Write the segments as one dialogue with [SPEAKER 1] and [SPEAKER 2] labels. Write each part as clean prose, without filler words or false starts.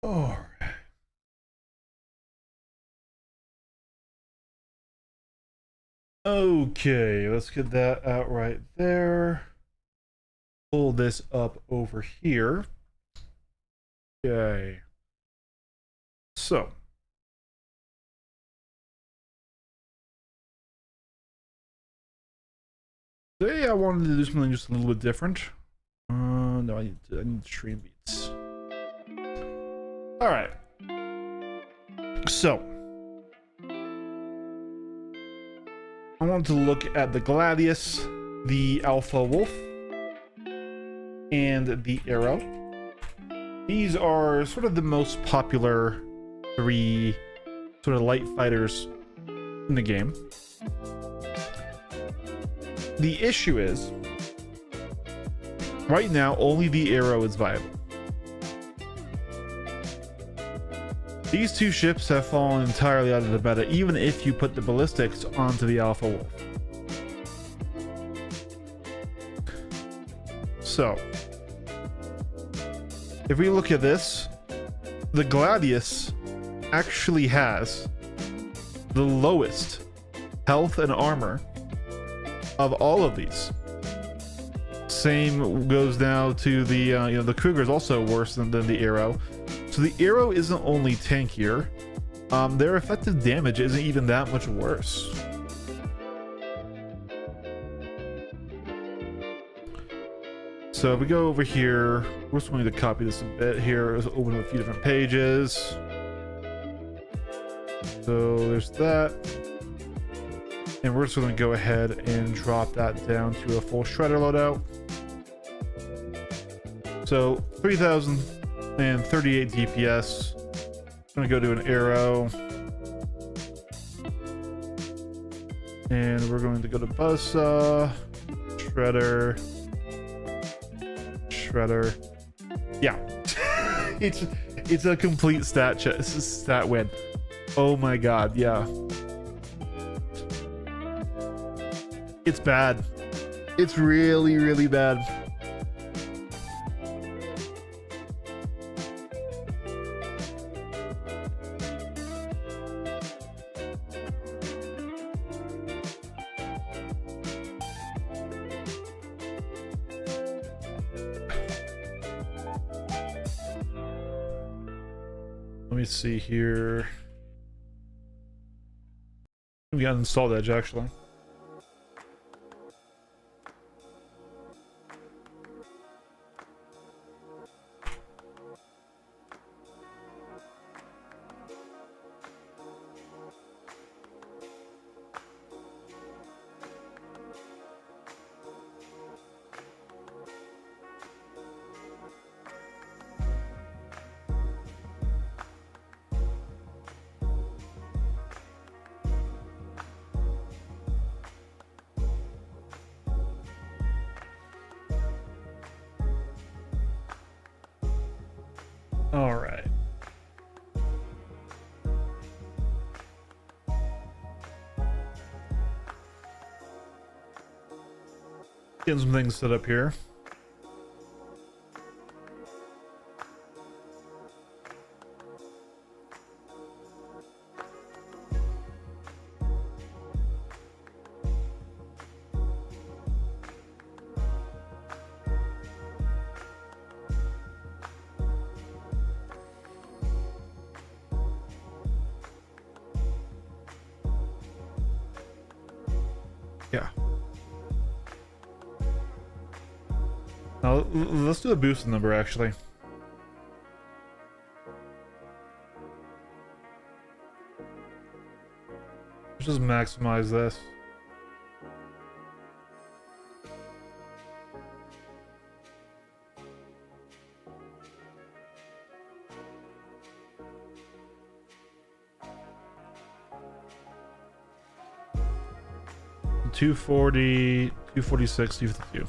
[SPEAKER 1] All right. Okay, let's get that out right there. Pull this up over here. Okay. So. Today I wanted to do something just a little bit different. No, I need stream beats. All right. So. I want to look at the Gladius, the Alpha Wolf, and the Arrow. These are sort of the most popular three sort of light fighters in the game. The issue is, right now, only the Arrow is viable. These two ships have fallen entirely out of the meta, even if you put the ballistics onto the Alpha Wolf. So, if we look at this, the Gladius actually has the lowest health and armor of all of these. Same goes now to the the Kruger is also worse than the Arrow. So the Arrow isn't only tankier, their effective damage isn't even that much worse. So if we go over here, we're just going to copy this a bit here. Let's open a few different pages. So there's that. And we're just going to go ahead and drop that down to a full shredder loadout. So 3038 DPS. I'm going to go to an Arrow. And we're going to go to Buzzsaw, Shredder. Yeah. it's a complete stat win. Oh my god, yeah. It's bad. It's really, really bad. Let me see here. We got installed Edge actually. All right. Getting some things set up here. Yeah. Now, let's do a boost number, actually. Let's just maximize this. $240, $246, $252.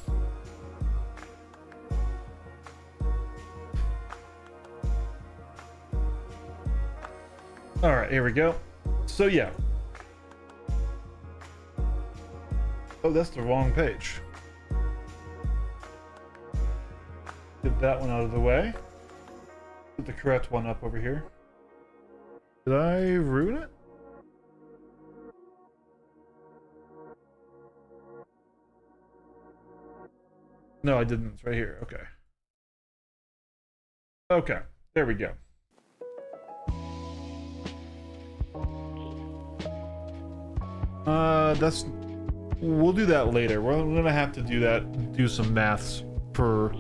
[SPEAKER 1] All right, here we go. So yeah. Oh, that's the wrong page. Get that one out of the way. Put the correct one up over here. Did I ruin it? No, I didn't. It's right here. Okay. Okay. There we go. We'll do that later. We're gonna have to do some maths for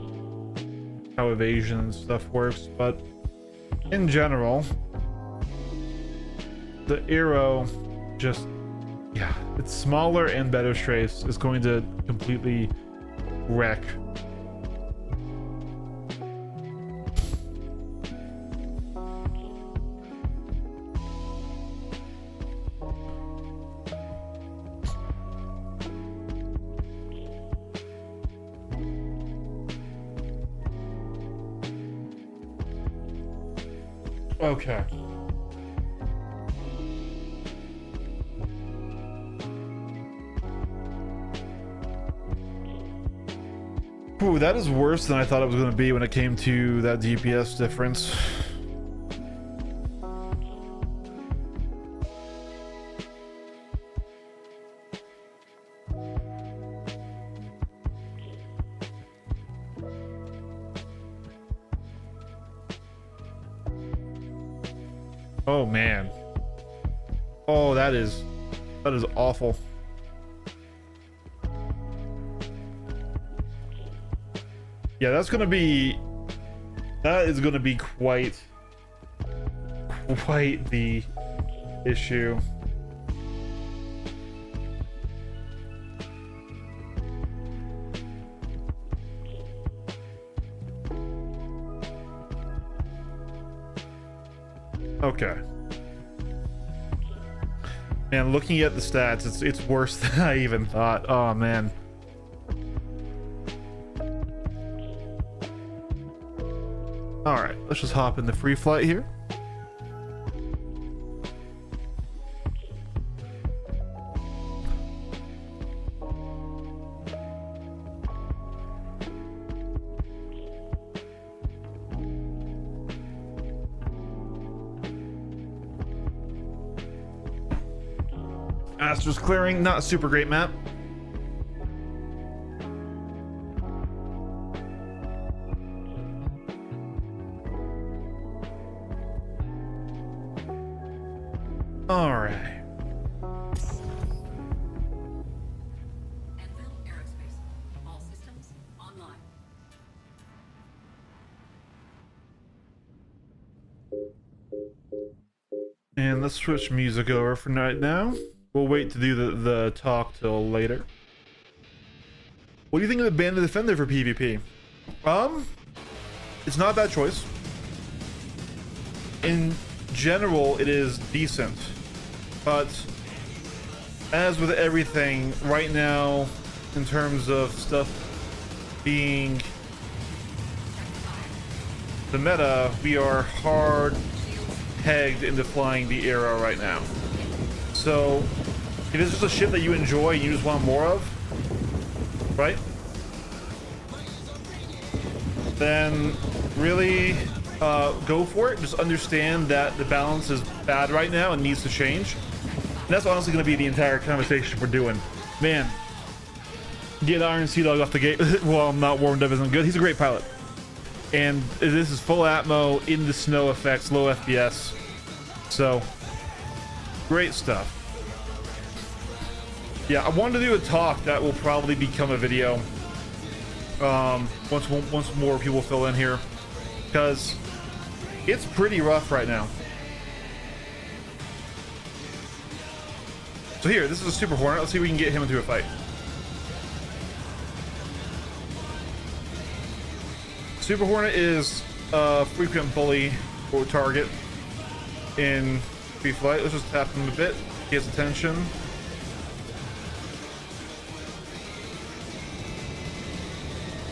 [SPEAKER 1] how evasion and stuff works, but in general, the arrow just, yeah, it's smaller and better strafe is going to completely wreck. Okay. Ooh, that is worse than I thought it was going to be when it came to that DPS difference. Oh man. Oh, that is awful. Yeah, that is gonna be quite the issue. Okay. Man, looking at the stats, it's worse than I even thought. Oh man. All right, let's just hop in the free flight here. Astro's Clearing, not a super great map. All right.
[SPEAKER 2] Anvil Aerospace. All systems online.
[SPEAKER 1] And let's switch music over for right now. We'll wait to do the talk till later. What do you think of the Bandit Defender for PvP? It's not a bad choice. In general, it is decent. But as with everything right now, in terms of stuff being the meta, we are hard pegged into flying the arrow right now. So if it's just a ship that you enjoy and you just want more of, right? Then really go for it. Just understand that the balance is bad right now and needs to change. And that's honestly going to be the entire conversation we're doing. Man, get Iron Sea Dog off the gate while I'm not warmed up isn't good. He's a great pilot. And this is full atmo, in the snow effects, low FPS. So, great stuff. Yeah, I wanted to do a talk that will probably become a video. Once more people fill in here. Because it's pretty rough right now. So here, this is a Super Hornet. Let's see if we can get him into a fight. Super Hornet is a frequent bully or target in free flight. Let's just tap him a bit, get his attention.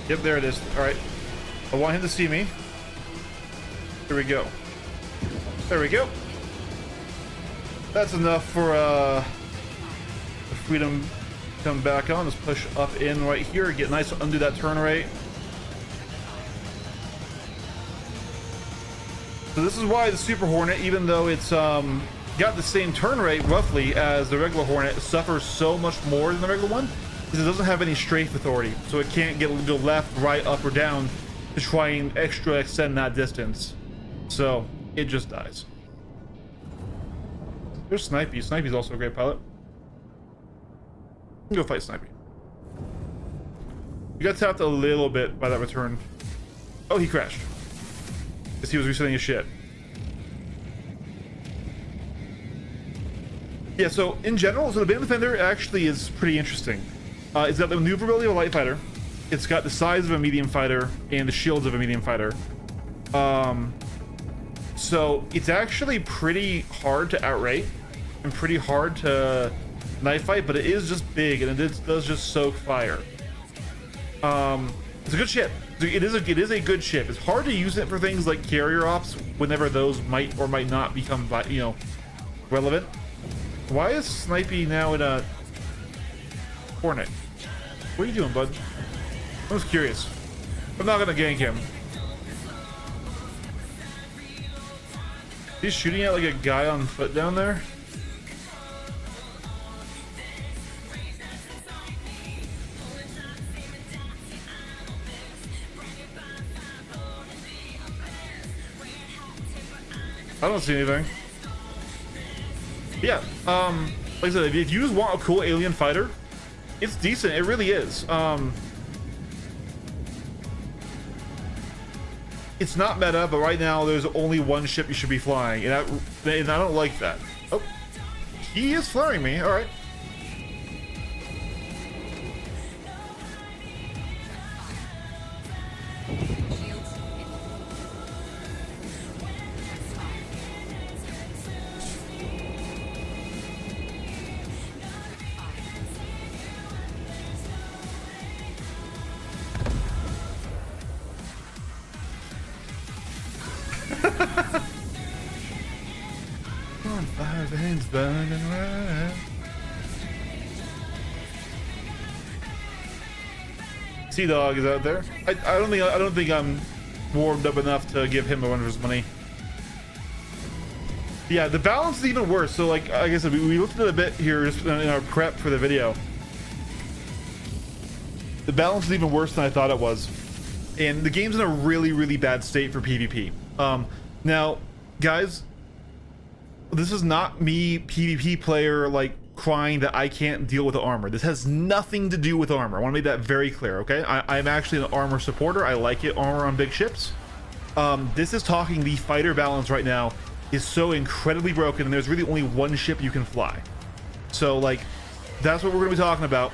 [SPEAKER 1] Yep, there it is. All right, I want him to see me. Here we go. There we go. That's enough for the freedom to come back on. Let's push up in right here, get nice undo that turn rate. So this is why the Super Hornet, even though it's got the same turn rate roughly as the regular Hornet, suffers so much more than the regular one because it doesn't have any strafe authority, so it can't go left, right, up, or down to try and extra extend that distance. So it just dies. There's Snipey. Snipey's also a great pilot. Go fight Snipey. You got tapped a little bit by that return. Oh, he crashed because he was resetting his shit. Yeah, so in general, so the Band Defender actually is pretty interesting. It's got the maneuverability of a light fighter. It's got the size of a medium fighter and the shields of a medium fighter. So it's actually pretty hard to outrate and pretty hard to knife fight, but it is just big and it does just soak fire. It's a good ship. It is a good ship. It's hard to use it for things like carrier ops whenever those might or might not become, you know, relevant. Why is Snipey now in a Hornet? What are you doing, bud? I was curious. I'm not gonna gank him. He's shooting at like a guy on foot down there. I don't see anything. Yeah, like I said, if you just want a cool alien fighter, it's decent. It really is. It's not meta, but right now there's only one ship you should be flying, and I don't like that. Oh, he is flaring me. All right. Sea Dog is out there. I don't think I'm warmed up enough to give him a run for his money. Yeah, the balance is even worse. So like I said, we looked at it a bit here just in our prep for the video. The balance is even worse than I thought it was, and the game's in a really bad state for PvP. Now, guys, this is not me PvP player like crying that I can't deal with the armor. This has nothing to do with armor. I want to make that very clear, okay? I'm actually an armor supporter. I like it, armor on big ships. This is talking the fighter balance right now is so incredibly broken, and there's really only one ship you can fly. So like, that's what we're gonna be talking about.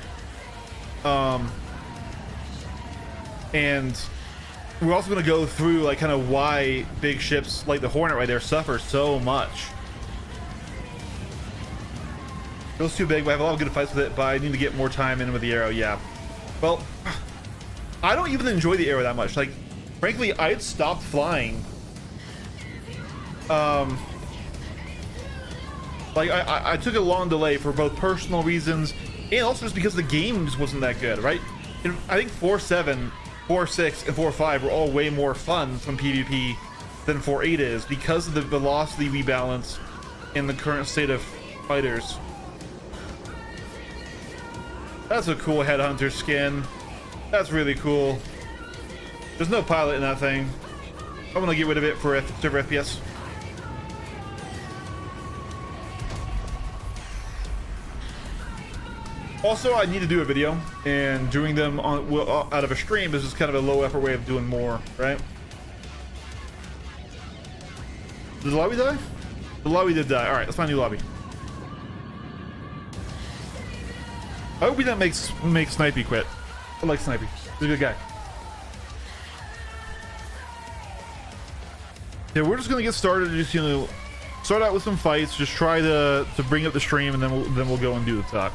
[SPEAKER 1] And we're also gonna go through like kind of why big ships like the Hornet right there suffer so much. Feels too big, but I have a lot of good fights with it, but I need to get more time in with the arrow. Yeah. Well, I don't even enjoy the arrow that much. Like, frankly, I had stopped flying. Like, I took a long delay for both personal reasons and also just because the game just wasn't that good, right? And I think 4.7, 4.6, and 4.5 were all way more fun from PvP than 4.8 is because of the velocity rebalance in the current state of fighters. That's a cool headhunter skin. That's really cool. There's no pilot in that thing. I'm gonna get rid of it for server FPS. Also, I need to do a video, and doing them on out of a stream is just kind of a low effort way of doing more, right? Did the lobby die? The lobby did die. All right, let's find a new lobby. I hope we don't make Snipey quit. I like Snipey. He's a good guy. Yeah, we're just gonna get started. Just, you know, start out with some fights. Just try to bring up the stream, and then we'll go and do the talk.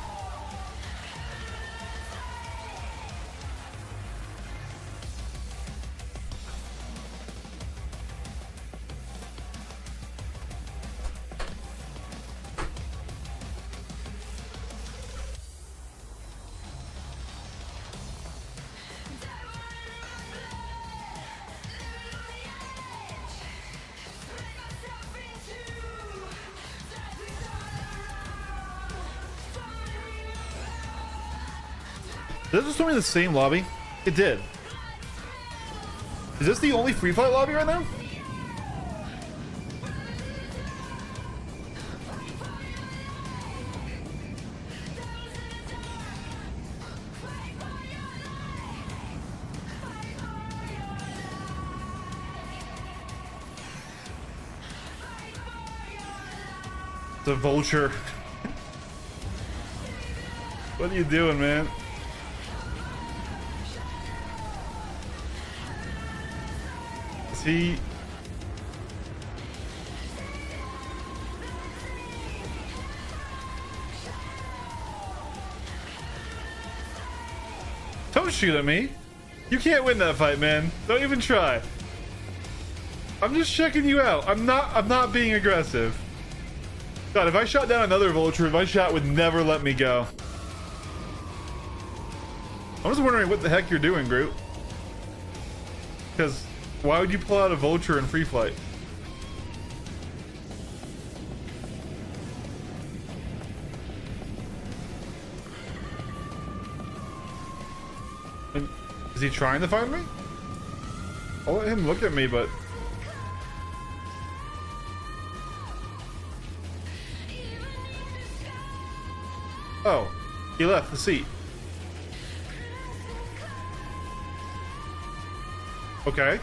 [SPEAKER 1] Did this just throw me in the same lobby? It did. Is this the only free fight lobby right now? The vulture. What are you doing, man? Is he... Don't shoot at me. You can't win that fight, man. Don't even try. I'm just checking you out. I'm not being aggressive. God, if I shot down another vulture, my shot would never let me go. I'm just wondering what the heck you're doing, Groot. Because why would you pull out a vulture in free flight? Is he trying to find me? I'll let him look at me, but... Oh, he left the seat. Okay.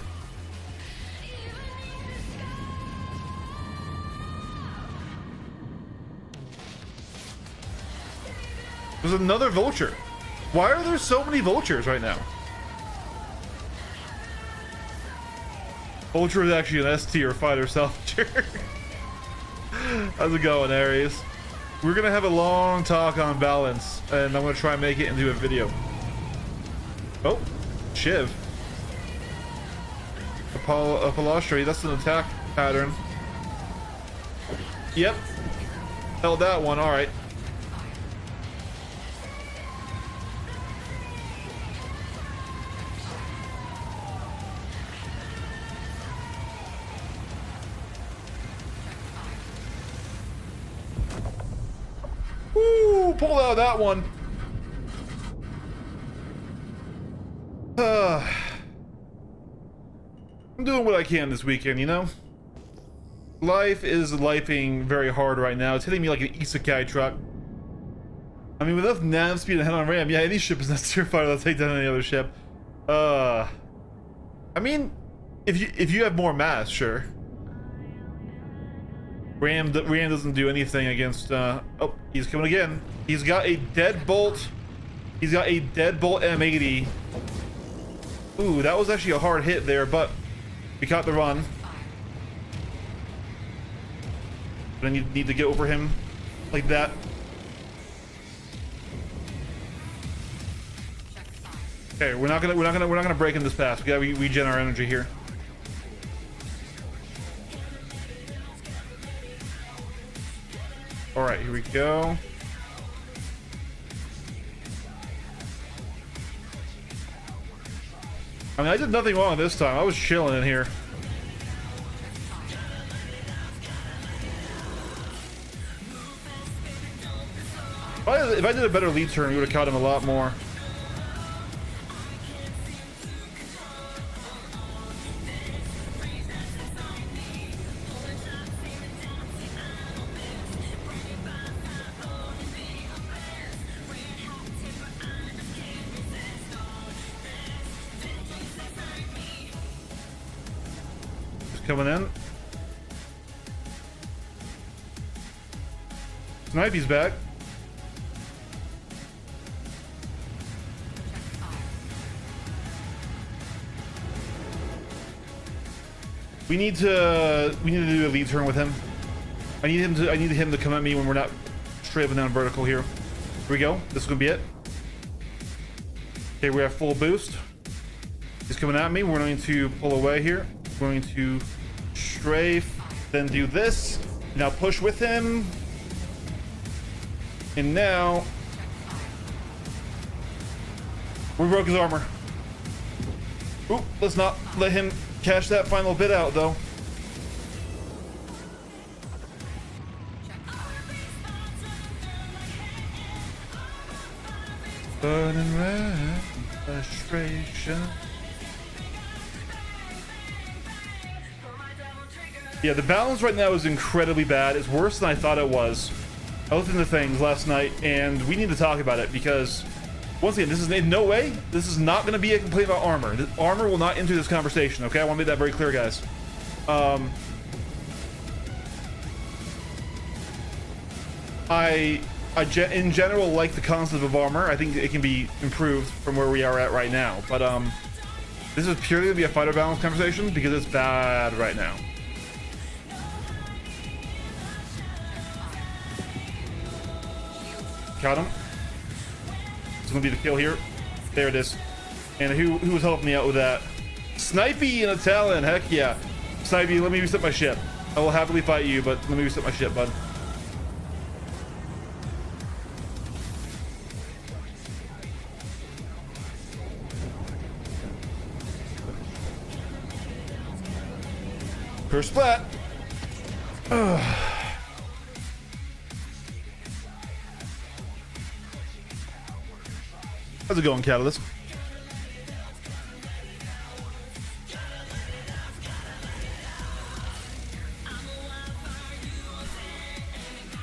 [SPEAKER 1] There's another vulture. Why are there so many vultures right now? Vulture is actually an S tier fighter salvager. How's it going, Ares? We're gonna have a long talk on balance, and I'm gonna try and make it into a video. Oh, Shiv. Apolostri, that's an attack pattern. Yep. Held that one, alright. Woo! Pulled out that one. I'm doing what I can this weekend, you know? Life is lifing very hard right now. It's hitting me like an isekai truck. I mean, with enough nav speed and head on ram, yeah, any ship is not tier fighter that'll take down any other ship. I mean, if you have more mass, sure. Ram doesn't do anything against, oh, he's coming again. He's got a deadbolt. He's got a deadbolt M80. Ooh, that was actually a hard hit there, but we caught the run. Then you need to get over him like that. Okay, we're not gonna break in this pass. We gotta regen our energy here. All right, here we go. I mean, I did nothing wrong this time. I was chilling in here. If I did a better lead turn, we would have caught him a lot more. Coming in. Snipey's back. We need to do a lead turn with him. I need him to come at me when we're not straight up and down vertical here. Here we go. This is gonna be it. Okay, we have full boost. He's coming at me. We're going to pull away here. We're going to strafe, then do this. Now push with him. And now we broke his armor. Oop, let's not let him cash that final bit out though. Burning red frustration. Yeah, the balance right now is incredibly bad. It's worse than I thought it was. I looked into things last night, and we need to talk about it because, once again, this is in no way, this is not going to be a complaint about armor. The armor will not enter this conversation, okay? I want to make that very clear, guys. I in general like the concept of armor. I think it can be improved from where we are at right now. But this is purely going to be a fighter balance conversation because it's bad right now. Got him. It's gonna be the kill here. There it is. And who was helping me out with that? Snipey and a Talon. Heck yeah. Snipey, let me reset my ship. I will happily fight you, but let me reset my ship, bud. First splat. How's it going, Catalyst?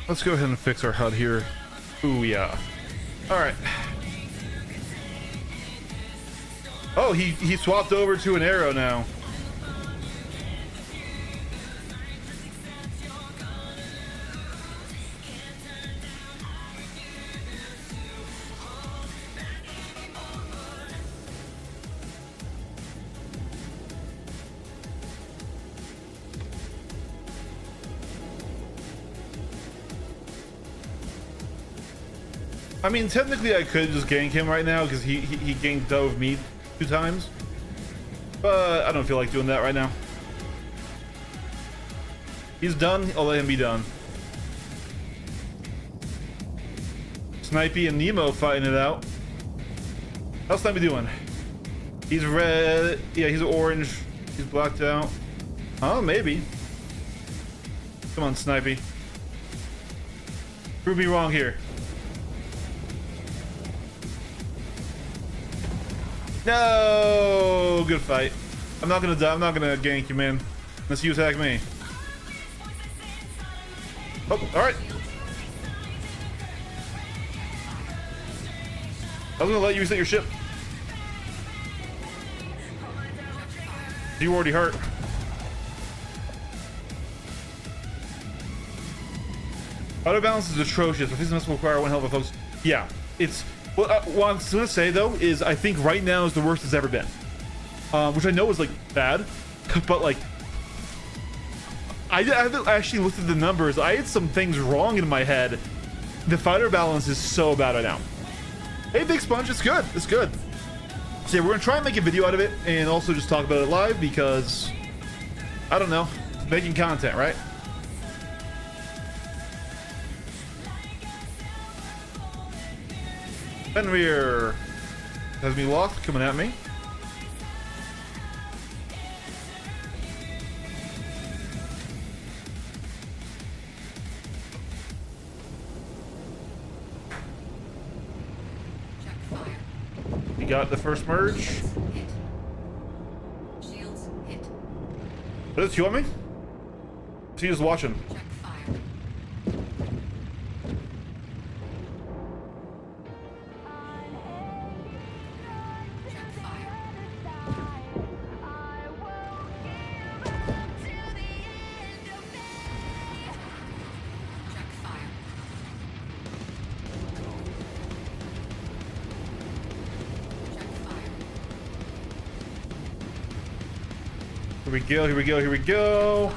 [SPEAKER 1] Let's go ahead and fix our HUD here. Ooh, yeah. All right. Oh, he swapped over to an arrow now. I mean, technically I could just gank him right now because he ganked dove me 2 times. But I don't feel like doing that right now. He's done, I'll let him be done. Snipey and Nemo fighting it out. How's Snipey doing? He's red, yeah, he's orange, he's blacked out. Oh, maybe. Come on, Snipey. Prove me wrong here. No, good fight. I'm not gonna die. I'm not gonna gank you, man. Unless you attack me. Oh, all right. I was gonna let you reset your ship. You already hurt. Auto balance is atrocious. But this must require one hell of a focus. Yeah, it's. Well, what I'm gonna say though is I think right now is the worst it's ever been, which I know is like bad, but like I haven't actually looked at the numbers. I had some things wrong in my head. The fighter balance is so bad right now. Hey, Big Sponge, it's good. It's good. So yeah, we're gonna try and make a video out of it and also just talk about it live because I don't know, making content, right? Fenrir has me locked, coming at me.
[SPEAKER 2] Check fire.
[SPEAKER 1] You got the first merge.
[SPEAKER 2] Hit. Shields hit.
[SPEAKER 1] What is you on me? She is watching.
[SPEAKER 2] Check fire. Check fire. Check fire. Check fire.
[SPEAKER 1] Here we go, here we go, here we go.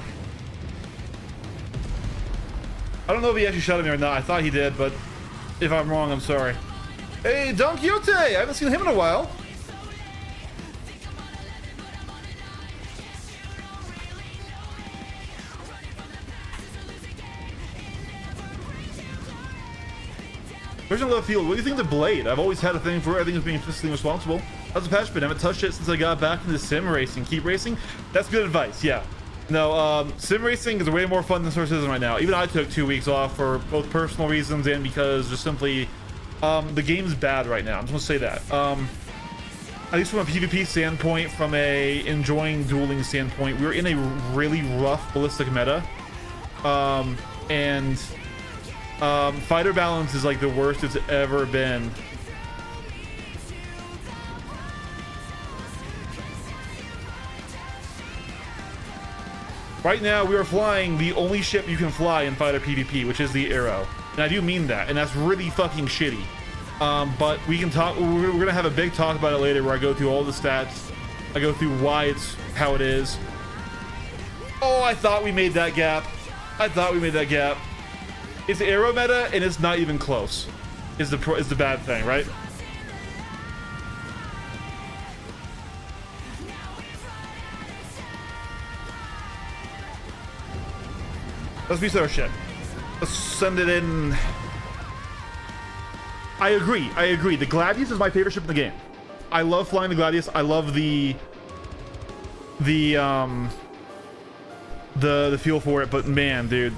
[SPEAKER 1] I don't know if he actually shot at me or not. I thought he did, but if I'm wrong, I'm sorry. Hey, Don Quixote! I haven't seen him in a while. Version left field, what do you think of the blade? I've always had a thing for it. I think it's being fiscally responsible. How's the patch been? I haven't touched it since I got back into sim racing. Keep racing? That's good advice, yeah. No, sim racing is way more fun than Star Citizen right now. Even I took 2 weeks off for both personal reasons and because just simply The game's bad right now. I'm just gonna say that. At least from a PvP standpoint, from a enjoying dueling standpoint, we're in a really rough ballistic meta. Fighter balance is like the worst it's ever been. Right now, we are flying the only ship you can fly in fighter PvP, which is the Arrow. And I do mean that, and that's really fucking shitty. But we can talk, we're gonna have a big talk about it later where I go through all the stats. I go through why it's how it is. Oh, I thought we made that gap. I thought we made that gap. It's Arrow meta, and it's not even close. Is the bad thing, right? Let's reset our ship. Let's send it in. I agree. The Gladius is my favorite ship in the game. I love flying the Gladius. I love the feel for it, but man, dude,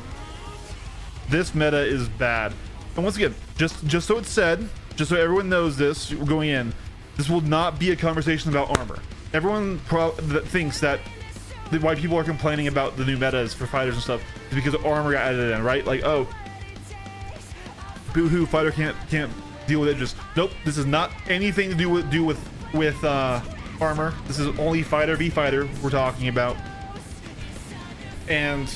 [SPEAKER 1] this meta is bad. And once again, just so it's said, just so everyone knows this going in, this will not be a conversation about armor. Everyone that thinks that why people are complaining about the new metas for fighters and stuff is because armor got added in, right? Like, oh, boo-hoo, fighter can't deal with it. Just nope. This is not anything to do with armor. This is only fighter v fighter we're talking about. And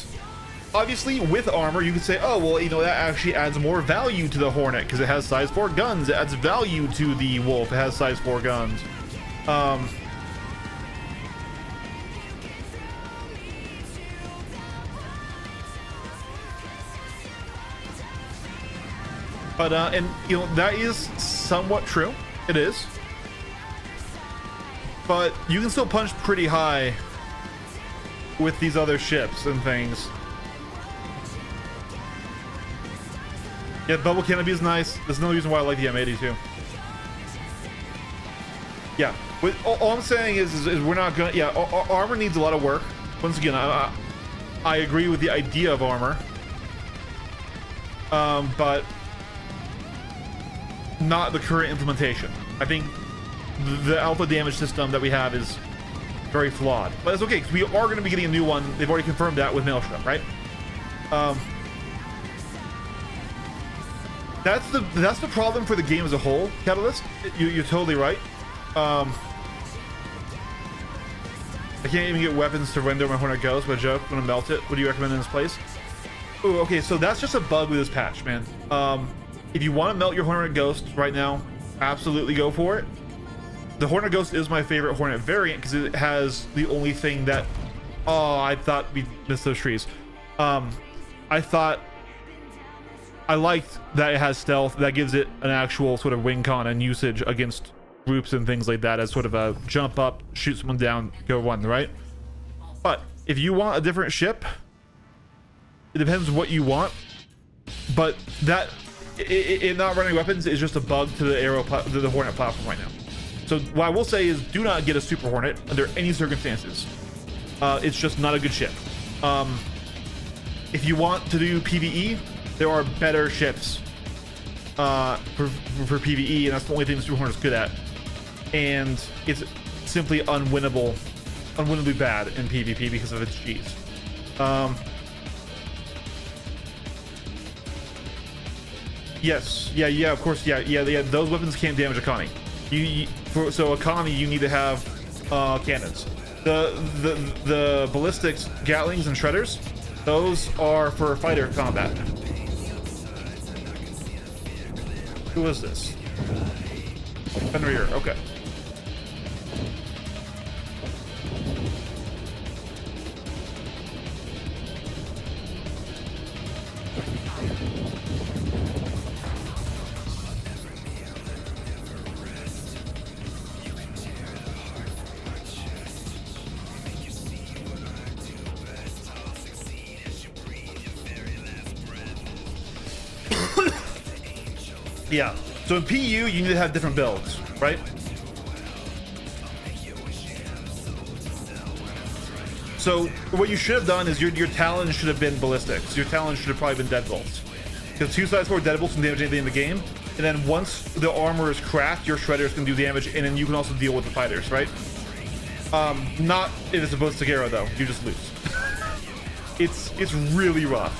[SPEAKER 1] obviously, with armor, you could say, oh, well, you know, that actually adds more value to the Hornet because it has size 4 guns. It adds value to the Wolf. It has size 4 guns. But and you know, that is somewhat true. It is. But you can still punch pretty high with these other ships and things. Yeah, bubble canopy is nice. There's no reason why I like the M80 too. Yeah, all I'm saying is we're not gonna. Yeah, armor needs a lot of work. Once again, I agree with the idea of armor, but not the current implementation. I think the alpha damage system that we have is very flawed, but it's okay because we are going to be getting a new one. They've already confirmed that with Maelstrom, right? That's the problem for the game as a whole, Catalyst. You're totally right. I can't even get weapons to render my Hornet Ghost, but joke, I'm gonna melt it. What do you recommend in this place? Ooh, okay, so that's just a bug with this patch, man. If you want to melt your Hornet Ghost right now, absolutely go for it. The Hornet Ghost is my favorite Hornet variant because it has the only thing that... Oh, I thought we missed those trees. I liked that it has stealth. That gives it an actual sort of wing con and usage against groups and things like that as sort of a jump up, shoot someone down, go run, right? But if you want a different ship, it depends what you want. But that... It not running weapons is just a bug to the the Hornet platform right now. So what I will say is do not get a Super Hornet under any circumstances. It's just not a good ship. If you want to do PvE, there are better ships for PvE, and that's the only thing the Super Hornet is good at. And it's simply unwinnably bad in PvP because of its G's. Yes, yeah, of course, yeah. Those weapons can't damage Akani. So Akani, you need to have cannons. The ballistics, Gatlings, and Shredders, those are for fighter combat. Who is this? Fenrir. Okay. Yeah, so in PU you need to have different builds, right? So what you should have done is your Talon should have been ballistics. Your Talon should have probably been Deadbolts, because 2 size 4 Deadbolts can damage anything in the game, and and then once the armor is cracked, your shredders can do damage, and then you can also deal with the fighters, right? Not if it's opposed to Garo though, you just lose. It's really rough.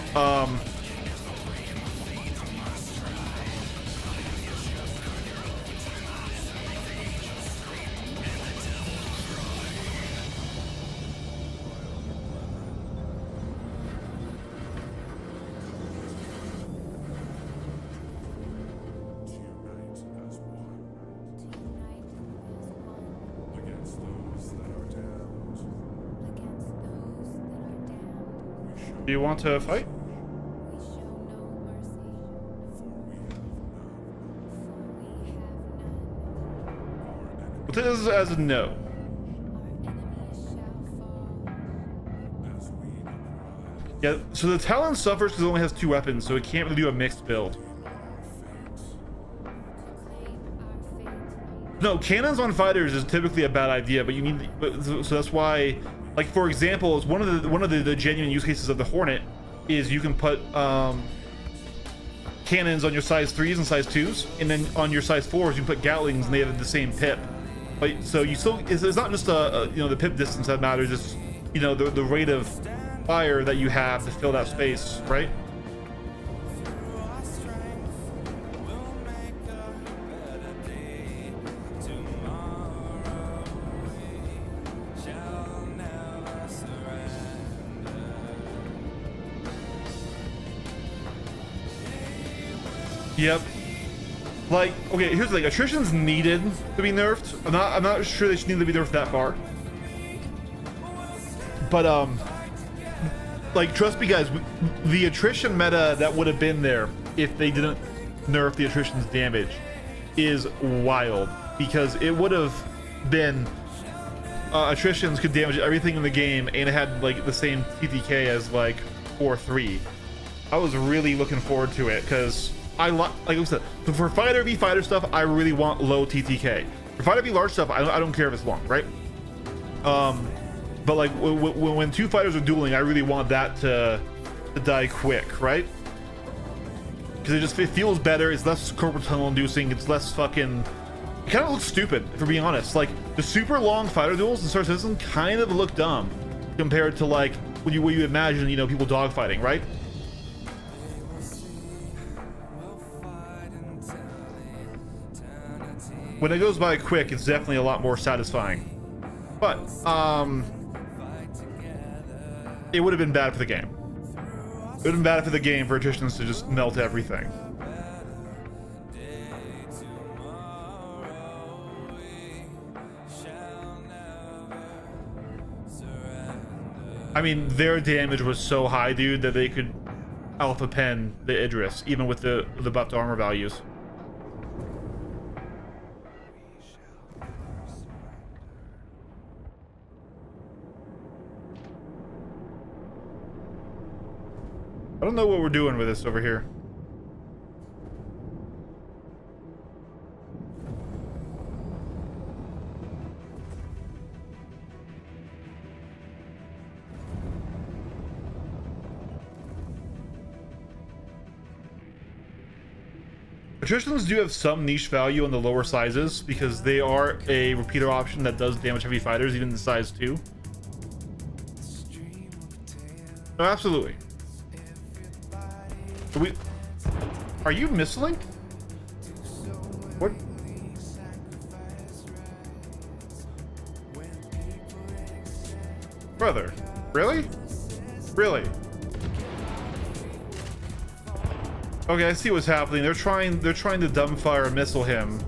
[SPEAKER 1] Do you want to fight? We'll take this as a no. Yeah, so the Talon suffers because it only has 2 weapons, so it can't really do a mixed build. No, cannons on fighters is typically a bad idea, but you need, so that's why, like for example, is one of the genuine use cases of the Hornet is you can put cannons on your size 3s and size 2s, and then on your size 4s you can put Gatlings and they have the same pip. Like, so you still, it's not just you know, the pip distance that matters, it's, you know, the rate of fire that you have to fill that space, right? Yep. Like, okay, here's the thing. Attrition's needed to be nerfed. I'm not sure they should need to be nerfed that far. But like, trust me guys, the attrition meta that would have been there if they didn't nerf the attrition's damage is wild, because it would have been attritions could damage everything in the game, and it had like the same TTK as like 4-3. I was really looking forward to it because like I said, for fighter v fighter stuff, I really want low TTK. For fighter v large stuff, I don't care if it's long, right? But like when 2 fighters are dueling, I really want that to die quick, right? Because it feels better. It's less corporate tunnel inducing. It's less fucking. It kind of looks stupid, if we're being honest. Like the super long fighter duels in Star Citizen kind of look dumb compared to like what you imagine, you know, people dogfighting, right? When it goes by quick, it's definitely a lot more satisfying. But it would have been bad for the game. It would have been bad for the game for attritions to just melt everything. I mean, their damage was so high, dude, that they could alpha pen the Idris, even with the buffed armor values. I don't know what we're doing with this over here. Attritions do have some niche value on the lower sizes because they are a repeater option that does damage heavy fighters, even in size 2. Oh, absolutely. Are you missiling? What? Brother, really? Really? Okay, I see what's happening. They're trying to dumbfire missile him.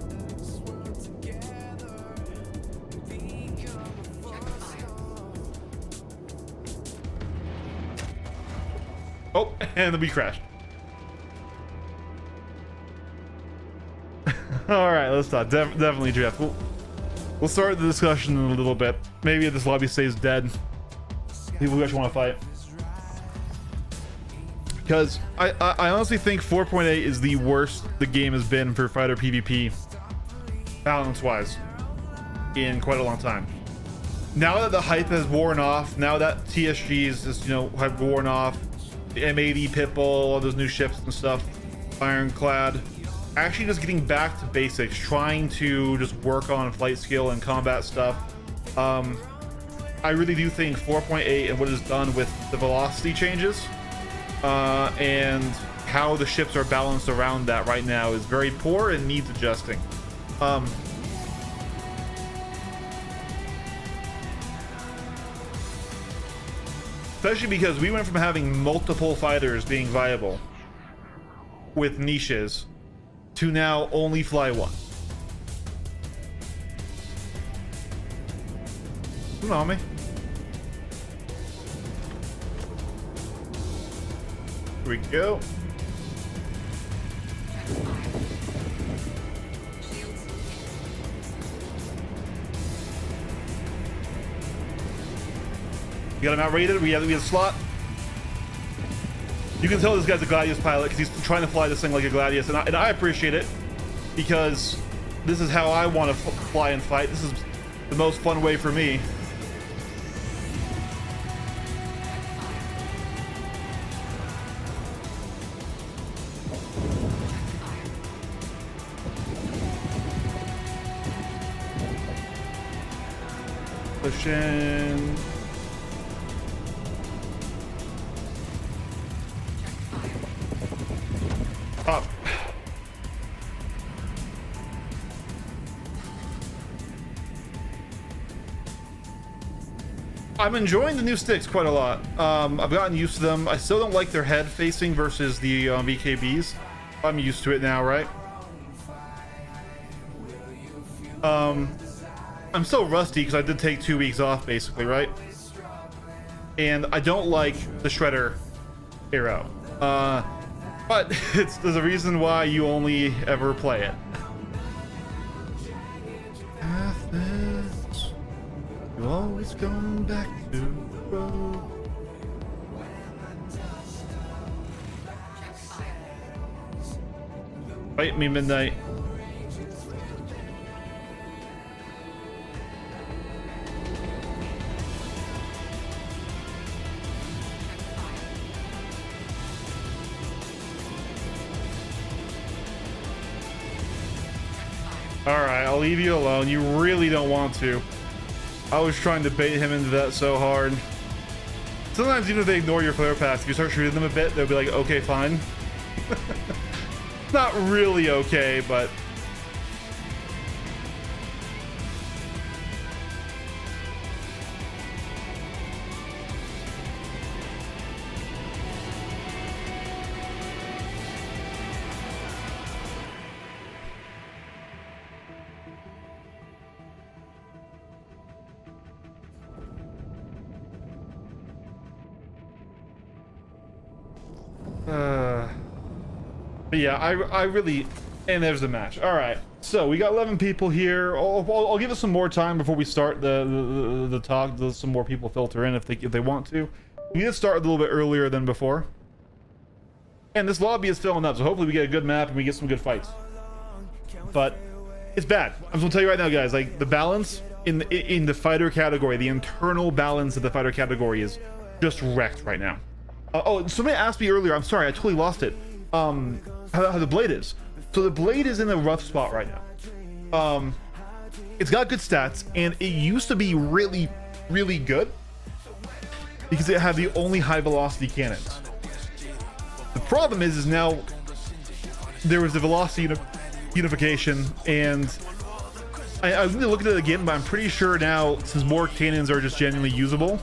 [SPEAKER 1] Oh, and then we crashed. All right, let's not. Definitely, Jeff. We'll start the discussion in a little bit. Maybe if this lobby stays dead, people who actually want to fight. Because I honestly think 4.8 is the worst the game has been for fighter PvP, balance-wise, in quite a long time. Now that the hype has worn off, now that TSGs just, you know, have worn off, the M80 Pitbull, all those new ships and stuff, Ironclad. actually just getting back to basics, trying to just work on flight skill and combat stuff. I really do think 4.8 and what is done with the velocity changes and how the ships are balanced around that right now is very poor and needs adjusting. Especially because we went from having multiple fighters being viable with niches to now only fly one. Tsunami. Here we go.
[SPEAKER 2] Shields hit.
[SPEAKER 1] We got him outrated. We have a slot. You can tell this guy's a Gladius pilot because he's trying to fly this thing like a Gladius, and I appreciate it because this is how I want to fly and fight. This is the most fun way for me. Pushing. Up. I'm enjoying the new sticks quite a lot. I've gotten used to them. I still don't like their head facing versus the BKBs. I'm used to it now, right? I'm still rusty because I did take 2 weeks off, basically, right? And I don't like the Shredder arrow. But there's a reason why you only ever play it. Athens, you always come back to the road.
[SPEAKER 2] Check fire.
[SPEAKER 1] Fight me, Midnight. Alright, I'll leave you alone. You really don't want to. I was trying to bait him into that so hard. Sometimes even if they ignore your flare pass, if you start shooting them a bit, they'll be like, okay, fine. Not really okay, but... But yeah, I really, and there's the match. All right, so we got 11 people here. I'll give it some more time before we start the talk. Let some more people filter in if they want to. We did start a little bit earlier than before, and this lobby is filling up. So hopefully we get a good map and we get some good fights. But it's bad. I'm just gonna tell you right now, guys. Like the balance in the fighter category, the internal balance of the fighter category is just wrecked right now. Oh, somebody asked me earlier. I'm sorry, I totally lost it. How the blade is. So the blade is in a rough spot right now. It's got good stats, and it used to be really, really good because it had the only high velocity cannons. The problem is now there was the velocity unification, and I need to look at it again, but I'm pretty sure now, since more cannons are just genuinely usable,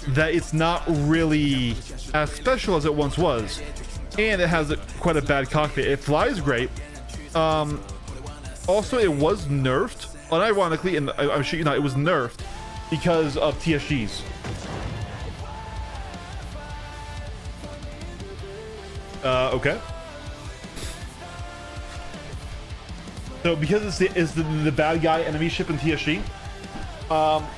[SPEAKER 1] that it's not really as special as it once was. And it has quite a bad cockpit. It flies great. Also, it was nerfed, unironically, and I'm sure you know, it was nerfed because of TSGs. Okay. So because it's the bad guy enemy ship in TSG,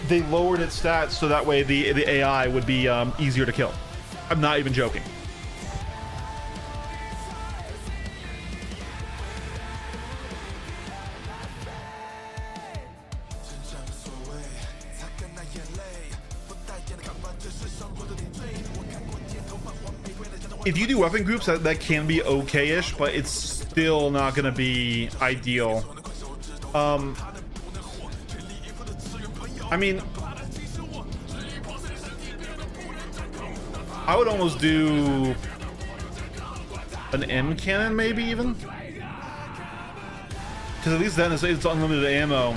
[SPEAKER 1] they lowered its stats so that way the AI would be easier to kill. I'm not even joking. If you do weapon groups, that can be okay-ish, but it's still not gonna be ideal. I mean, I would almost do an M cannon, maybe even, because at least then it's unlimited ammo.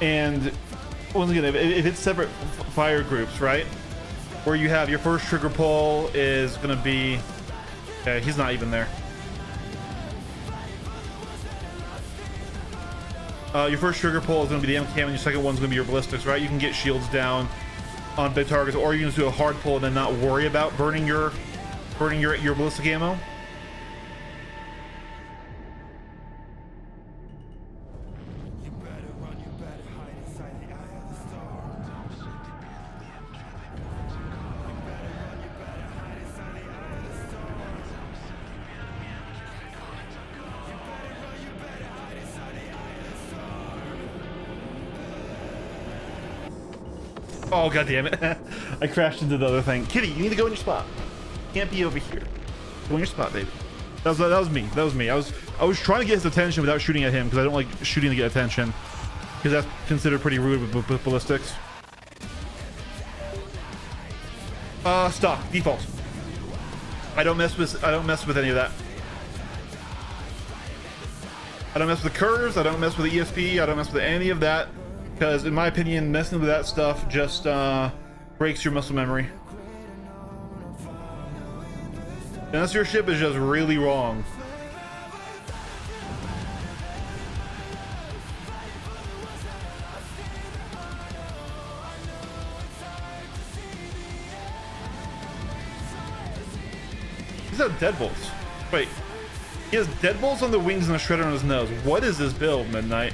[SPEAKER 1] And once again, if it's separate fire groups, right, where you have your first trigger pull is gonna be, okay, he's not even there. Your first trigger pull is going to be the M cam, and your second one's going to be your ballistics, right? You can get shields down on big targets, or you can just do a hard pull and then not worry about burning your ballistic ammo. Oh, god damn it. I crashed into the other thing. Kitty, you need to go in your spot. Can't be over here. Go in your spot, baby. That was me. That was me. I was trying to get his attention without shooting at him, because I don't like shooting to get attention, because that's considered pretty rude with ballistics. Stock default. I don't mess with any of that. I don't mess with the curves. I don't mess with the ESP. I don't mess with any of that. Because in my opinion, messing with that stuff just breaks your muscle memory. Unless your ship is just really wrong. He's got deadbolts. Wait, he has deadbolts on the wings and a shredder on his nose. What is this build, Midnight?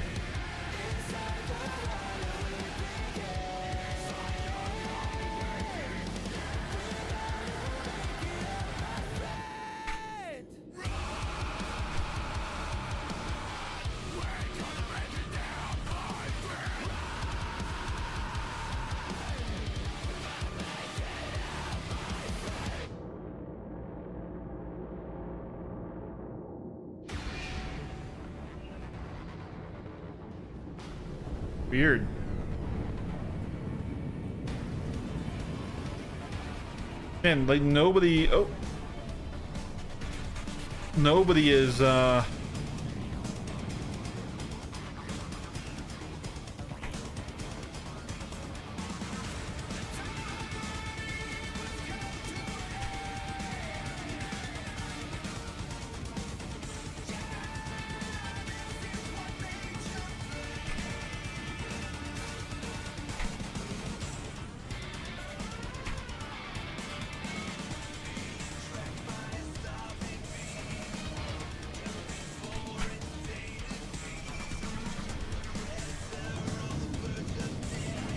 [SPEAKER 1] Weird. Man, like nobody is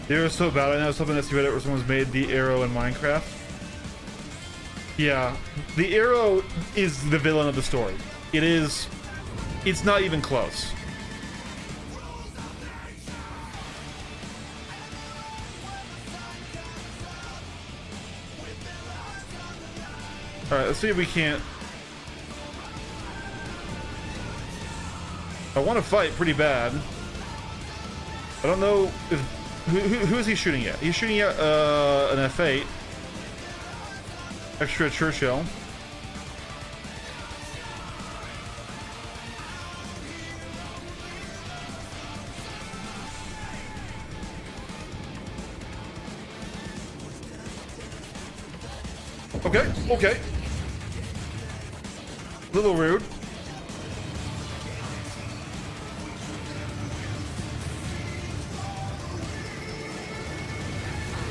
[SPEAKER 1] the arrow's so bad. I know something that's Reddit where someone's made the arrow in Minecraft. Yeah, the arrow is the villain of the story. It's not even close. Alright, let's see if we can't. I want to fight pretty bad. I don't know if who is he shooting at? He's shooting at an F8 extra Churchill. Okay. Little rude.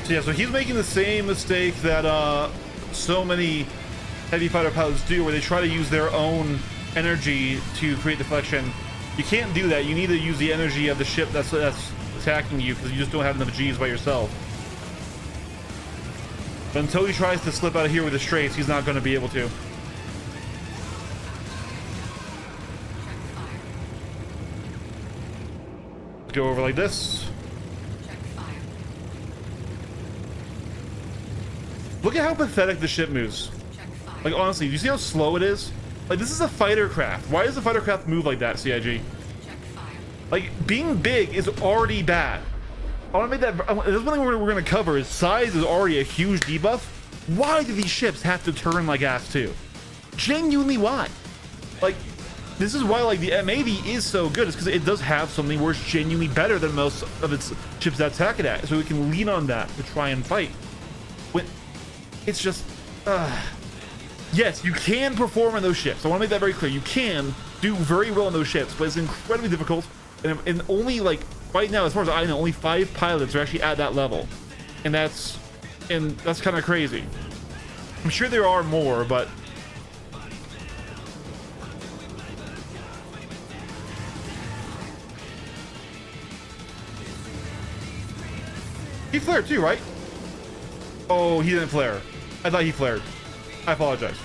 [SPEAKER 1] So yeah, so he's making the same mistake that so many heavy fighter pilots do, where they try to use their own energy to create deflection. You can't do that. You need to use the energy of the ship that's attacking you, because you just don't have enough G's by yourself. But until he tries to slip out of here with the straights, he's not going to be able to. Let's go over like this. Look at how pathetic the ship moves. Like, honestly, do you see how slow it is? Like, this is a fighter craft. Why does the fighter craft move like that, CIG?
[SPEAKER 2] Check fire.
[SPEAKER 1] Like, being big is already bad. I want to make that. That's one thing we're going to cover is size is already a huge debuff. Why do these ships have to turn like ass too? Genuinely, why? Like, this is why like the M80 is so good. It's because it does have something where it's genuinely better than most of its ships that attack it at. So we can lean on that to try and fight. When it's just, yes, you can perform on those ships. I want to make that very clear. You can do very well on those ships, but it's incredibly difficult. And only like right now, as far as I know, only 5 pilots are actually at that level, and that's kind of crazy. I'm sure there are more, but he flared too, right? Oh, he didn't flare. I thought he flared. I apologize.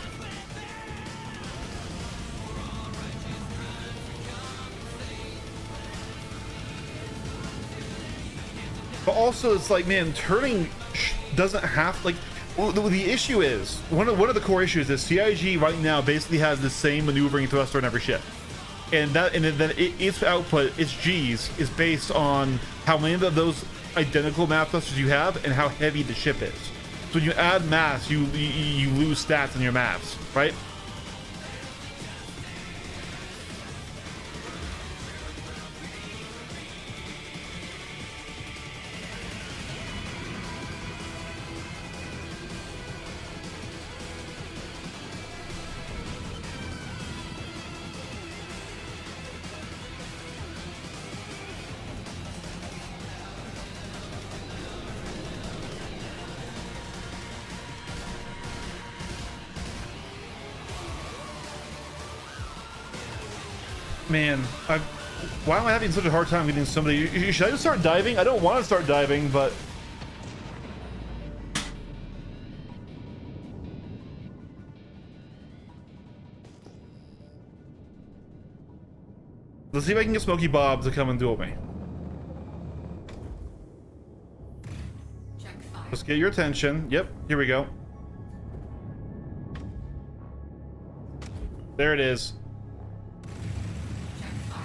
[SPEAKER 1] But also, it's like, man, turning doesn't have like. Well, the issue is one of the core issues is CIG right now basically has the same maneuvering thruster on every ship, and then its output, its G's, is based on how many of those identical map thrusters you have and how heavy the ship is. So when you add mass, you lose stats in your maps, right? Man, why am I having such a hard time getting somebody? Should I just start diving? I don't want to start diving, but let's see if I can get Smokey Bob to come and duel me.
[SPEAKER 2] Check fire.
[SPEAKER 1] Let's get your attention. Yep, here we go. There it is.
[SPEAKER 2] Check fire.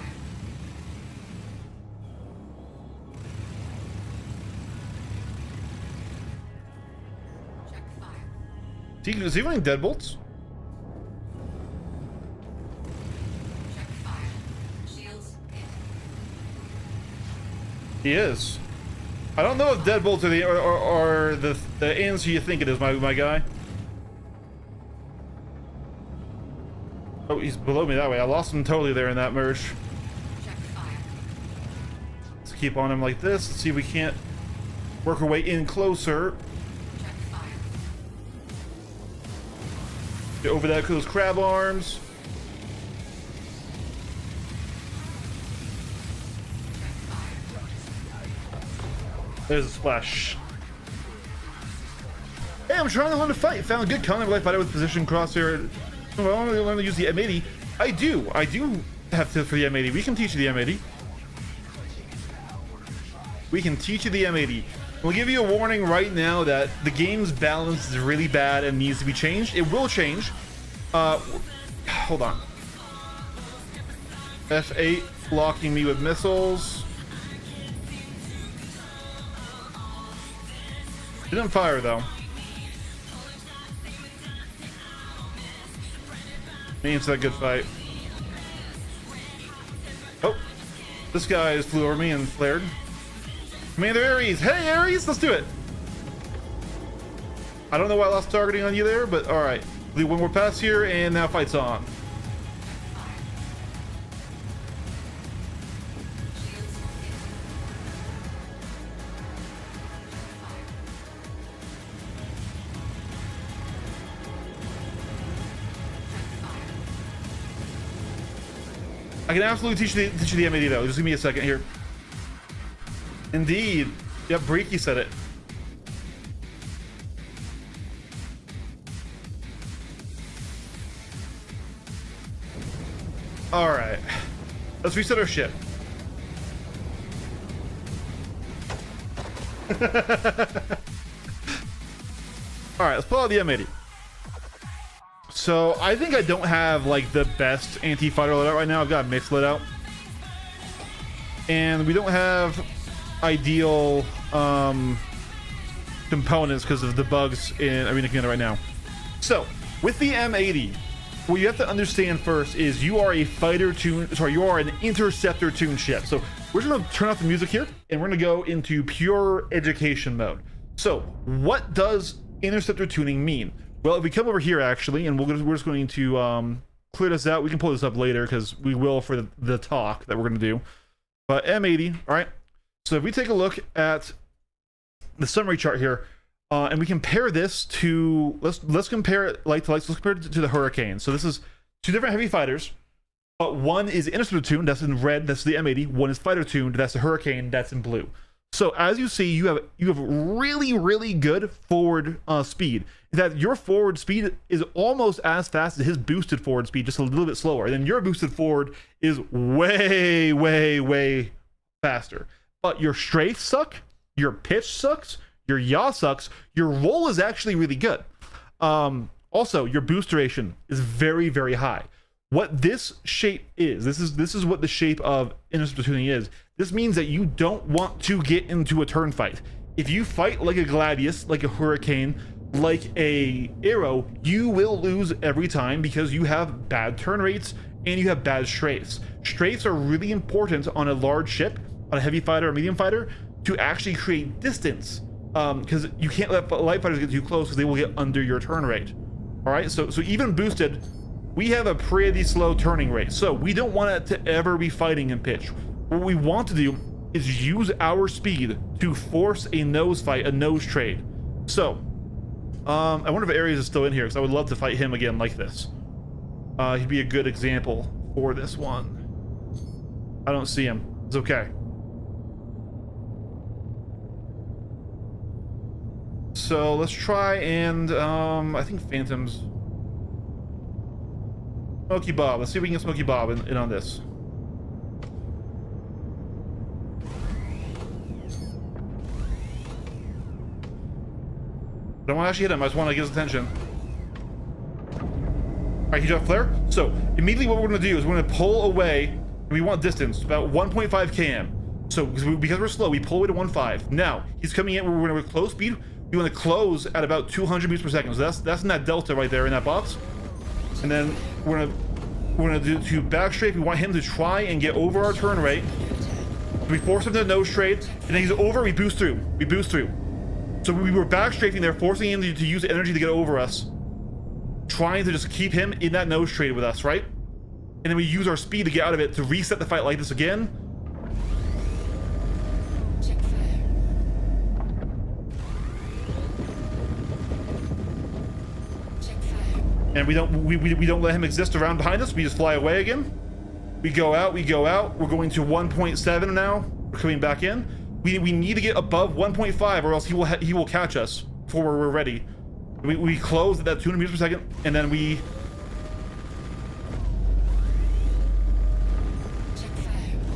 [SPEAKER 2] Check fire.
[SPEAKER 1] Is he running deadbolts?
[SPEAKER 2] Check fire. Shields in.
[SPEAKER 1] He is. I don't know if deadbolts are the answer you think it is, my guy. Oh, he's below me that way. I lost him totally there in that merge.
[SPEAKER 2] Check fire.
[SPEAKER 1] Let's keep on him like this. Let's see if we can't work our way in closer.
[SPEAKER 2] Check fire.
[SPEAKER 1] Get over those crab arms. There's a splash. Hey, I'm trying to learn to fight. Found a good counter life fighter with position crosshair. Well, I want to learn to use the M80. I do have tips for the M80. We can teach you the M80. We can teach you the M80. We'll give you a warning right now that the game's balance is really bad and needs to be changed. It will change. Hold on. F8 blocking me with missiles. Didn't fire though. Means that good fight. Oh, this guy flew over me and flared. Commander Ares, hey Ares, let's do it. I don't know why I lost targeting on you there, but all right. We'll do one more pass here, and now fight's on. I can absolutely teach you the M80 though. Just give me a second here. Indeed. Yep, Breaky said it. All right. Let's reset our ship. All right, let's pull out the M80. So I think I don't have like the best anti-fighter loadout right now. I've got a mixed loadout, and we don't have ideal components because of the bugs in Arena Commander right now. So with the M80, what you have to understand first is you are a fighter tune. Sorry, you are an interceptor tune ship. So we're just going to turn off the music here, and we're going to go into pure education mode. So what does interceptor tuning mean? Well, if we come over here actually, and we're just going to clear this out. We can pull this up later because we will for the talk that we're going to do. But M80, all right. So if we take a look at the summary chart here, and we compare this to let's compare it like to like. Let's compare it to the Hurricane. So this is two different heavy fighters, but one is interceptor tuned, that's in red, that's the M80. One is fighter tuned, that's the Hurricane, that's in blue. So as you see, you have really good forward speed. That your forward speed is almost as fast as his boosted forward speed, just a little bit slower. And then your boosted forward is way faster. But your strafe suck, your pitch sucks, your yaw sucks, your roll is actually really good. Also, your boost duration is very high. What this shape is, this is what the shape of interceptor tuning is. This means that you don't want to get into a turn fight. If you fight like a Gladius, like a Hurricane, like a Arrow, you will lose every time because you have bad turn rates and you have bad strafes. Strafes are really important on a large ship, on a heavy fighter or medium fighter, to actually create distance. Because you can't let light fighters get too close because they will get under your turn rate. All right, so even boosted, we have a pretty slow turning rate. So we don't want it to ever be fighting in pitch. What we want to do is use our speed to force a nose fight, a nose trade. So I wonder if Ares is still in here because I would love to fight him again like this. He'd be a good example for this one. I don't see him. It's okay. So let's try and I think Phantom's Smoky Bob. Let's see if we can get Smoky Bob in on this. I don't want to actually hit him. I just want to get his attention. All right, he dropped flare. So immediately what we're going to do is we're going to pull away, and we want distance, about 1.5 km. So because we're slow, we pull away to 1.5. Now he's coming in. We're going to close speed. We want to close at about 200 meters per second. So that's in that delta right there in that box. And then we're gonna do to back strafe. We want him to try and get over our turn rate. We force him to nose trade, and then he's over. We boost through. We boost through. So we were back strafing there, forcing him to use energy to get over us, trying to just keep him in that nose trade with us, right? And then we use our speed to get out of it to reset the fight like this again. And we don't let him exist around behind us. We just fly away again. We go out. We're going to 1.7 now. We're coming back in. We need to get above 1.5 or else he will catch us before we're ready. We close at that 200 meters per second, and then we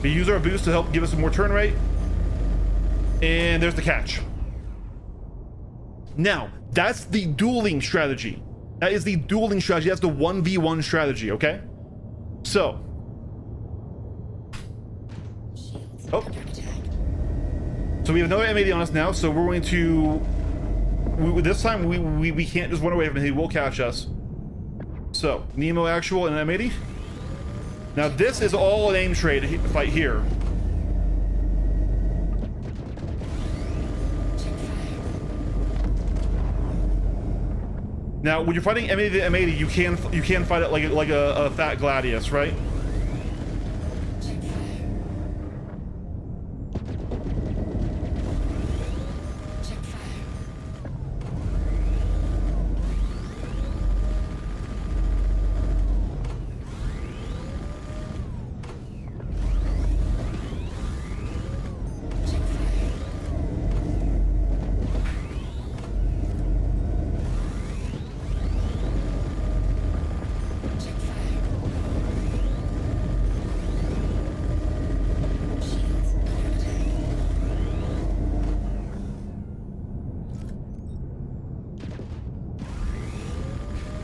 [SPEAKER 1] use our boost to help give us some more turn rate. And there's the catch. Now, that's the dueling strategy. That is the dueling strategy. That's the 1v1 strategy, okay? So. Oh. So we have another M80 on us now, so we're going to... this time, we can't just run away from him. He will catch us. So, Nemo Actual and M80. Now, this is all an aim trade fight here. Now, when you're fighting M80 to M80, you can fight it like a fat Gladius, right?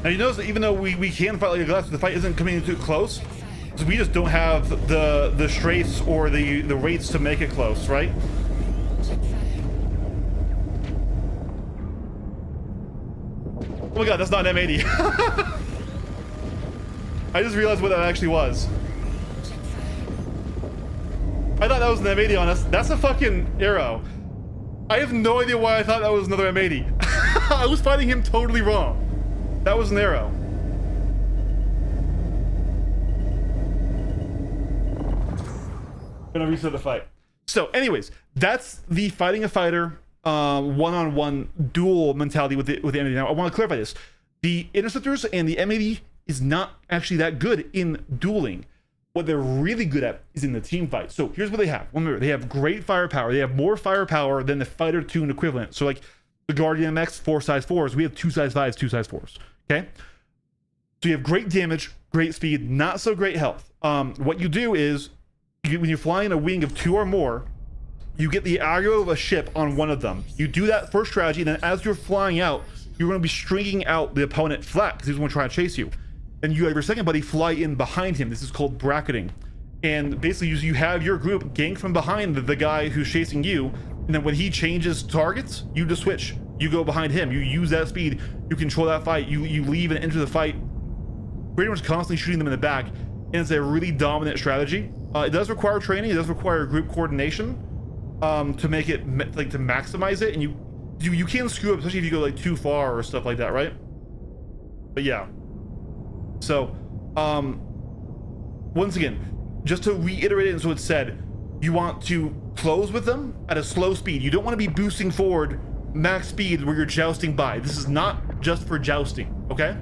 [SPEAKER 1] Now you notice that even though we can fight like a glass, the fight isn't coming in too close. So we just don't have the strafes or the rates to make it close, right? Oh my god, that's not an M80. I just realized what that actually was. I thought that was an M80 on us. That's a fucking arrow. I have no idea why I thought that was another M80. I was fighting him totally wrong. That was an arrow. Gonna reset the fight. So anyways, that's the fighting a fighter one-on-one duel mentality with the M80. Now I want to clarify this. The interceptors and the M80 is not actually that good in dueling. What they're really good at is in the team fight. So here's what they have. Remember, they have great firepower. They have more firepower than the Fighter 2 equivalent. So like the Guardian MX 4 size 4s, we have 2 size 5s, 2 size 4s. Okay? So you have great damage, great speed, not so great health. What you do is when you fly in a wing of 2 or more, you get the aggro of a ship on one of them. You do that first strategy, and then as you're flying out, you're going to be stringing out the opponent flat because he's going to try to chase you. And you have your second buddy fly in behind him. This is called bracketing. And basically you have your group gank from behind the guy who's chasing you, and then when he changes targets, you just switch. You go behind him. You use that speed. You control that fight. You leave and enter the fight, pretty much constantly shooting them in the back. And it's a really dominant strategy. It does require training. It does require group coordination to make it like to maximize it. And you can screw up, especially if you go like too far or stuff like that, right? But yeah. So, once again, just to reiterate it, and so it's said, you want to close with them at a slow speed. You don't want to be boosting forward max speed where you're jousting by. This is not just for jousting, okay?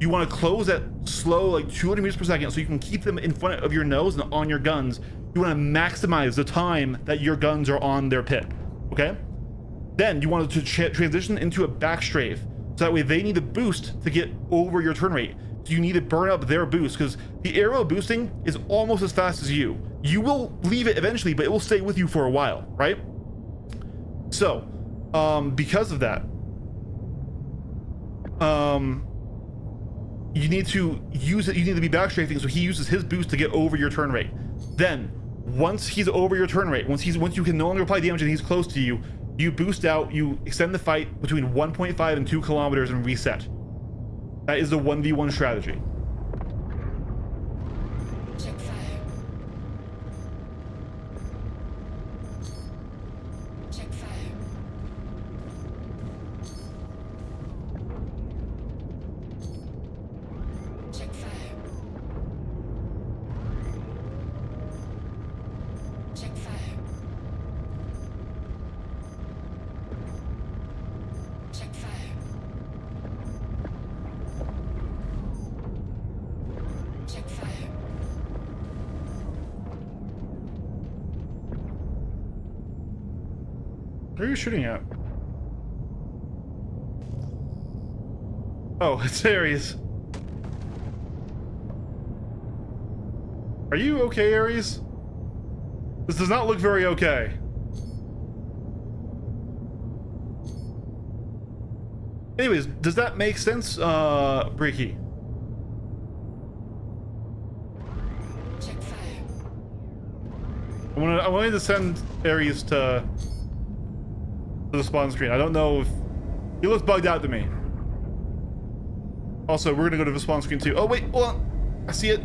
[SPEAKER 1] You want to close at slow, like 200 meters per second, so you can keep them in front of your nose and on your guns. You want to maximize the time that your guns are on their pit, okay? Then you want to transition into a back strafe, so that way they need a boost to get over your turn rate. So you need to burn up their boost, because the arrow boosting is almost as fast as you. You will leave it eventually, but it will stay with you for a while, right? So, because of that, you need to use it. You need to be back strafing, so he uses his boost to get over your turn rate. Then, once he's over your turn rate, once you can no longer apply damage and he's close to you, you boost out. You extend the fight between 1.5 and 2 kilometers and reset. That is the 1v1 strategy.
[SPEAKER 2] Check fire. Check fire. Check fire. Check fire. Check fire. Check fire.
[SPEAKER 1] Where are you shooting at? Oh, it's Ares. Are you okay, Ares? This does not look very okay. Anyways, does that make sense, Breaky?
[SPEAKER 2] Check fire.
[SPEAKER 1] I wanted to send Ares to the spawn screen. I don't know if he looks bugged out to me. Also, we're gonna go to the spawn screen too. Oh wait, hold on. I see it.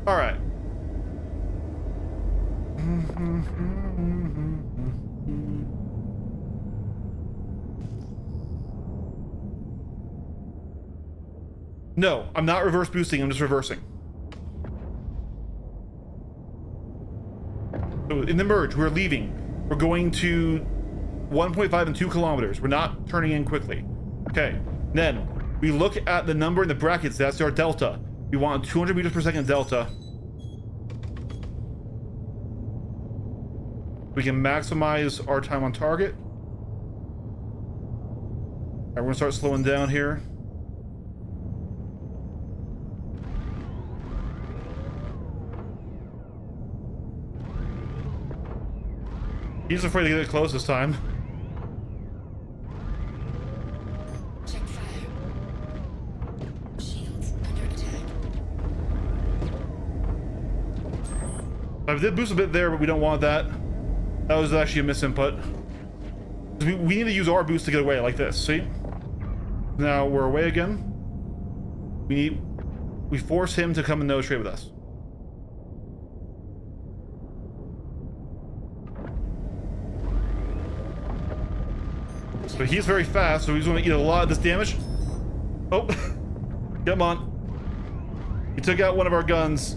[SPEAKER 1] All right. No, I'm not reverse boosting. I'm just reversing. So in the merge, we're leaving. We're going to 1.5 and 2 kilometers. We're not turning in quickly. Okay. Then we look at the number in the brackets. That's our delta. We want 200 meters per second delta. We can maximize our time on target. All right, we're gonna start slowing down here. He's afraid to get close this time.
[SPEAKER 2] Check fire. Shields under attack.
[SPEAKER 1] I did boost a bit there, but we don't want that. That was actually a misinput. We need to use our boost to get away like this, see? Now we're away again. We force him to come and nose trade with us. But he's very fast, so he's going to eat a lot of this damage. Oh, come on. He took out one of our guns.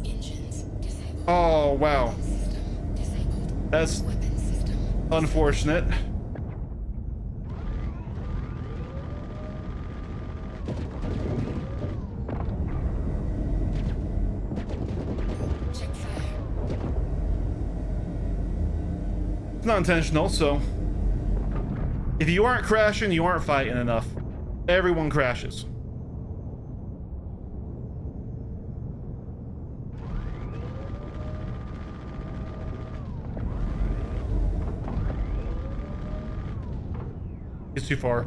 [SPEAKER 2] Engines disabled.
[SPEAKER 1] Oh, wow.
[SPEAKER 2] System disabled.
[SPEAKER 1] That's
[SPEAKER 2] Weapon system.
[SPEAKER 1] unfortunate.
[SPEAKER 2] Check fire.
[SPEAKER 1] It's not intentional, so if you aren't crashing, you aren't fighting enough. Everyone crashes. It's too far.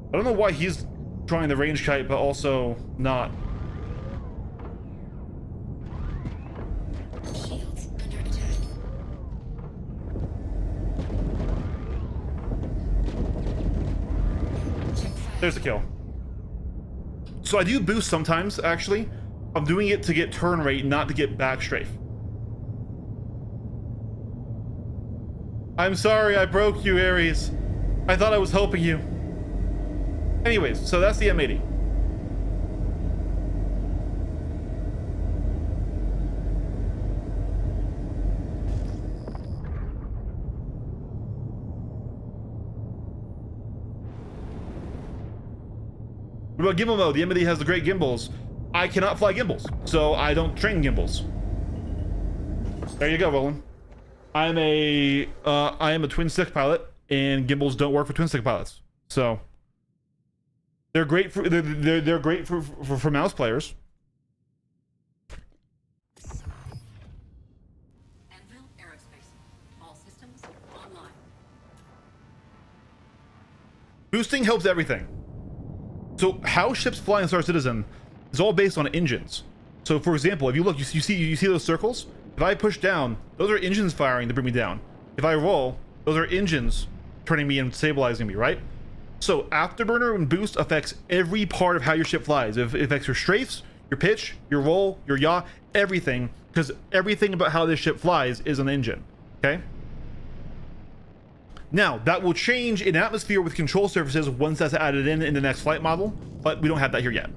[SPEAKER 1] I don't know why he's trying the range kite, but also not.
[SPEAKER 2] Shields under attack. Check fire.
[SPEAKER 1] There's the kill. So I do boost sometimes, actually. I'm doing it to get turn rate, not to get back strafe. I'm sorry I broke you, Ares. I thought I was helping you. Anyways, so that's the M80. What about gimbal mode? The M80 has the great gimbals. I cannot fly gimbals, so I don't train gimbals. There you go, Roland. I am a twin stick pilot, and gimbals don't work for twin stick pilots. So they're great for they're great for mouse players.
[SPEAKER 3] Anvil Aerospace. All systems online.
[SPEAKER 1] Boosting helps everything. So how ships fly in Star Citizen is all based on engines. So for example, if you look, you see those circles? If I push down, those are engines firing to bring me down. If I roll, those are engines turning me and stabilizing me, right? So afterburner and boost affects every part of how your ship flies. It affects your strafes, your pitch, your roll, your yaw, everything, because everything about how this ship flies is an engine, okay? Now, that will change in atmosphere with control surfaces once that's added in the next flight model, but we don't have that here yet.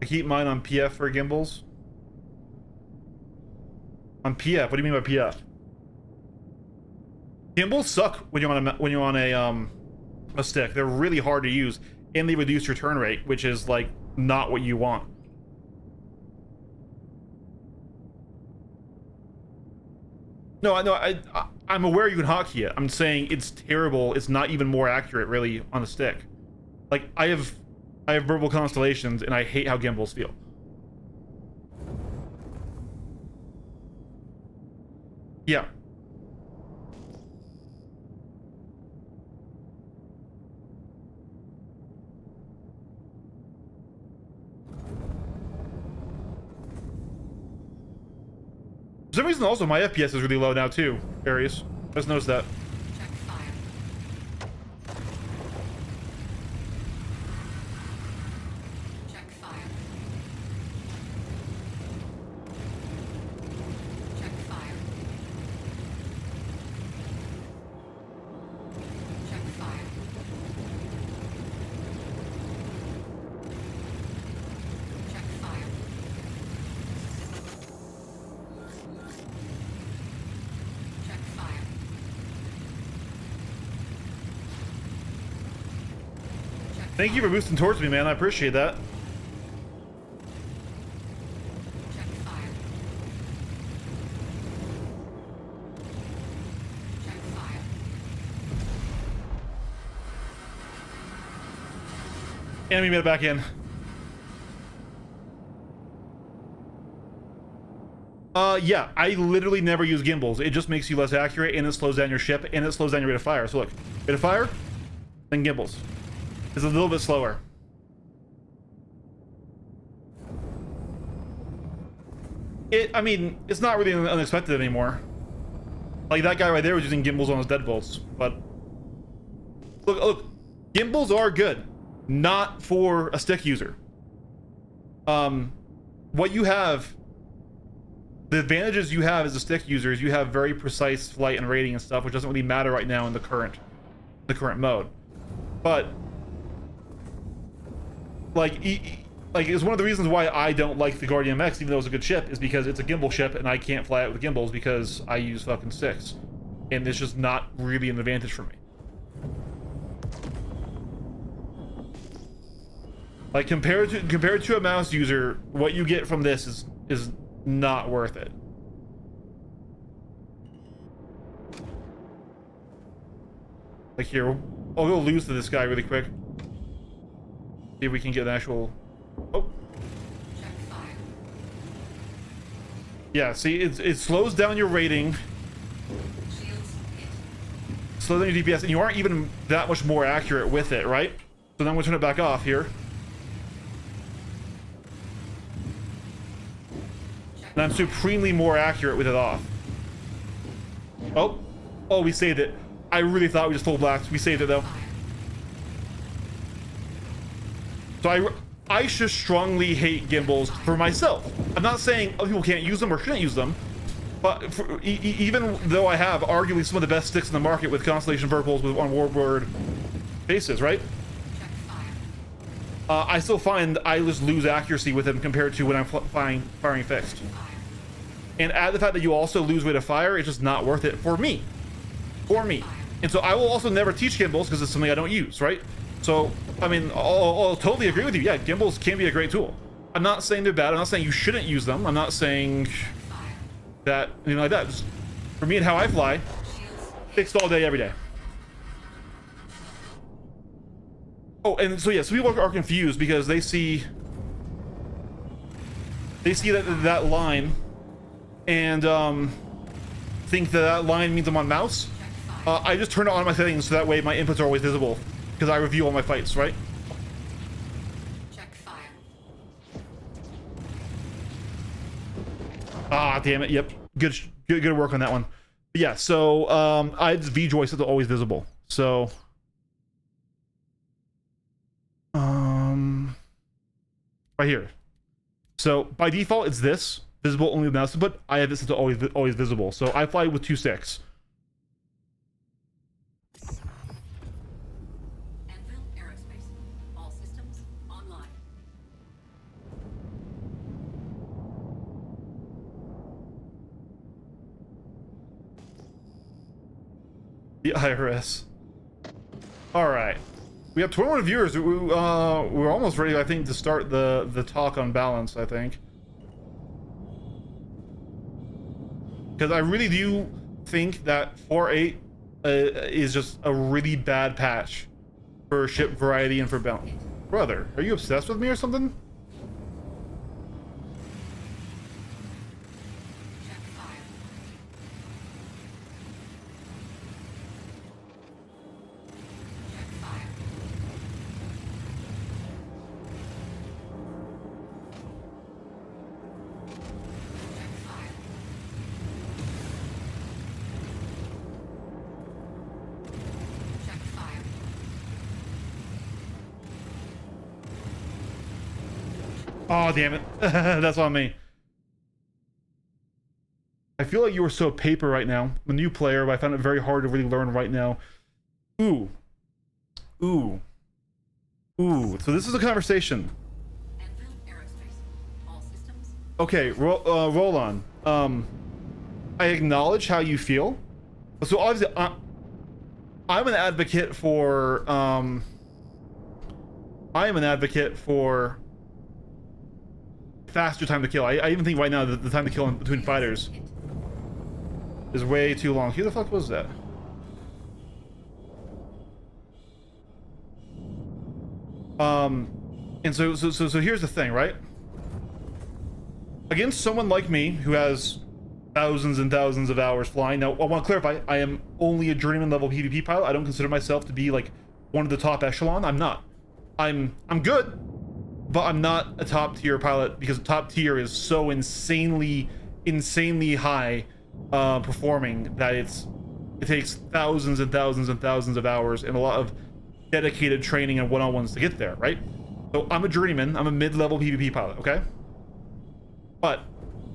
[SPEAKER 1] I keep mine on PF for gimbals. On PF? What do you mean by PF? Gimbals suck when you're on a stick. They're really hard to use, and they reduce your turn rate, which is like not what you want. No, I'm aware you can hotkey it. I'm saying it's terrible. It's not even more accurate, really, on a stick. Like I have verbal constellations, and I hate how gimbals feel. Yeah. For some reason, also, my FPS is really low now, too, Aries. Just noticed that.
[SPEAKER 3] Check fire. Check fire. Check fire. Check fire. Check fire. Check fire.
[SPEAKER 1] Thank you for boosting towards me, man. I appreciate that.
[SPEAKER 3] Check fire. Check fire.
[SPEAKER 1] Enemy made it back in. Yeah, I literally never use gimbals. It just makes you less accurate, and it slows down your ship, and it slows down your rate of fire. So look, rate of fire, then gimbals. It's a little bit slower. I mean, it's not really unexpected anymore. Like, that guy right there was using gimbals on his deadbolts, but... Look, gimbals are good. Not for a stick user. What you have... The advantages you have as a stick user is you have very precise flight and rating and stuff, which doesn't really matter right now in the current mode. But... Like, it's one of the reasons why I don't like the Guardian MX, even though it's a good ship, is because it's a gimbal ship and I can't fly it with gimbals because I use fucking sticks. And it's just not really an advantage for me. Like, compared to a mouse user, what you get from this is not worth it. Like, here, I'll go lose to this guy really quick. See if we can get an actual... Oh.
[SPEAKER 3] Check fire.
[SPEAKER 1] Yeah, see, it slows down your rating,
[SPEAKER 3] Shields hit.
[SPEAKER 1] slows down your DPS, and you aren't even that much more accurate with it, right? So now I'm gonna turn it back off here. And I'm supremely more accurate with it off. Oh, we saved it. I really thought we just full blacked. We saved it though. So I just strongly hate gimbals for myself. I'm not saying other people can't use them or shouldn't use them, but even though I have arguably some of the best sticks in the market with Constellation Verticals on Warbird bases, right?
[SPEAKER 3] Check fire.
[SPEAKER 1] I still find I just lose accuracy with them compared to when I'm firing fixed. And add the fact that you also lose rate of fire, it's just not worth it for me. And so I will also never teach gimbals because it's something I don't use, right? So, I mean, I'll totally agree with you. Yeah, gimbals can be a great tool. I'm not saying they're bad. I'm not saying you shouldn't use them. I'm not saying that, you know, like that. Just for me and how I fly, fixed all day, every day. Oh, and so yeah, so people are confused because they see that line and think that line means I'm on mouse. I just turn it on my settings so that way my inputs are always visible because I review all my fights, right?
[SPEAKER 3] Check fire.
[SPEAKER 1] Ah, damn it. Yep. Good work on that one. But yeah, so I just V-joist is always visible. So right here. So by default it's this visible only with mouse input. I have this to always visible. So I fly with 2.6.
[SPEAKER 3] Anvil Aerospace. All systems online.
[SPEAKER 1] The IRS. All right, we have 21 viewers. We're almost ready, I think, to start the talk on balance. I think, because I really do think that 4.8 is just a really bad patch for ship variety and for balance. Brother, are you obsessed with me or something?
[SPEAKER 3] Check fire. Check fire. Check fire. Check fire.
[SPEAKER 1] Oh, damn it. That's on me. I feel like you were so paper right now. I'm a new player, but I found it very hard to really learn right now. Ooh. So this is a conversation.
[SPEAKER 3] Anvil Aerospace. All systems.
[SPEAKER 1] Okay, roll on. I acknowledge how you feel. So obviously, I'm an advocate for faster time to kill. I even think right now that the time to kill in between fighters
[SPEAKER 3] Hit.
[SPEAKER 1] is way too long. Who the fuck was that? And so here's the thing, right? against someone like me who has thousands and thousands of hours flying. Now, I want to clarify, I am only a journeyman level PvP pilot. I don't consider myself to be like one of the top echelon. I'm not. I'm good, but I'm not a top tier pilot because top tier is so insanely high performing that it takes thousands and thousands and thousands of hours and a lot of dedicated training and one-on-ones to get there, right? So I'm a journeyman. I'm a mid-level PvP pilot, okay? But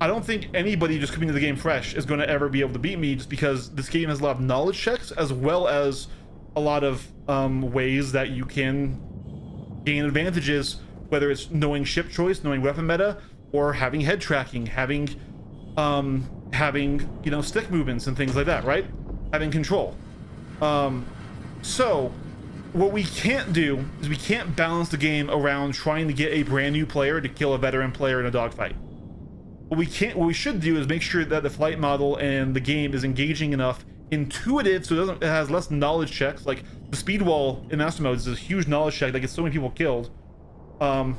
[SPEAKER 1] I don't think anybody just coming to the game fresh is going to ever be able to beat me, just because this game has a lot of knowledge checks as well as a lot of ways that you can gain advantages, whether it's knowing ship choice, knowing weapon meta, or having head tracking, having you know, stick movements and things like that, right? Having control. So what we can't do is we can't balance the game around trying to get a brand new player to kill a veteran player in a dogfight. What we should do is make sure that the flight model and the game is engaging enough, intuitive, so it has less knowledge checks. Like the speed wall in Master Mode is a huge knowledge check that gets so many people killed, and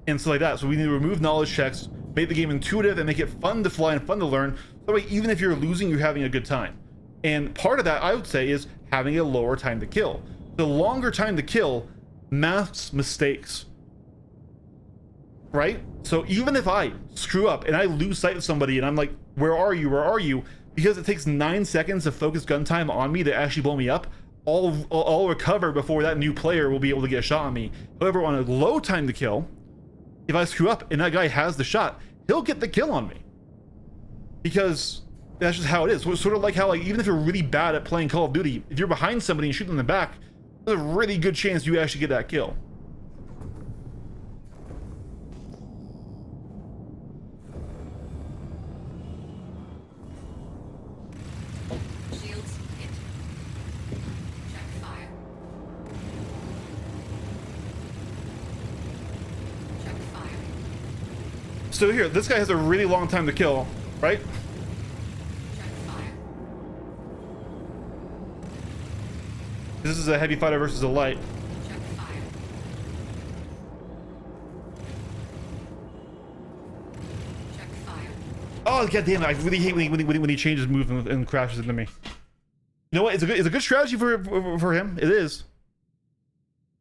[SPEAKER 1] stuff like that. So we need to remove knowledge checks, make the game intuitive, and make it fun to fly and fun to learn. That way, even if you're losing, you're having a good time. And part of that, I would say, is having a lower time to kill. The longer time to kill masks mistakes, right? So even if I screw up and I lose sight of somebody and I'm like, where are you, where are you, because it takes 9 seconds of focused gun time on me to actually blow me up, I'll recover before that new player will be able to get a shot on me. However, on a low time to kill, if I screw up and that guy has the shot, he'll get the kill on me, because that's just how it is. So it's sort of like how, like, even if you're really bad at playing Call of Duty, if you're behind somebody and shoot them in the back, there's a really good chance you actually get that kill.
[SPEAKER 3] Shields hit. Check fire. Check fire.
[SPEAKER 1] So here, this guy has a really long time to kill, right?
[SPEAKER 3] Check fire.
[SPEAKER 1] This is a heavy fighter versus a light.
[SPEAKER 3] Check fire. Check fire.
[SPEAKER 1] Oh, god damn it! I really hate when he changes moves and crashes into me. You know what? It's a good strategy for him. It is.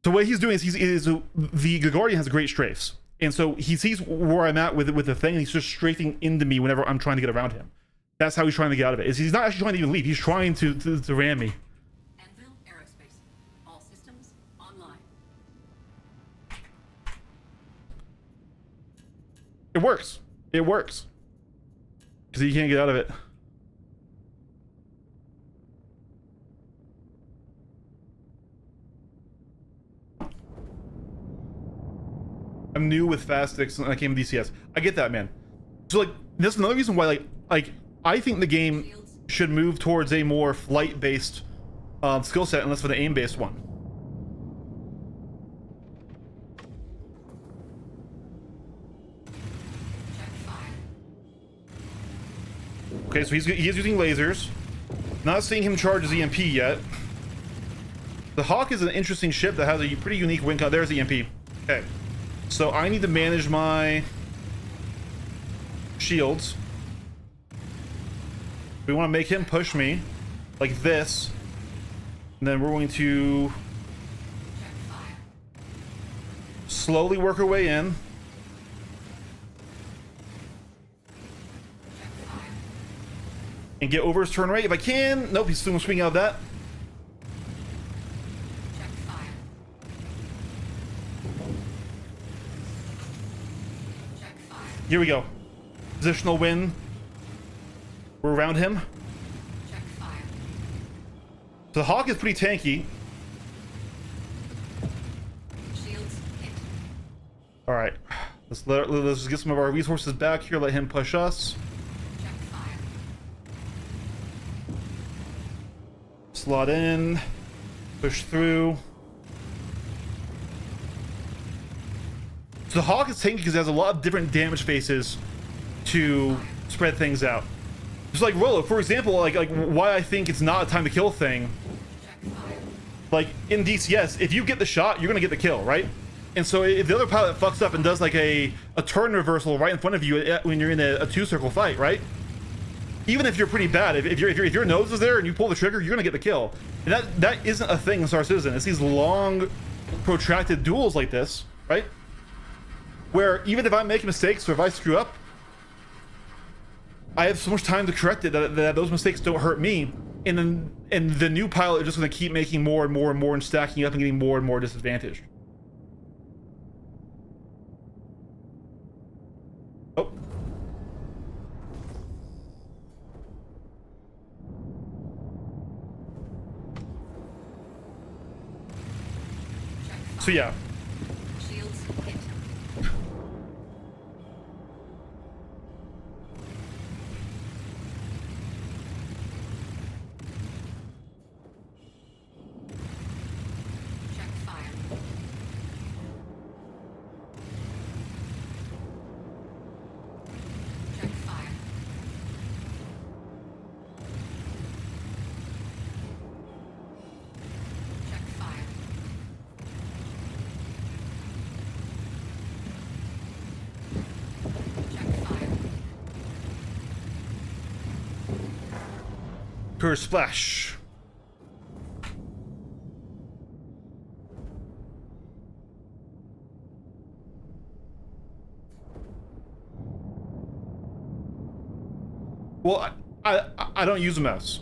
[SPEAKER 1] So what he's doing is the Guardian has great strafes, and so he sees where I'm at with the thing, and he's just strafing into me whenever I'm trying to get around him. That's how he's trying to get out of it. He's not actually trying to even leave. He's trying to ram me.
[SPEAKER 3] Anvil Aerospace. All systems online.
[SPEAKER 1] It works. It works. Because he can't get out of it. I'm new with fast sticks and I came to DCS. I get that, man. So like, that's another reason why like I think the game should move towards a more flight-based skill set, unless for the aim-based one.
[SPEAKER 3] Check fire.
[SPEAKER 1] Okay, so he is using lasers. Not seeing him charge his EMP yet. The Hawk is an interesting ship that has a pretty unique wing cut. There's the EMP. Okay. So I need to manage my shields. We want to make him push me like this. And then we're going to
[SPEAKER 3] Check fire.
[SPEAKER 1] slowly work our way in.
[SPEAKER 3] Check fire.
[SPEAKER 1] And get over his turn rate if I can. Nope, he's still swinging out of that.
[SPEAKER 3] Check fire. Check fire.
[SPEAKER 1] Here we go. Positional win. We're around him.
[SPEAKER 3] Check fire.
[SPEAKER 1] So the Hawk is pretty tanky.
[SPEAKER 3] Shields hit.
[SPEAKER 1] All right, let's get some of our resources back here. Let him push us.
[SPEAKER 3] Check fire.
[SPEAKER 1] Slot in. Push through. So the Hawk is tanky because it has a lot of different damage faces to spread things out. Just like Rolo, for example, like why I think it's not a time to kill thing.
[SPEAKER 3] Check fire.
[SPEAKER 1] Like in DCS, if you get the shot, you're gonna get the kill, right? And so if the other pilot fucks up and does like a turn reversal right in front of you when you're in a two-circle fight, right? Even if you're pretty bad, if your nose is there and you pull the trigger, you're gonna get the kill. And that isn't a thing in Star Citizen. It's these long, protracted duels like this, right? Where even if I make mistakes or if I screw up, I have so much time to correct it that those mistakes don't hurt me. And the new pilot is just gonna keep making more and more and more and stacking up and getting more and more disadvantaged. Oh. So yeah.
[SPEAKER 3] Shields hit. Check fire. Check fire. Check fire. Check fire.
[SPEAKER 1] Per splash. Well, I don't use a mouse.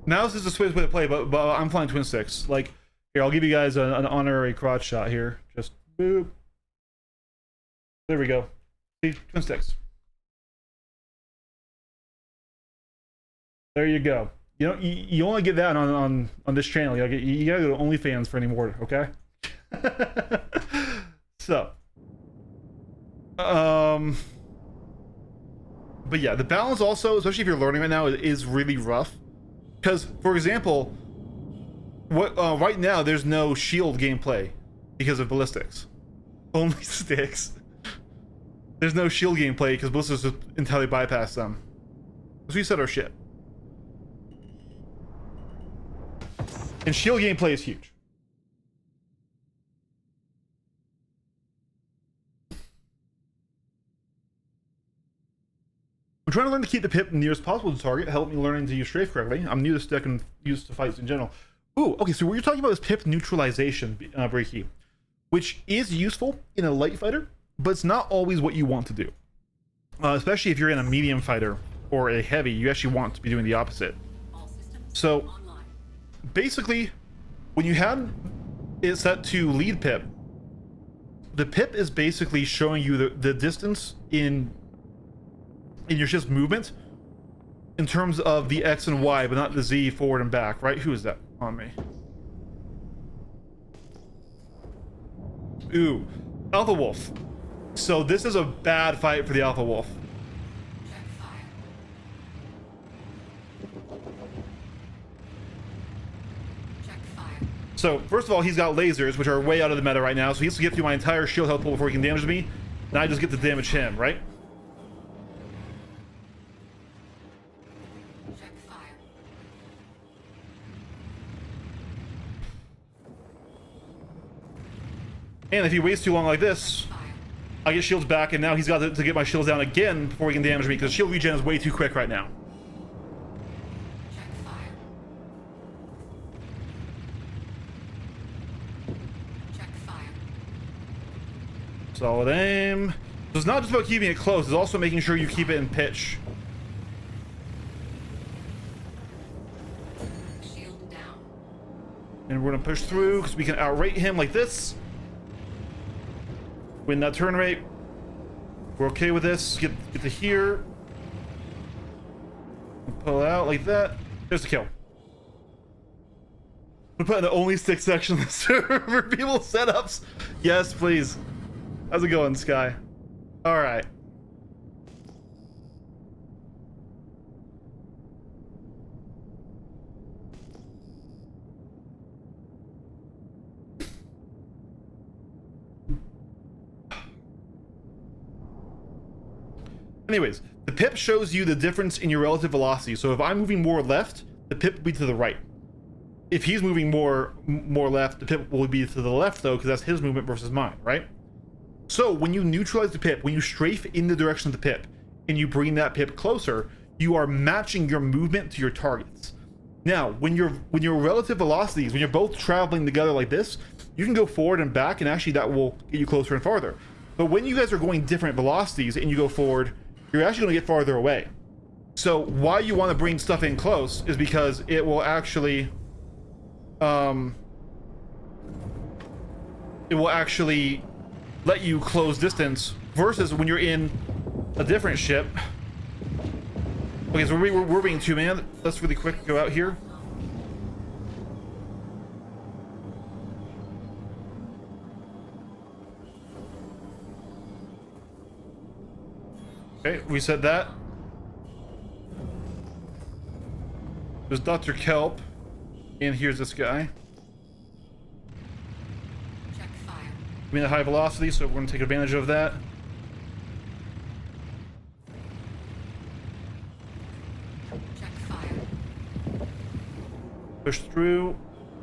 [SPEAKER 1] Mouse is the swiftest way to play, but I'm flying twin sticks. Like, here, I'll give you guys an honorary crotch shot here. Just boop. There we go. See, twin sticks. There you go. You know, you only get that on this channel. You gotta go to OnlyFans for any more, okay? So, but yeah, the balance also, especially if you're learning right now, is really rough. Because, for example, what right now there's no shield gameplay because of ballistics. Only sticks. There's no shield gameplay because ballistics just entirely bypass them. So we said our shit. And shield gameplay is huge. I'm trying to learn to keep the pip near as possible to target, help me learning to use strafe correctly. I'm new to stick and used to fights in general. Ooh, okay, so what you're talking about is pip neutralization, Breaky, which is useful in a light fighter, but it's not always what you want to do. Especially if you're in a medium fighter or a heavy, you actually want to be doing the opposite.
[SPEAKER 3] All systems
[SPEAKER 1] So,
[SPEAKER 3] online.
[SPEAKER 1] basically, when you have it set to lead pip, the pip is basically showing you the distance in your ship's movement in terms of the X and Y, but not the Z forward and back, right? Who is that on me? Ooh, Alpha Wolf. So this is a bad fight for the Alpha Wolf.
[SPEAKER 3] Check fire. Check fire.
[SPEAKER 1] So first of all, he's got lasers, which are way out of the meta right now, so he has to get through my entire shield health pool before he can damage me, and I just get to damage him, right?
[SPEAKER 3] Check fire.
[SPEAKER 1] And if he waits too long like this,
[SPEAKER 3] Fire.
[SPEAKER 1] I get shields back, and now he's got to get my shields down again before he can damage me, because shield regen is way too quick right now.
[SPEAKER 3] Check fire. Check fire.
[SPEAKER 1] Solid aim. So it's not just about keeping it close, it's also making sure you keep it in pitch.
[SPEAKER 3] Shield down.
[SPEAKER 1] And we're gonna push through, because we can outrate him like this. Win that turn rate. We're okay with this. Get to here. Pull out like that. There's the kill. We're putting the only stick section on the server. People setups. Yes, please. How's it going, Sky? All right. Anyways, the pip shows you the difference in your relative velocity. So if I'm moving more left, the pip will be to the right. if he's moving more left, the pip will be to the left though, because that's his movement versus mine, right? So when you neutralize the pip, when you strafe in the direction of the pip and you bring that pip closer, you are matching your movement to your targets. Now, when your relative velocities, when you're both traveling together like this, you can go forward and back, and actually that will get you closer and farther. But when you guys are going different velocities and you go forward, you're actually going to get farther away. So why you want to bring stuff in close is because it will actually let you close distance, versus when you're in a different ship. Okay, so we're being two-man. Let's really quick go out here. Okay, we said that. There's Dr. Kelp, and here's this guy.
[SPEAKER 3] Check fire.
[SPEAKER 1] I mean, a high velocity, so we're going to take advantage of that.
[SPEAKER 3] Check fire.
[SPEAKER 1] Push through.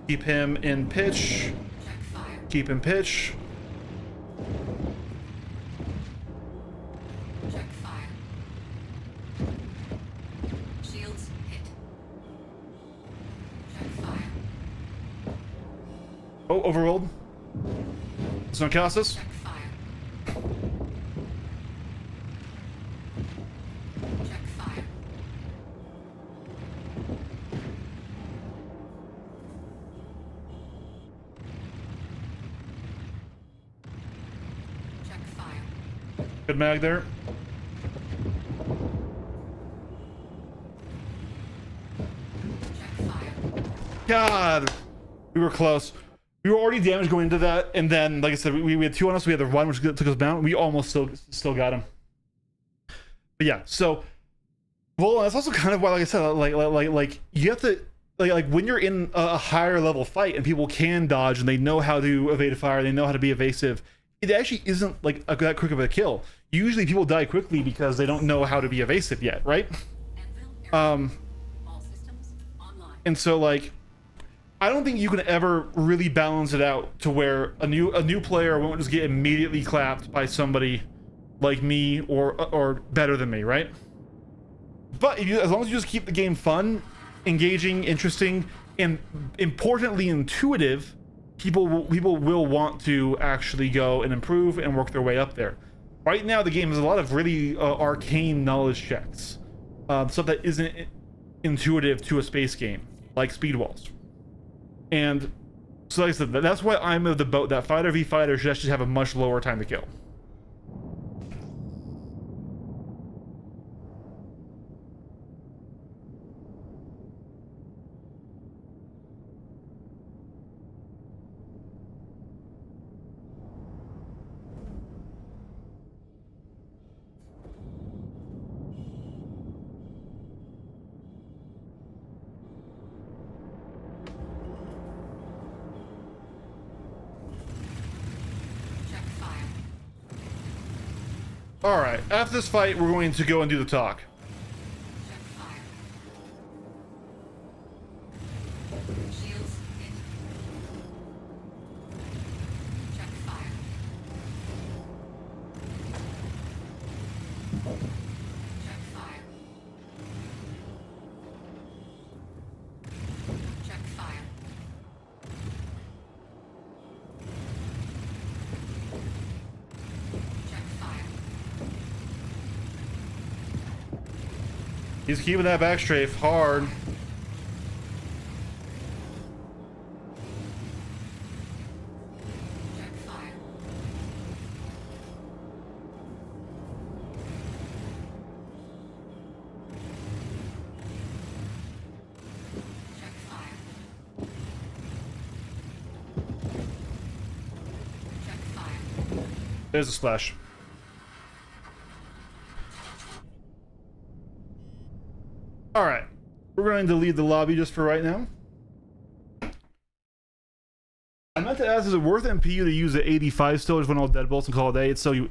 [SPEAKER 1] Keep him in pitch.
[SPEAKER 3] Check fire.
[SPEAKER 1] Keep in pitch.
[SPEAKER 3] Check fire. Shields hit. Check fire.
[SPEAKER 1] Oh, overrolled. It's not cast us.
[SPEAKER 3] Check fire. Check fire. Check fire.
[SPEAKER 1] Good mag there.
[SPEAKER 3] Check fire.
[SPEAKER 1] God, we were close. We were already damaged going into that, and then, like I said, we had two on us. We had the one which took us down. We almost still got him. But yeah, so well, that's also kind of why, like I said, like you have to like when you're in a higher level fight and people can dodge and they know how to evade fire, they know how to be evasive. It actually isn't like that quick of a kill. Usually, people die quickly because they don't know how to be evasive yet, right?
[SPEAKER 3] Anvil, all systems online.
[SPEAKER 1] And so like, I don't think you can ever really balance it out to where a new player won't just get immediately clapped by somebody like me or better than me, right? But if you, as long as you just keep the game fun, engaging, interesting, and importantly intuitive, people will want to actually go and improve and work their way up there. Right now, the game has a lot of really arcane knowledge checks, stuff that isn't intuitive to a space game, like speed walls. And so like I said, that's why I'm of the boat that fighter v fighter should actually have a much lower time to kill.
[SPEAKER 3] Check fire.
[SPEAKER 1] All right, after this fight, we're going to go and do the talk.
[SPEAKER 3] Check fire. Shields hit. Check fire. Check fire. Check fire. Check fire.
[SPEAKER 1] He's keeping that back strafe hard.
[SPEAKER 3] Check fire. Check fire. Check fire.
[SPEAKER 1] There's a splash. All right, we're going to leave the lobby just for right now. I meant to ask, is it worth MPU to use the 85 still, just run all deadbolts and call it a day? It's so you...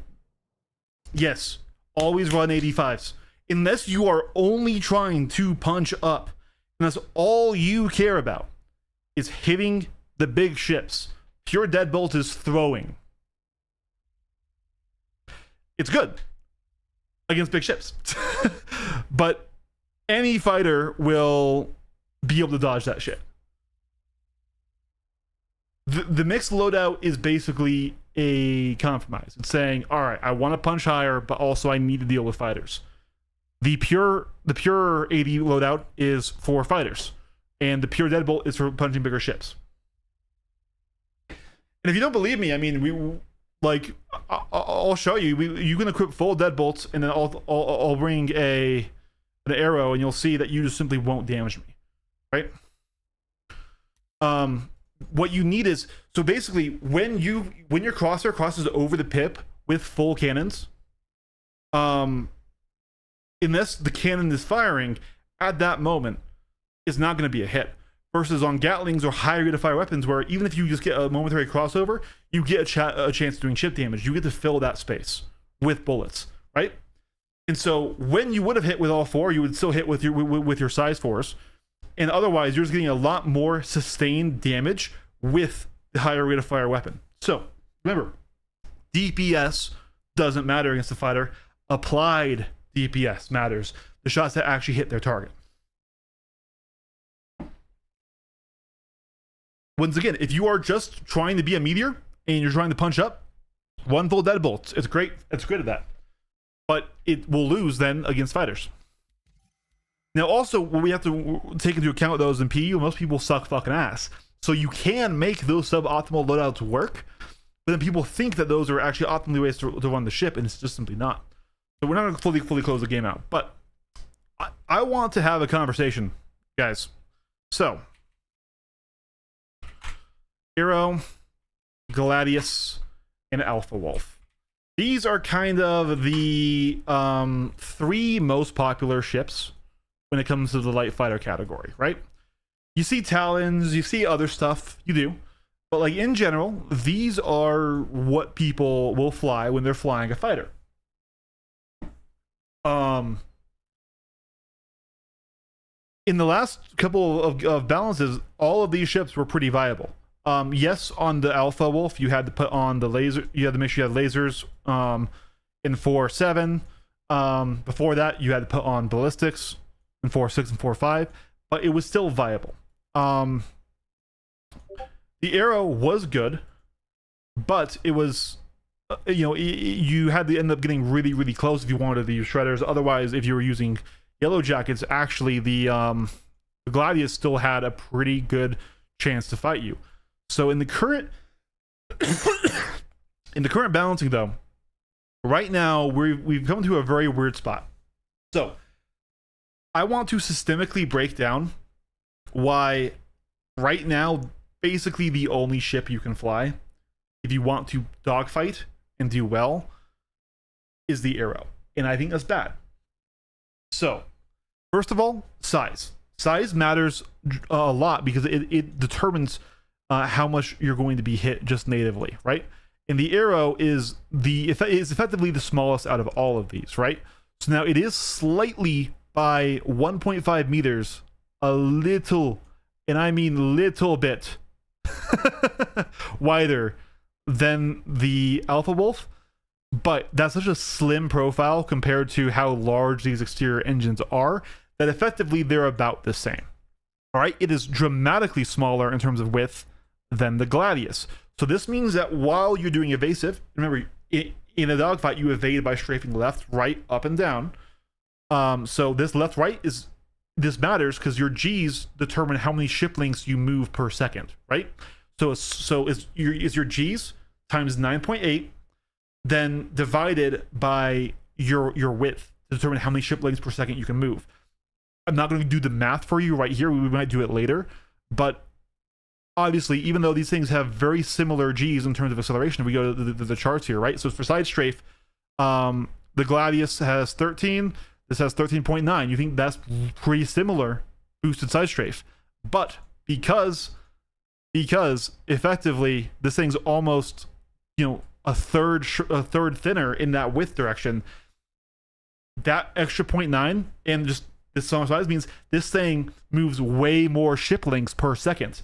[SPEAKER 1] Yes, always run 85s. Unless you are only trying to punch up, and that's all you care about. is hitting the big ships. Pure Deadbolt is throwing. It's good against big ships. But any fighter will be able to dodge that shit. The mixed loadout is basically a compromise. It's saying, all right, I want to punch higher, but also I need to deal with fighters. The pure AD loadout is for fighters, and the pure Deadbolt is for punching bigger ships. And if you don't believe me, I mean, I'll show you. You can equip full Deadbolts, and then I'll bring an arrow, and you'll see that you just simply won't damage me, right? What you need is, so basically when your crosshair crosses over the pip with full cannons, unless the cannon is firing at that moment, is not going to be a hit. Versus on Gatlings or higher rate of fire weapons, where even if you just get a momentary crossover, you get a chance of doing chip damage. You get to fill that space with bullets, right? And so when you would have hit with all four, you would still hit with your size 4s. And otherwise, you're just getting a lot more sustained damage with the higher rate of fire weapon. So remember, DPS doesn't matter against the fighter. Applied DPS matters. The shots that actually hit their target. Once again, if you are just trying to be a meteor and you're trying to punch up, one full Deadbolt. It's great. It's great at that. But it will lose then against fighters. Now, also, what we have to take into account, though, is in PU, most people suck fucking ass. So you can make those suboptimal loadouts work, but then people think that those are actually optimally ways to run the ship, and it's just simply not. So we're not going to fully close the game out. But I want to have a conversation, guys. So, Hero, Gladius, and Alpha Wolf. These are kind of the 3 most popular ships when it comes to the light fighter category, right? You see Talons, you see other stuff, you do. But like in general, these are what people will fly when they're flying a fighter. In the last couple of balances, all of these ships were pretty viable. Yes, on the Alpha Wolf, you had to put on the laser. You had to make sure you had lasers in 4.7. Before that, you had to put on ballistics in 4.6 and 4.5, but it was still viable. The arrow was good, but it was, you had to end up getting really, really close if you wanted to use shredders. Otherwise, if you were using Yellow Jackets, actually the Gladius still had a pretty good chance to fight you. So in the current balancing, though, right now we've come to a very weird spot. So I want to systemically break down why right now basically the only ship you can fly if you want to dogfight and do well is the arrow, and I think that's bad. So first of all, size matters a lot because it determines how much you're going to be hit just natively, right? And the arrow is effectively the smallest out of all of these, right? So now it is slightly by 1.5 meters, a little, and I mean little bit wider than the Alpha Wolf, but that's such a slim profile compared to how large these exterior engines are that effectively they're about the same. All right, it is dramatically smaller in terms of width than the Gladius. So this means that while you're doing evasive, remember, in a dogfight, you evade by strafing left, right, up, and down. So this left, right this matters because your G's determine how many ship lengths you move per second, right? So is your G's times 9.8, then divided by your width to determine how many ship lengths per second you can move. I'm not going to do the math for you right here. We might do it later, but obviously, even though these things have very similar G's in terms of acceleration, if we go to the charts here, right? So for side strafe, the Gladius has 13. This has 13.9. You think that's pretty similar boosted side strafe, but because effectively this thing's almost a third thinner in that width direction, that extra 0.9 and just this smaller size means this thing moves way more ship lengths per second.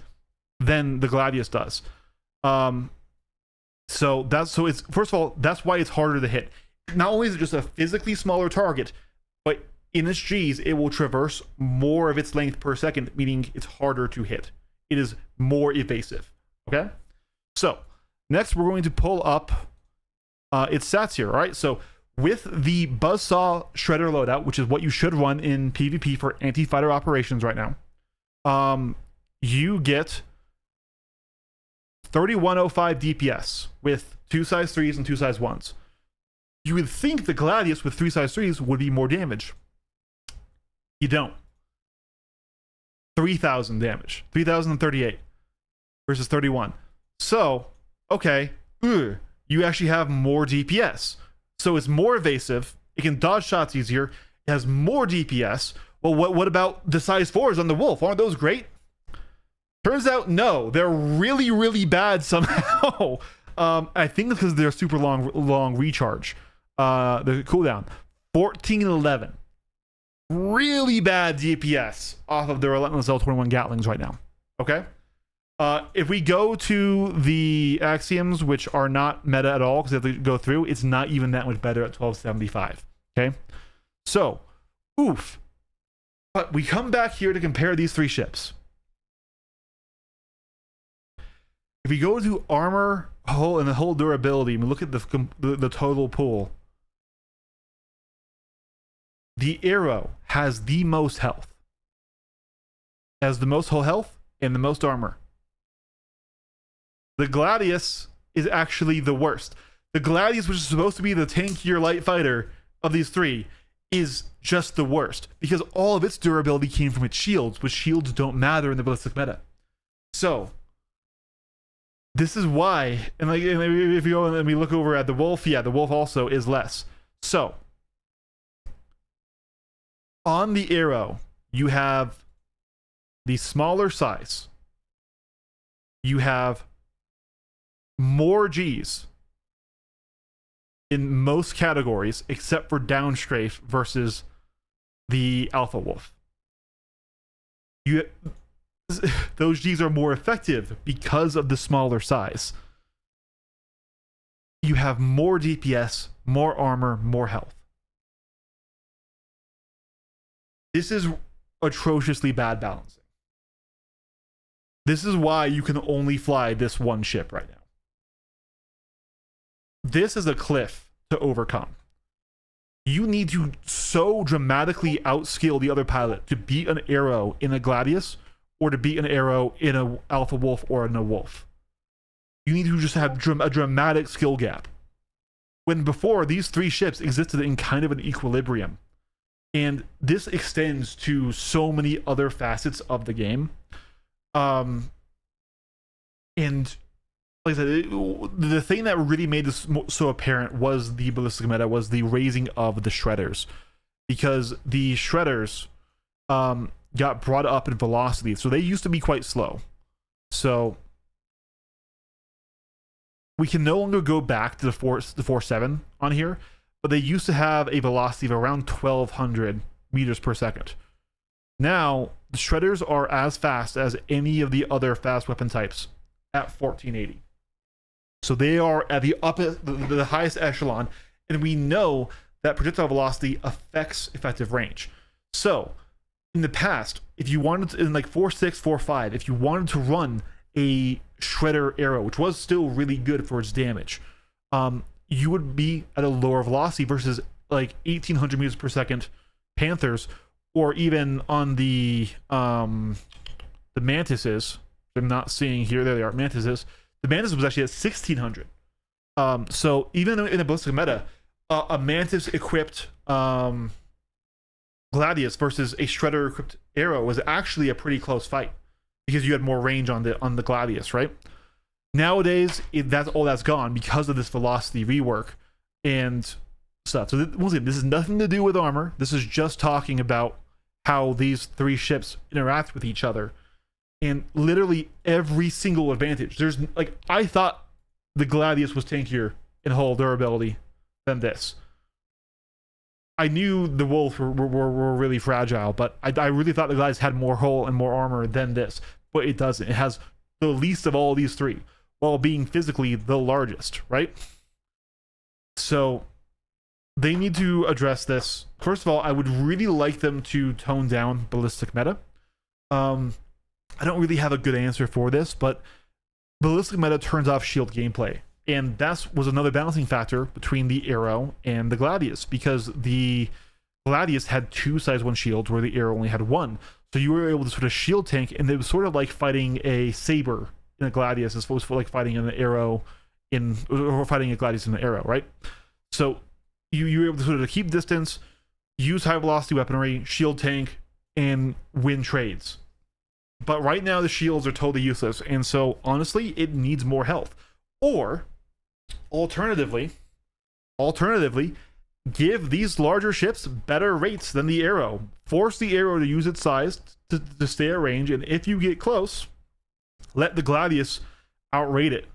[SPEAKER 1] than the Gladius does. So it's, first of all, that's why it's harder to hit. Not only is it just a physically smaller target, but in its G's, it will traverse more of its length per second, meaning it's harder to hit. It is more evasive. Okay? So, next we're going to pull up its stats here. All right? So, with the Buzzsaw Shredder loadout, which is what you should run in PvP for anti-fighter operations right now, you get 3105 DPS with 2 size 3s and 2 size 1s. You would think the Gladius with 3 size 3s would be more damage. You don't. 3,000 damage. 3,038 versus 31. So, okay, you actually have more DPS. So it's more evasive. It can dodge shots easier. It has more DPS. Well, what about the size 4s on the Wolf? Aren't those great? Turns out, no. They're really, really bad somehow. I think it's because they're super long recharge. The cooldown. 1411. Really bad DPS off of the Relentless L21 Gatlings right now. Okay? If we go to the Axioms, which are not meta at all because they have to go through, it's not even that much better at 1275. Okay? So, oof. But we come back here to compare these 3 ships. If we go to armor, hull, and the hull durability, and we look at the total pool, the Arrow has the most health. Has the most hull health and the most armor. The Gladius is actually the worst. The Gladius, which is supposed to be the tankier light fighter of these 3, is just the worst because all of its durability came from its shields, which shields don't matter in the ballistic meta. So, this is why, and like if you go and we look over at the Wolf, yeah, the Wolf also is less. So, on the Arrow, you have the smaller size. You have more Gs in most categories except for downstrafe versus the Alpha Wolf. Those Gs are more effective because of the smaller size. You have more DPS, more armor, more health. This is atrociously bad balancing. This is why you can only fly this one ship right now. This is a cliff to overcome. You need to so dramatically outskill the other pilot to beat an Arrow in a Gladius or to beat an Arrow in a Alpha Wolf or in a Wolf. You need to just have a dramatic skill gap. When before, these 3 ships existed in kind of an equilibrium. And this extends to so many other facets of the game. And like I said, the thing that really made this so apparent was the ballistic meta, was the raising of the Shredders. Because the Shredders got brought up in velocity. So they used to be quite slow. So we can no longer go back to the 4.7 on here. But they used to have a velocity of around 1,200 meters per second. Now, the Shredders are as fast as any of the other fast weapon types at 1480. So they are at the highest echelon, and we know that projectile velocity affects effective range. So, in the past, if you wanted to, in like 4.6, 4.5, if you wanted to run a Shredder Arrow, which was still really good for its damage, you would be at a lower velocity versus like 1,800 meters per second Panthers, or even on the Mantises. I'm not seeing here. There they are, Mantises. The Mantis was actually at 1,600. So even in the ballistic meta, a Mantis equipped Gladius versus a Shredder equipped Arrow was actually a pretty close fight because you had more range on the Gladius, right? Nowadays, that's all that's gone because of this velocity rework and stuff. So once again, this has nothing to do with armor. This is just talking about how these 3 ships interact with each other. And literally every single advantage. There's like, I thought the Gladius was tankier in hull durability than this. I knew the Wolf were really fragile, but I really thought the Gladius had more hull and more armor than this. But it doesn't. It has the least of all these three, while being physically the largest, right? So they need to address this. First of all, I would really like them to tone down ballistic meta. I don't really have a good answer for this, but ballistic meta turns off shield gameplay, and that was another balancing factor between the Arrow and the Gladius, because the Gladius had 2 size 1 shields where the Arrow only had 1. So you were able to sort of shield tank, and it was sort of like fighting a Saber in a Gladius as opposed to like fighting an Arrow or fighting a Gladius in an Arrow, right? So you were able to sort of keep distance, use high velocity weaponry, shield tank, and win trades. But right now the shields are totally useless, and so honestly it needs more health. Or alternatively, give these larger ships better rates than the Arrow. Force the Arrow to use its size to stay at range, and if you get close, let the Gladius outrate it.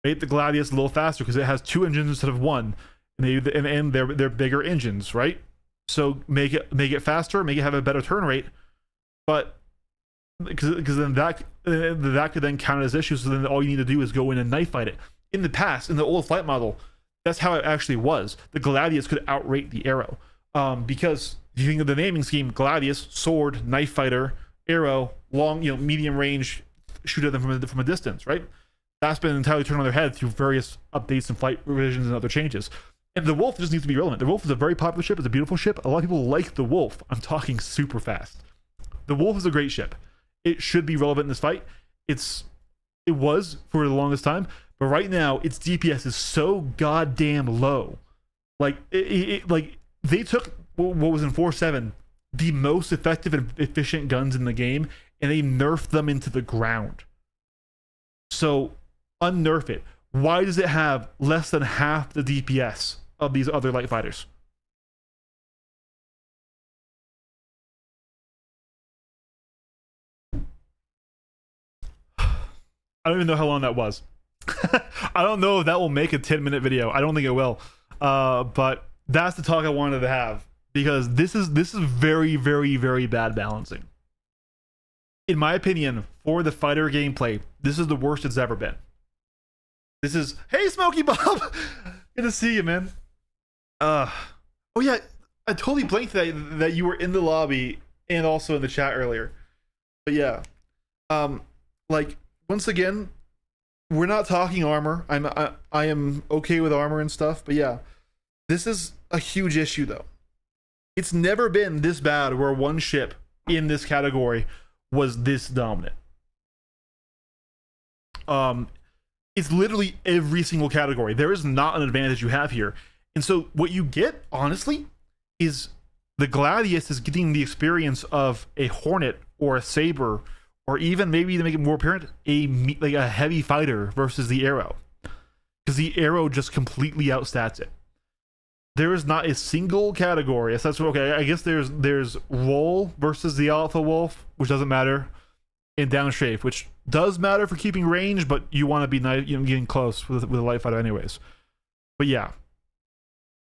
[SPEAKER 1] Rate the Gladius a little faster because it has 2 engines instead of 1, and they're bigger engines, right? So make it faster, make it have a better turn rate, but because then that could then count as issues. So then all you need to do is go in and knife fight it. In the past, in the old flight model, that's how it actually was. The Gladius could outrate the Arrow, because if you think of the naming scheme: Gladius, sword, knife fighter; Arrow, long, medium range, shoot at them from a distance, right? That's been entirely turned on their head through various updates and flight revisions and other changes. And the Wolf just needs to be relevant. The Wolf is a very popular ship. It's a beautiful ship. A lot of people like the Wolf. I'm talking super fast. The Wolf is a great ship. It should be relevant in this fight. It was for the longest time, but right now its DPS is so goddamn low. Like like they took what was in 4.7 the most effective and efficient guns in the game, and they nerfed them into the ground. So unnerf it. Why does it have less than half the DPS of these other light fighters? I don't even know how long that was. I don't know if that will make a 10-minute video. I don't think it will. But that's the talk I wanted to have, because this is very, very, very bad balancing. In my opinion, for the fighter gameplay, this is the worst it's ever been. This is, hey Smokey Bob, good to see you, man. Oh yeah, I totally blanked that you were in the lobby and also in the chat earlier. But yeah, like, once again, we're not talking armor. I am okay with armor and stuff, but yeah, this is a huge issue though. It's never been this bad where one ship in this category was this dominant. It's literally every single category. There is not an advantage you have here. And so what you get, honestly, is the Gladius is getting the experience of a Hornet or a Saber, or even, maybe to make it more apparent, a heavy fighter versus the Arrow, because the Arrow just completely outstats it. There is not a single category. So that's okay. I guess there's roll versus the Alpha Wolf, which doesn't matter, and downstrafe, which does matter for keeping range, but you want to be getting close with a light fighter anyways. But yeah,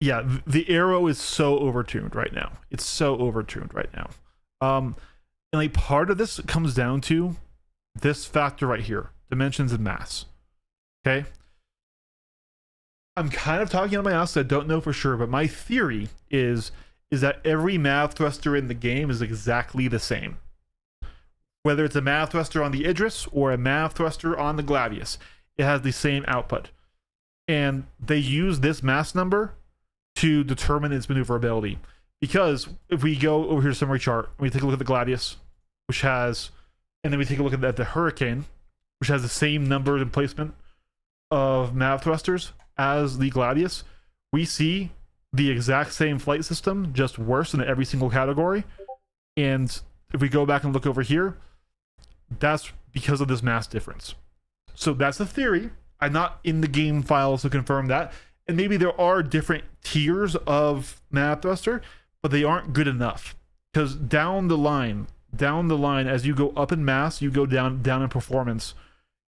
[SPEAKER 1] the Arrow is so overtuned right now. It's so overtuned right now. And like, part of this comes down to this factor right here: dimensions and mass. Okay, I'm kind of talking on my ass. I don't know for sure, but my theory is that every mav thruster in the game is exactly the same. Whether it's a mav thruster on the Idris or a mav thruster on the Gladius, it has the same output. And they use this mass number to determine its maneuverability. Because if we go over here to summary chart, we take a look at the Gladius, which has, and then we take a look at the Hurricane, which has the same number and placement of mav thrusters as the Gladius, we see the exact same flight system, just worse in every single category. And if we go back and look over here, that's because of this mass difference. So that's the theory. I'm not in the game files to confirm that. And maybe there are different tiers of mav thruster, but they aren't good enough. Because down the line, as you go up in mass, you go down in performance,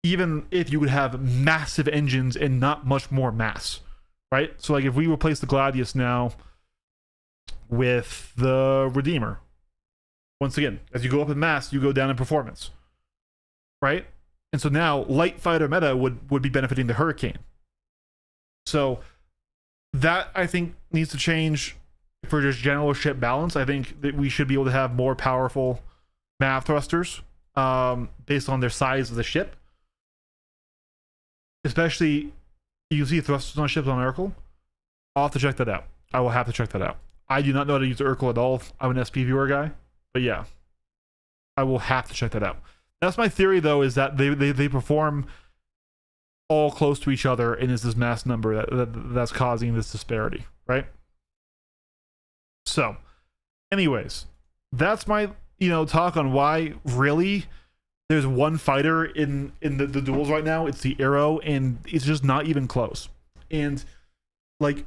[SPEAKER 1] even if you would have massive engines and not much more mass, right? So like, if we replace the Gladius now with the Redeemer, once again, as you go up in mass, you go down in performance, right? And so now light fighter meta would be benefiting the Hurricane. So that I think needs to change for just general ship balance. I think that we should be able to have more powerful MAV thrusters based on their size of the ship. Especially, you see thrusters on ships on Urkel. I'll have to check that out. I will have to check that out. I do not know how to use Urkel at all. I'm an SP viewer guy. But yeah, I will have to check that out. That's my theory, though, is that they perform all close to each other, and is this mass number that's causing this disparity, right? So, anyways, that's my talk on why really there's one fighter in the duels right now. It's the Arrow, and it's just not even close. And like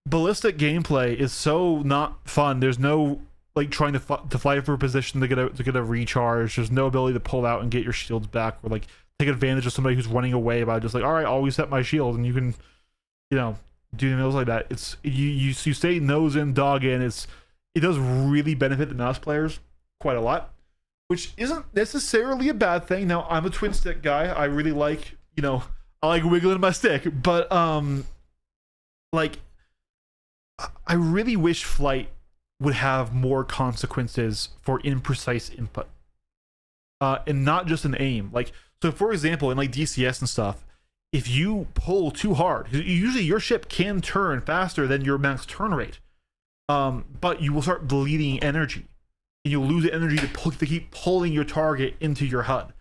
[SPEAKER 1] ballistic gameplay is so not fun. There's no like trying to fly for a position to get a recharge. There's no ability to pull out and get your shields back, or like take advantage of somebody who's running away by just like, all right, I'll reset my shield, and you can do those like that. It's you stay nose in, dog in. It does really benefit the mouse players quite a lot, which isn't necessarily a bad thing. Now, I'm a twin stick guy. I really like, I like wiggling my stick, but like I really wish flight would have more consequences for imprecise input, and not just an aim. Like, so for example, in like DCS and stuff, if you pull too hard, usually your ship can turn faster than your max turn rate, but you will start bleeding energy, and you'll lose the energy to keep pulling your target into your HUD.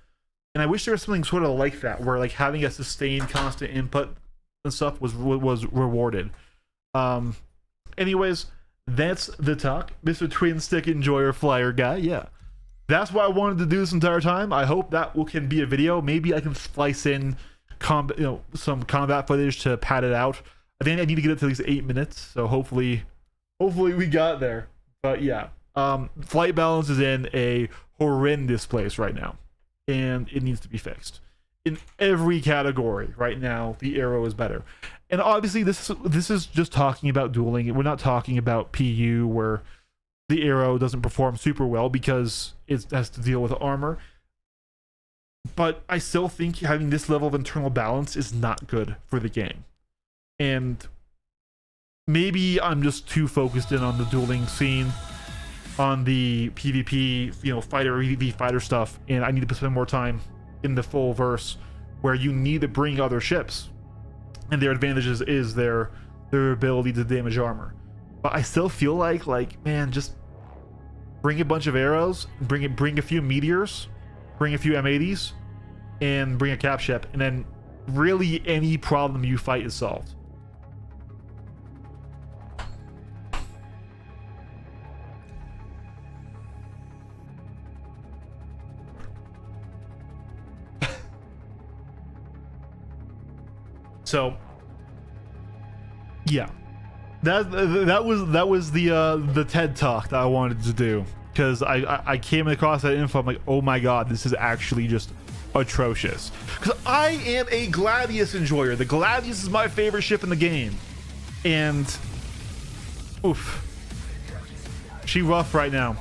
[SPEAKER 1] And I wish there was something sort of like that, where like having a sustained constant input and stuff was rewarded. Anyways, that's the talk, Mr. Twin Stick Enjoyer Flyer guy. Yeah, that's what I wanted to do this entire time. I hope that can be a video. Maybe I can splice in some combat footage to pad it out. I think I need to get it to at least 8 minutes, so hopefully we got there. But yeah, flight balance is in a horrendous place right now, and it needs to be fixed in every category. Right now the Arrow is better, and obviously this is just talking about dueling. We're not talking about PU, where the Arrow doesn't perform super well because it has to deal with armor. But I still think having this level of internal balance is not good for the game. And maybe I'm just too focused in on the dueling scene, on the PvP, fighter v fighter stuff, and I need to spend more time in the full verse, where you need to bring other ships, and their advantages is their ability to damage armor. But I still feel like man, just bring a bunch of arrows, bring a few meteors, bring a few M80s, and bring a cap ship, and then really any problem you fight is solved. So yeah, that was the TED talk that I wanted to do, because I came across that info. I'm like, oh my god, this is actually just atrocious. Because I am a Gladius enjoyer. The Gladius is my favorite ship in the game, and oof, she rough right now.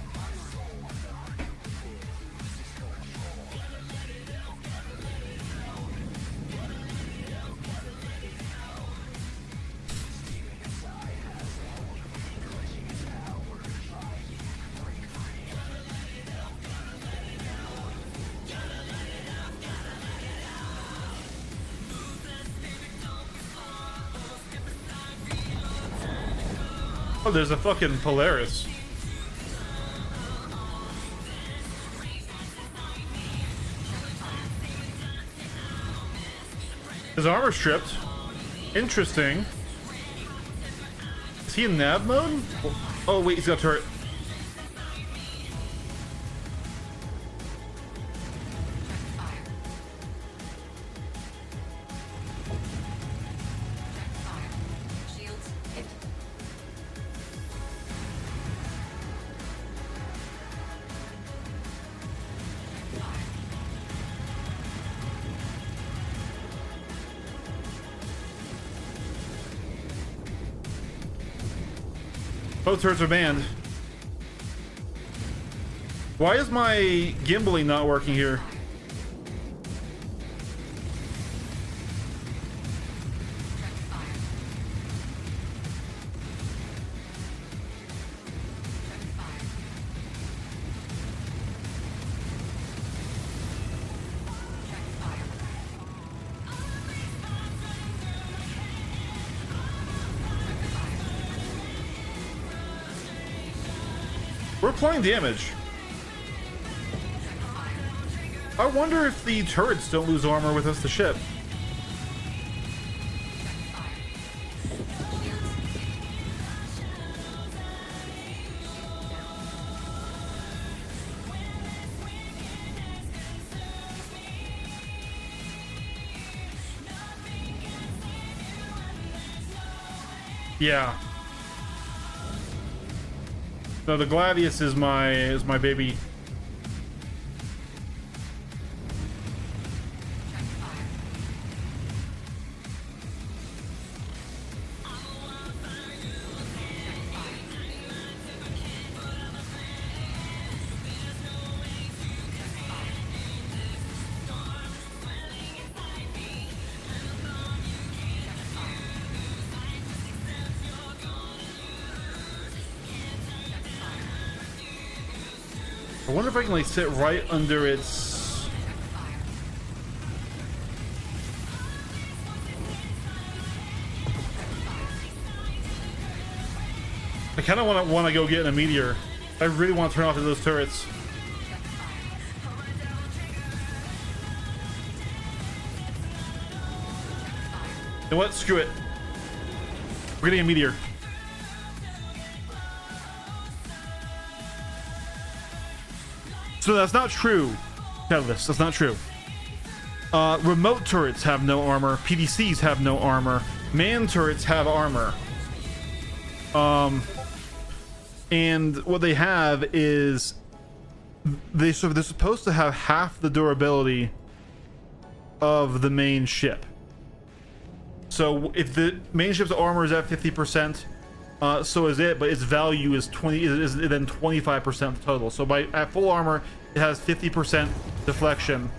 [SPEAKER 1] Oh, there's a fucking Polaris. His armor stripped. Interesting. Is he in nav mode? Oh wait, he's got turret.
[SPEAKER 3] Shields hit.
[SPEAKER 1] Both turrets are banned. Why is my gimbaling not working here? We're applying damage. I wonder if the turrets don't lose armor with us, the ship. Yeah. No, the Gladius is my baby. I wonder if I can like sit right under its. I kind of want to go get in a meteor. I really want to turn off those turrets. You know what? Screw it. We're getting a meteor. So that's not true, Catalyst. That's not true. Remote turrets have no armor. PDCs have no armor. Man turrets have armor. And what they have is they're supposed to have half the durability of the main ship. So if the main ship's armor is at 50%, so is it, but its value is then 25% total. So at full armor, it has 50% deflection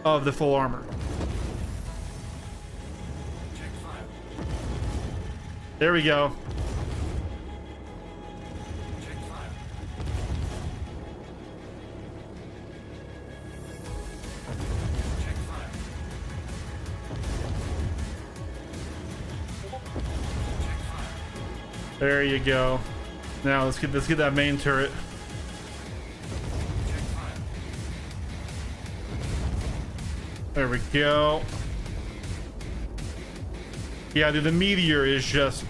[SPEAKER 1] of the full armor. There we go. There you go. Now let's get that main turret. There we go. Yeah, dude, the meteor is just.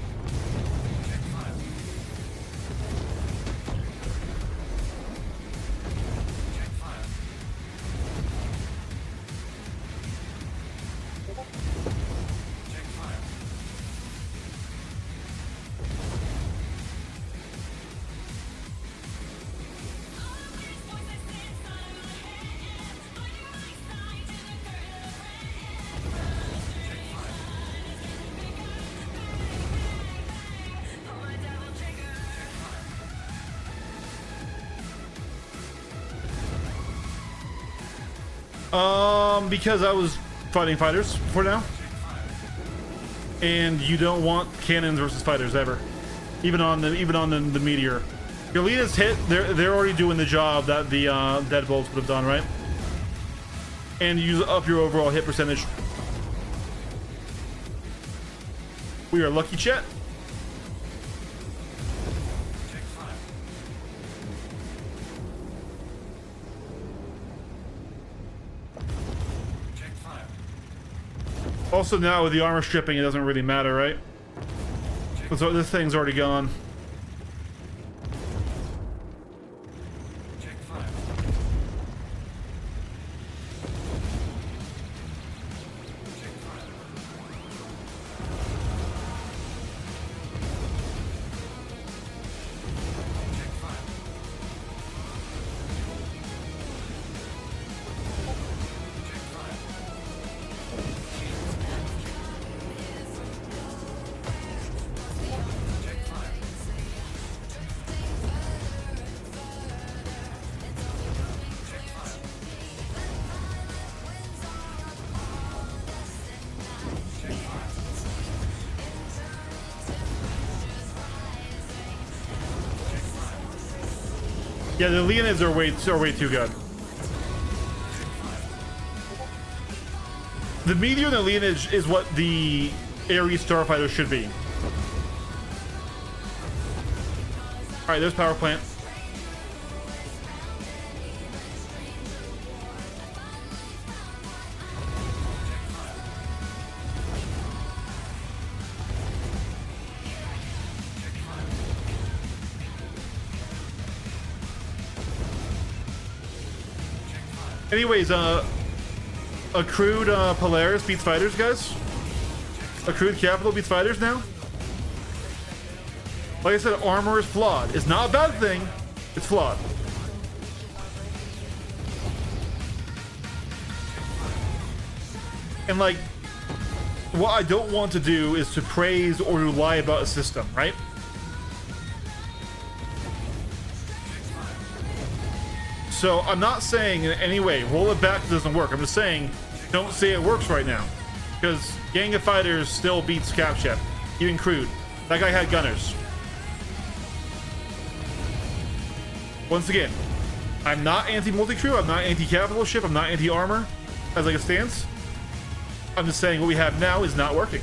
[SPEAKER 1] Because I was fighting fighters for now, and you don't want cannons versus fighters ever, even on the meteor. Your lead is hit. They're already doing the job that the deadbolts would have done, right? And use up your overall hit percentage. We are lucky, chat. Also now with the armor stripping, it doesn't really matter, right? So this thing's already gone. Yeah, the Leonids are way too good. The Meteor and the Leonid is what the Ares Starfighter should be. Alright, there's power plant. Anyways, accrued Polaris beats fighters, guys. Accrued capital beats fighters now. Like I said, armor is flawed. It's not a bad thing. It's flawed. And like, what I don't want to do is to praise or to lie about a system, right? So I'm not saying in any way, roll it back, it doesn't work. I'm just saying, don't say it works right now. Because Gang of Fighters still beats Cap Chef, even Crude. That guy had gunners. Once again, I'm not anti-multi-crew, I'm not anti-capital ship, I'm not anti-armor, as like it stands. I'm just saying what we have now is not working.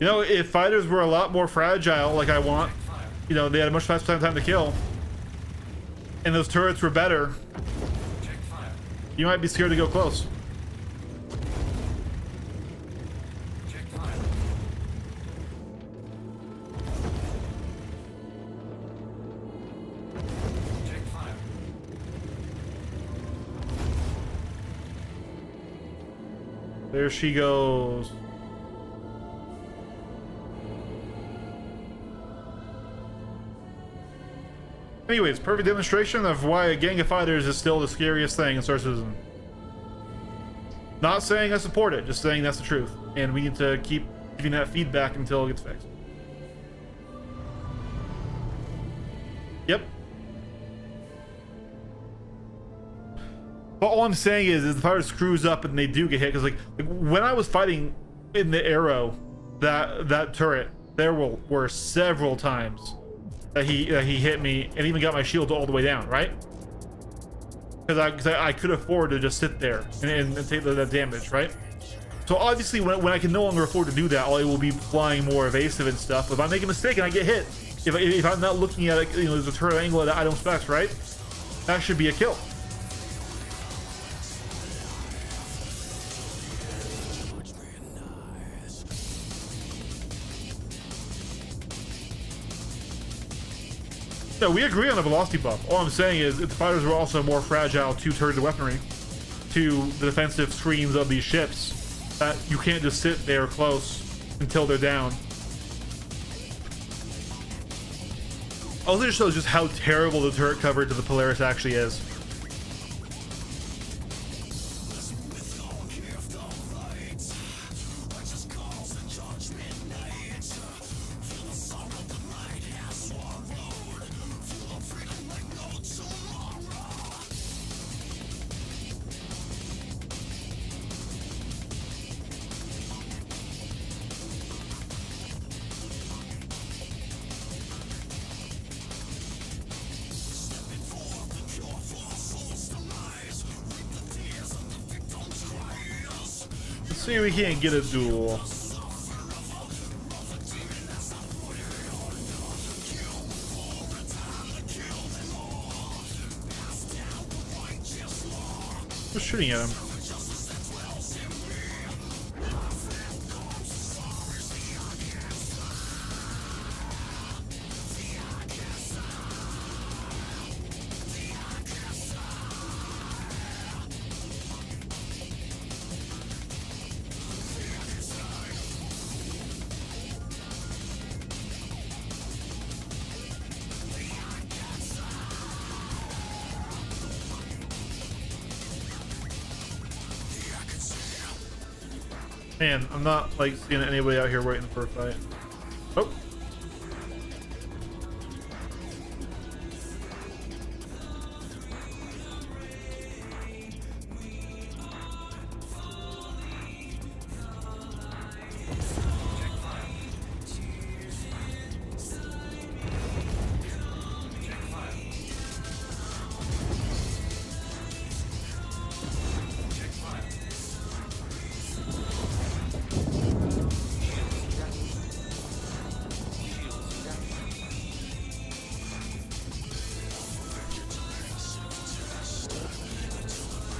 [SPEAKER 1] You know, if fighters were a lot more fragile, like I want, you know, they had a much faster time to kill, and those turrets were better, you might be scared to go close. There she goes. Anyways, perfect demonstration of why a Gang of Fighters is still the scariest thing in Star Citizen. Not saying I support it, just saying that's the truth. And we need to keep giving that feedback until it gets fixed. Yep. But all I'm saying is the fighter screws up and they do get hit. Because like when I was fighting in the Arrow, that turret, there were several times that he hit me and even got my shield all the way down, right? Because I could afford to just sit there and take that damage, right? So obviously when I can no longer afford to do that, I will be flying more evasive and stuff. If I make a mistake and I get hit, if I'm not looking at it, you know, there's a turret angle that I don't expect, right? That should be a kill. No, we agree on the velocity buff. All I'm saying is if the fighters were also more fragile to turrets and weaponry, to the defensive screens of these ships, that you can't just sit there close until they're down. Also just shows just how terrible the turret coverage of the Polaris actually is. See, we can't get a duel. Just shooting at him. Man, I'm not like seeing anybody out here waiting for a fight. Oh.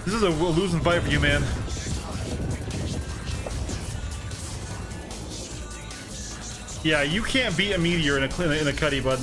[SPEAKER 1] This is a losing fight for you, man. Yeah, you can't beat a meteor in a cutty, bud.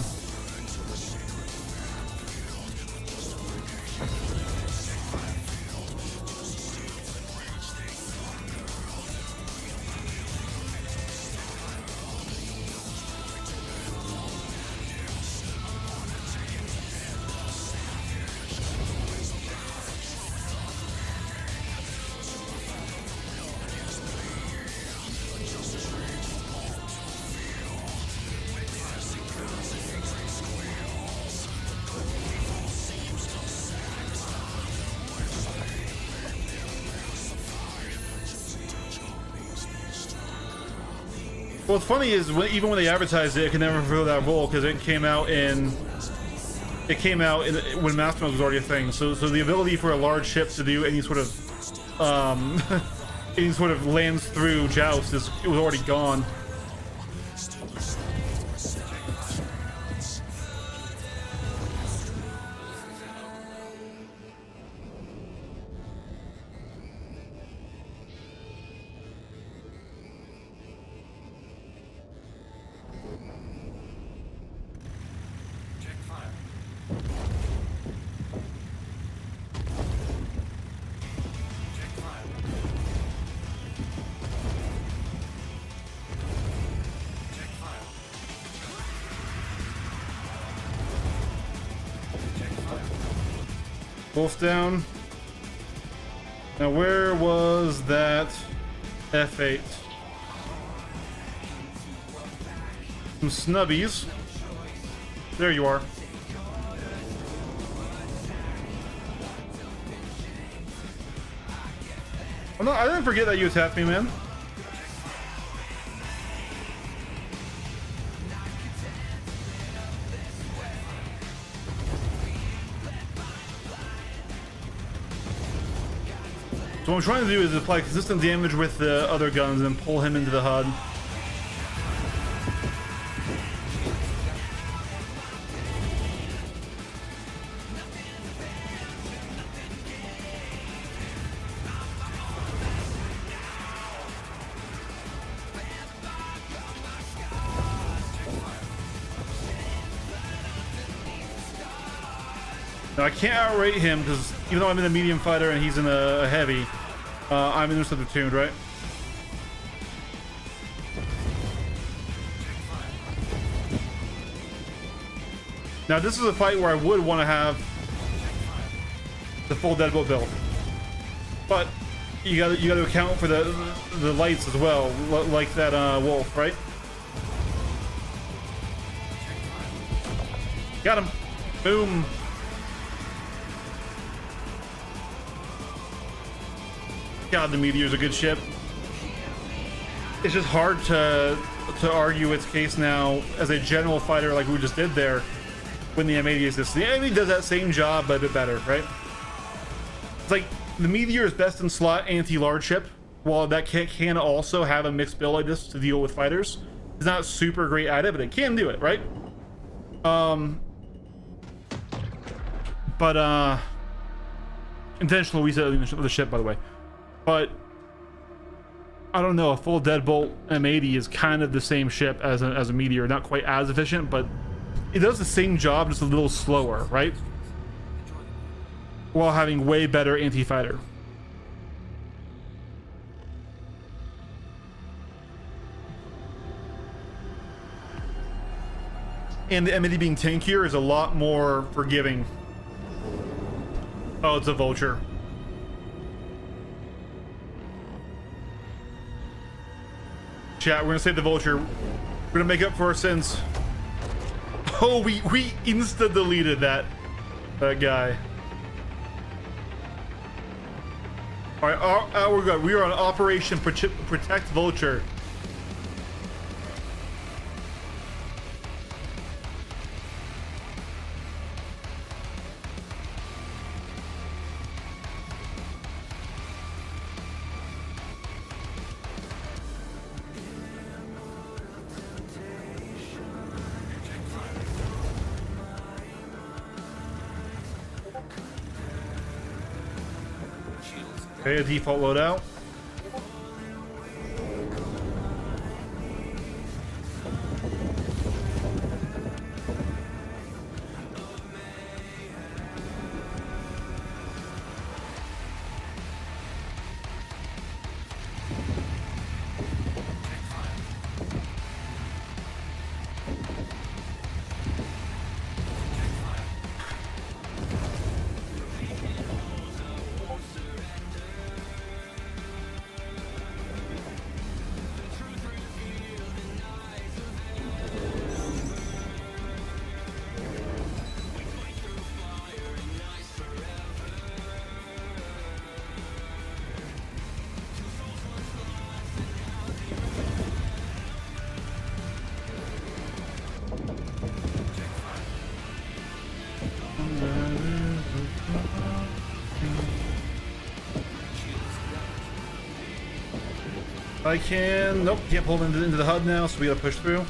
[SPEAKER 1] Well, what's funny is even when they advertised it, it could never fulfill that role because it came out when Mastermind was already a thing. So the ability for a large ship to do any sort of any sort of lands through joust it was already gone. Wolf down. Now where was that F8? Some snubbies. There you are. I didn't forget that you attacked me, man. So what I'm trying to do is apply consistent damage with the other guns and pull him into the HUD. Now I can't outrate him because even though I'm in a medium fighter and he's in a heavy, I'm interceptor tuned, right? Now this is a fight where I would want to have the full deadbolt build, but you got to account for the lights as well, like that wolf, right? Got him. Boom. God, the Meteor's a good ship. It's just hard to argue its case now as a general fighter like we just did there when the M80 exists. The M80 does that same job but a bit better, right? It's like the Meteor is best in slot anti-large ship, while that can also have a mixed build like this to deal with fighters. It's not super great at it, but it can do it, right? Intentional resetting the ship, by the way. But I don't know, a full deadbolt M80 is kind of the same ship as a Meteor, not quite as efficient, but it does the same job, just a little slower, right? While having way better anti-fighter. And the M80 being tankier is a lot more forgiving. Oh, it's a vulture. Chat, we're gonna save the vulture. We're gonna make up for our sins. Oh, we insta deleted that guy. All right, we're good. We are on Operation Protect Vulture. Okay, a default loadout. I can... Nope, can't pull into the HUD now, so we gotta push through.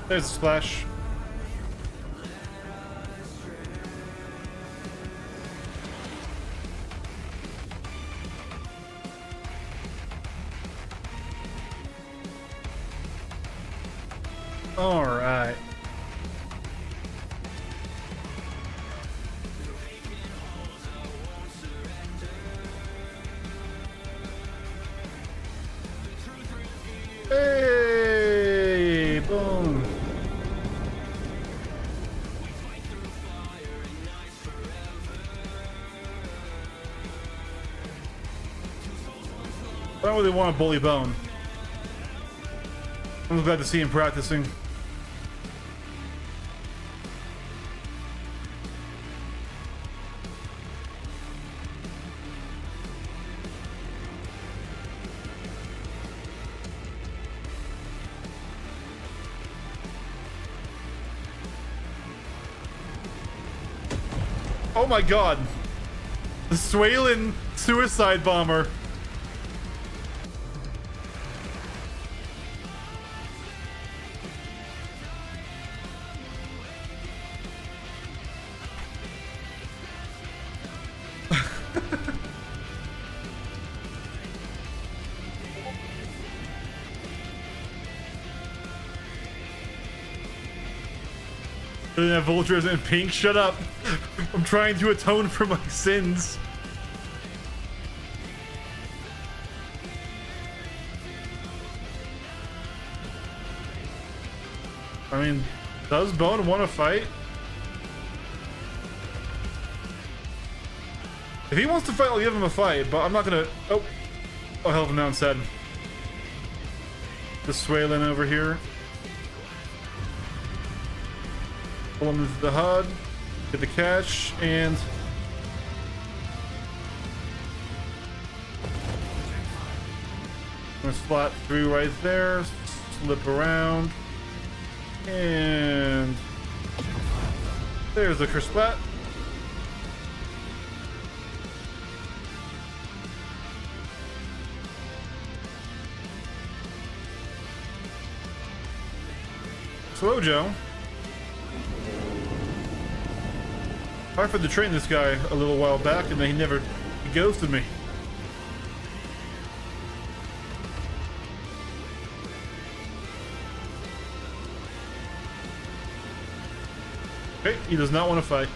[SPEAKER 1] There's a splash. All right. Hey, boom. I don't really want to bully Bone. I'm glad to see him practicing. Oh my god. The Swaylin suicide bomber. And that Vulture is in pink. Shut up. I'm trying to atone for my sins. I mean, does Bone want to fight? If he wants to fight, I'll give him a fight, but I'm not gonna... Oh, hell of a noun said. The Swaylin over here. Pull him into the HUD, get the catch, and I'm gonna slot through right there, slip around, and there's the Kersplat. Swojo. I offered to train this guy a little while back, and then he ghosted me. Okay, he does not want to fight.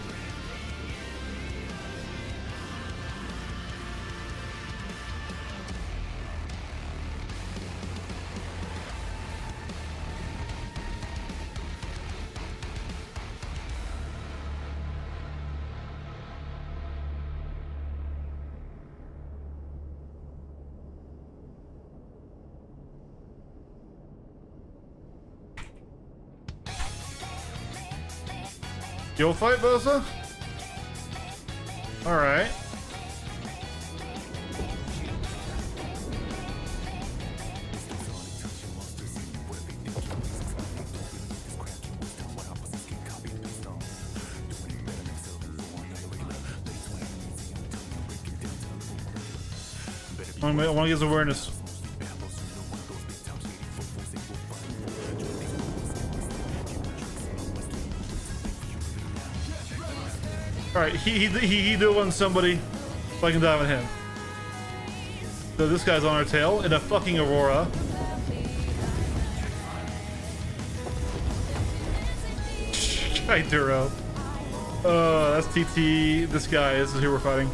[SPEAKER 1] You'll fight, Bosa? Alright. I want to get his awareness. Alright, he do want somebody if I can dive on him. So this guy's on our tail in a fucking Aurora. Hi, Duro. That's TT. This guy, this is who we're fighting.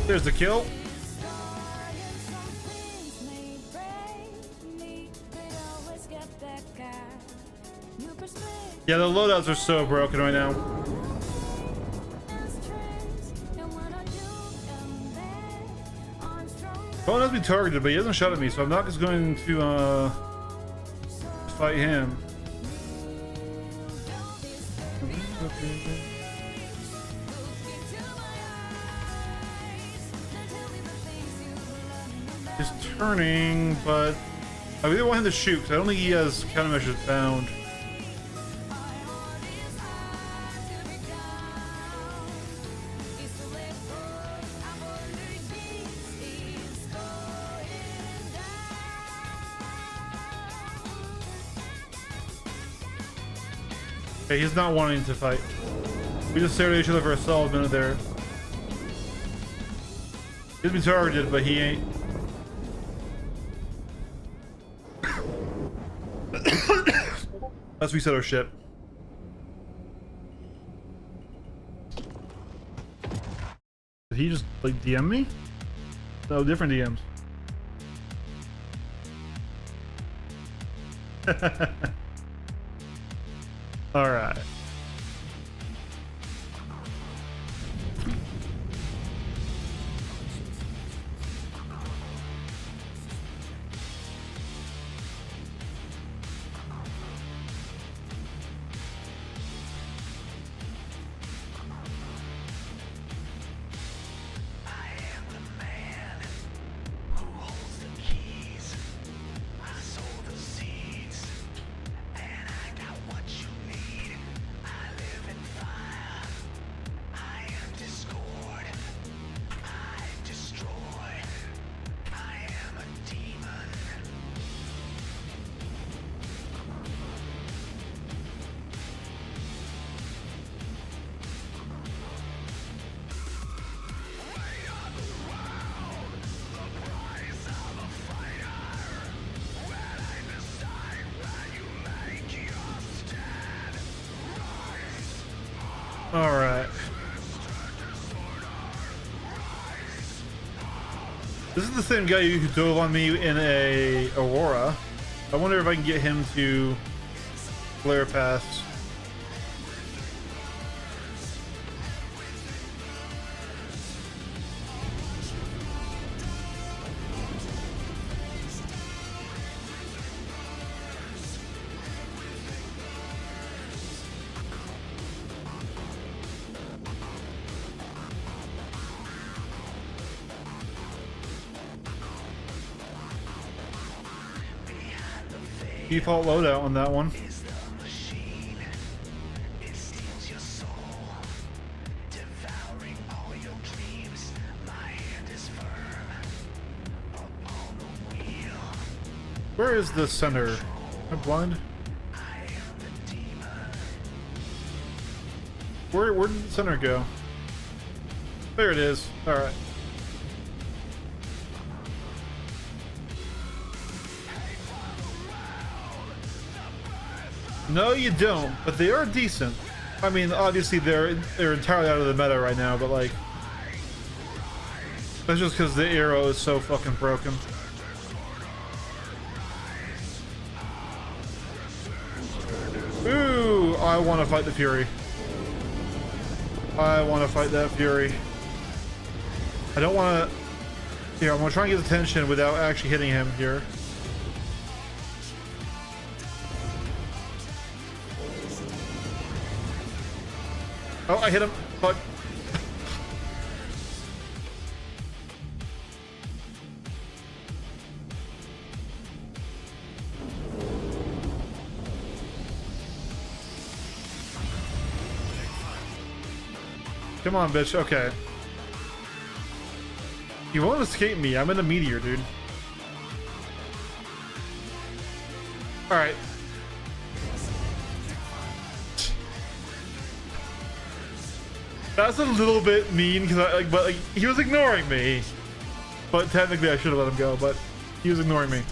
[SPEAKER 1] There's the kill. Yeah, the loadouts are so broken right now. Bone has been targeted, but he hasn't shot at me, so I'm not just going to fight him. He's turning, but I really want him to shoot because I don't think he has countermeasures bound. Okay, he's not wanting to fight. We just stared at each other for a solid minute there. He's been targeted, but he ain't. Let's reset our ship. Did he just like DM me? No, different DMs. All right. All right. This is the same guy who dove on me in a Aurora. I wonder if I can get him to flare pass. Default loadout on that one. Where is the center? Am I blind? Where did the center go? There it is. All right. No, you don't. But they are decent. I mean, obviously they're entirely out of the meta right now, but like, that's just because the arrow is so fucking broken. Ooh, I want to fight the Fury. I want to fight that Fury. I don't want to... Here, I'm going to try and get attention without actually hitting him here. Oh, I hit him. Fuck. Come on, bitch. Okay. You won't escape me. I'm in a meteor, dude. All right. That's a little bit mean because but like he was ignoring me. But technically, I should have let him go. But he was ignoring me.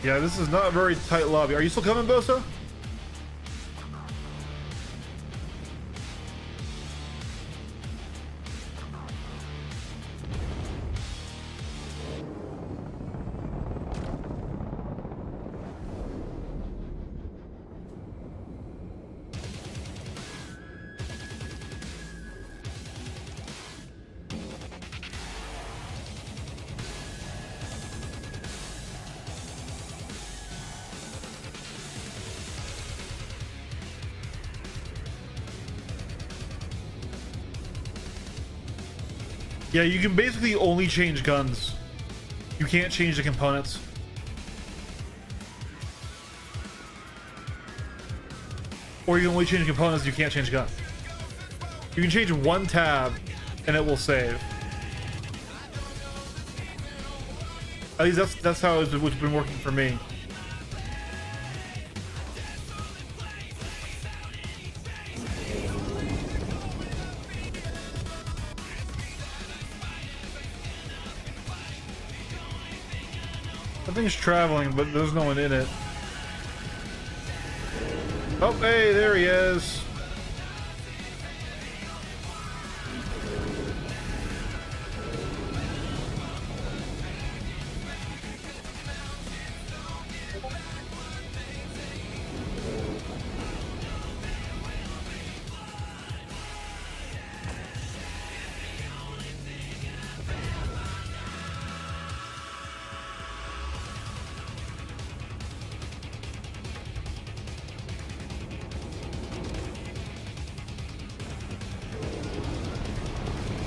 [SPEAKER 1] Yeah, this is not a very tight lobby. Are you still coming, Bosa? Yeah, you can basically only change guns. You can't change the components. Or you can only change components, you can't change guns. You can change one tab and it will save. At least that's how it's been working for me. I think it's traveling, but there's no one in it. Oh, hey, there he is.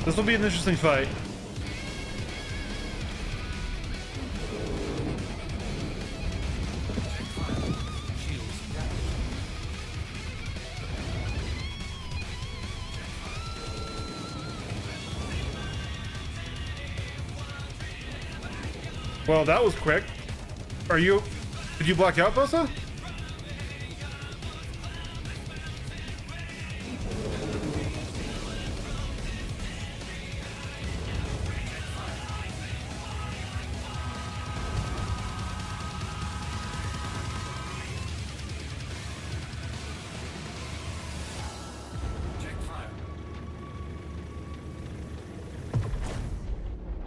[SPEAKER 1] This will be an interesting fight. Well, that was quick. Did you block out, Bosa?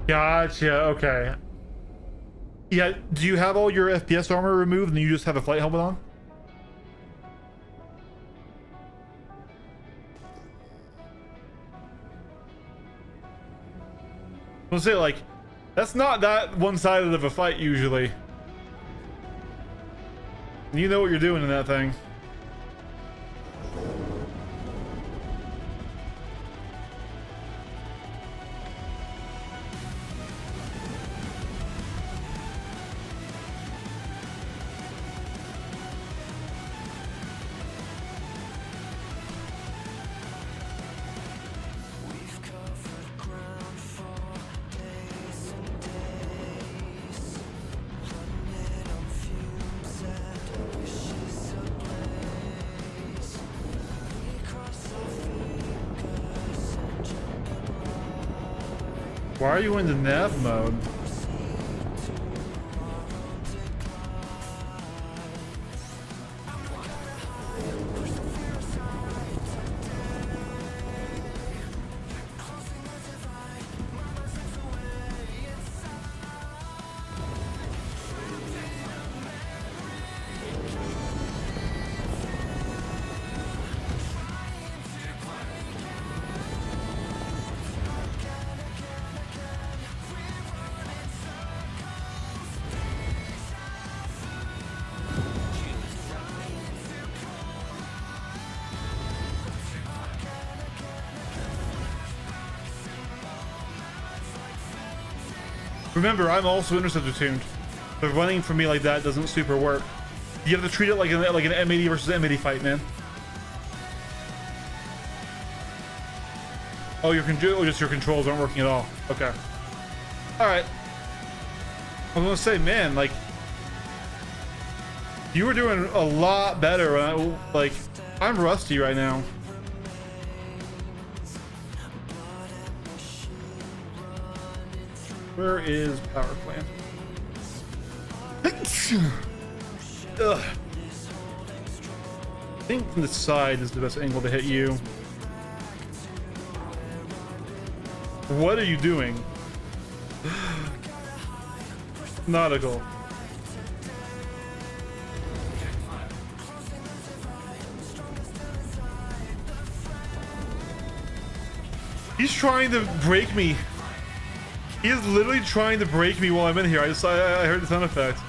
[SPEAKER 1] Gotcha, okay. Yeah, do you have all your FPS armor removed and you just have a flight helmet on? I'll say, like, that's not that one-sided of a fight usually. You know what you're doing in that thing. Why are you in the nav mode? Remember, I'm also interceptor tuned. But running for me like that doesn't super work. You have to treat it like an M80 versus M80 fight, man. Oh, just your controls aren't working at all. Okay. All right. I was gonna say, man, like you were doing a lot better. When I'm rusty right now. Where is power plant? Ugh. I think from the side is the best angle to hit you. What are you doing? Nautical. He's trying to break me. He is literally trying to break me while I'm in here. I heard the sound effect.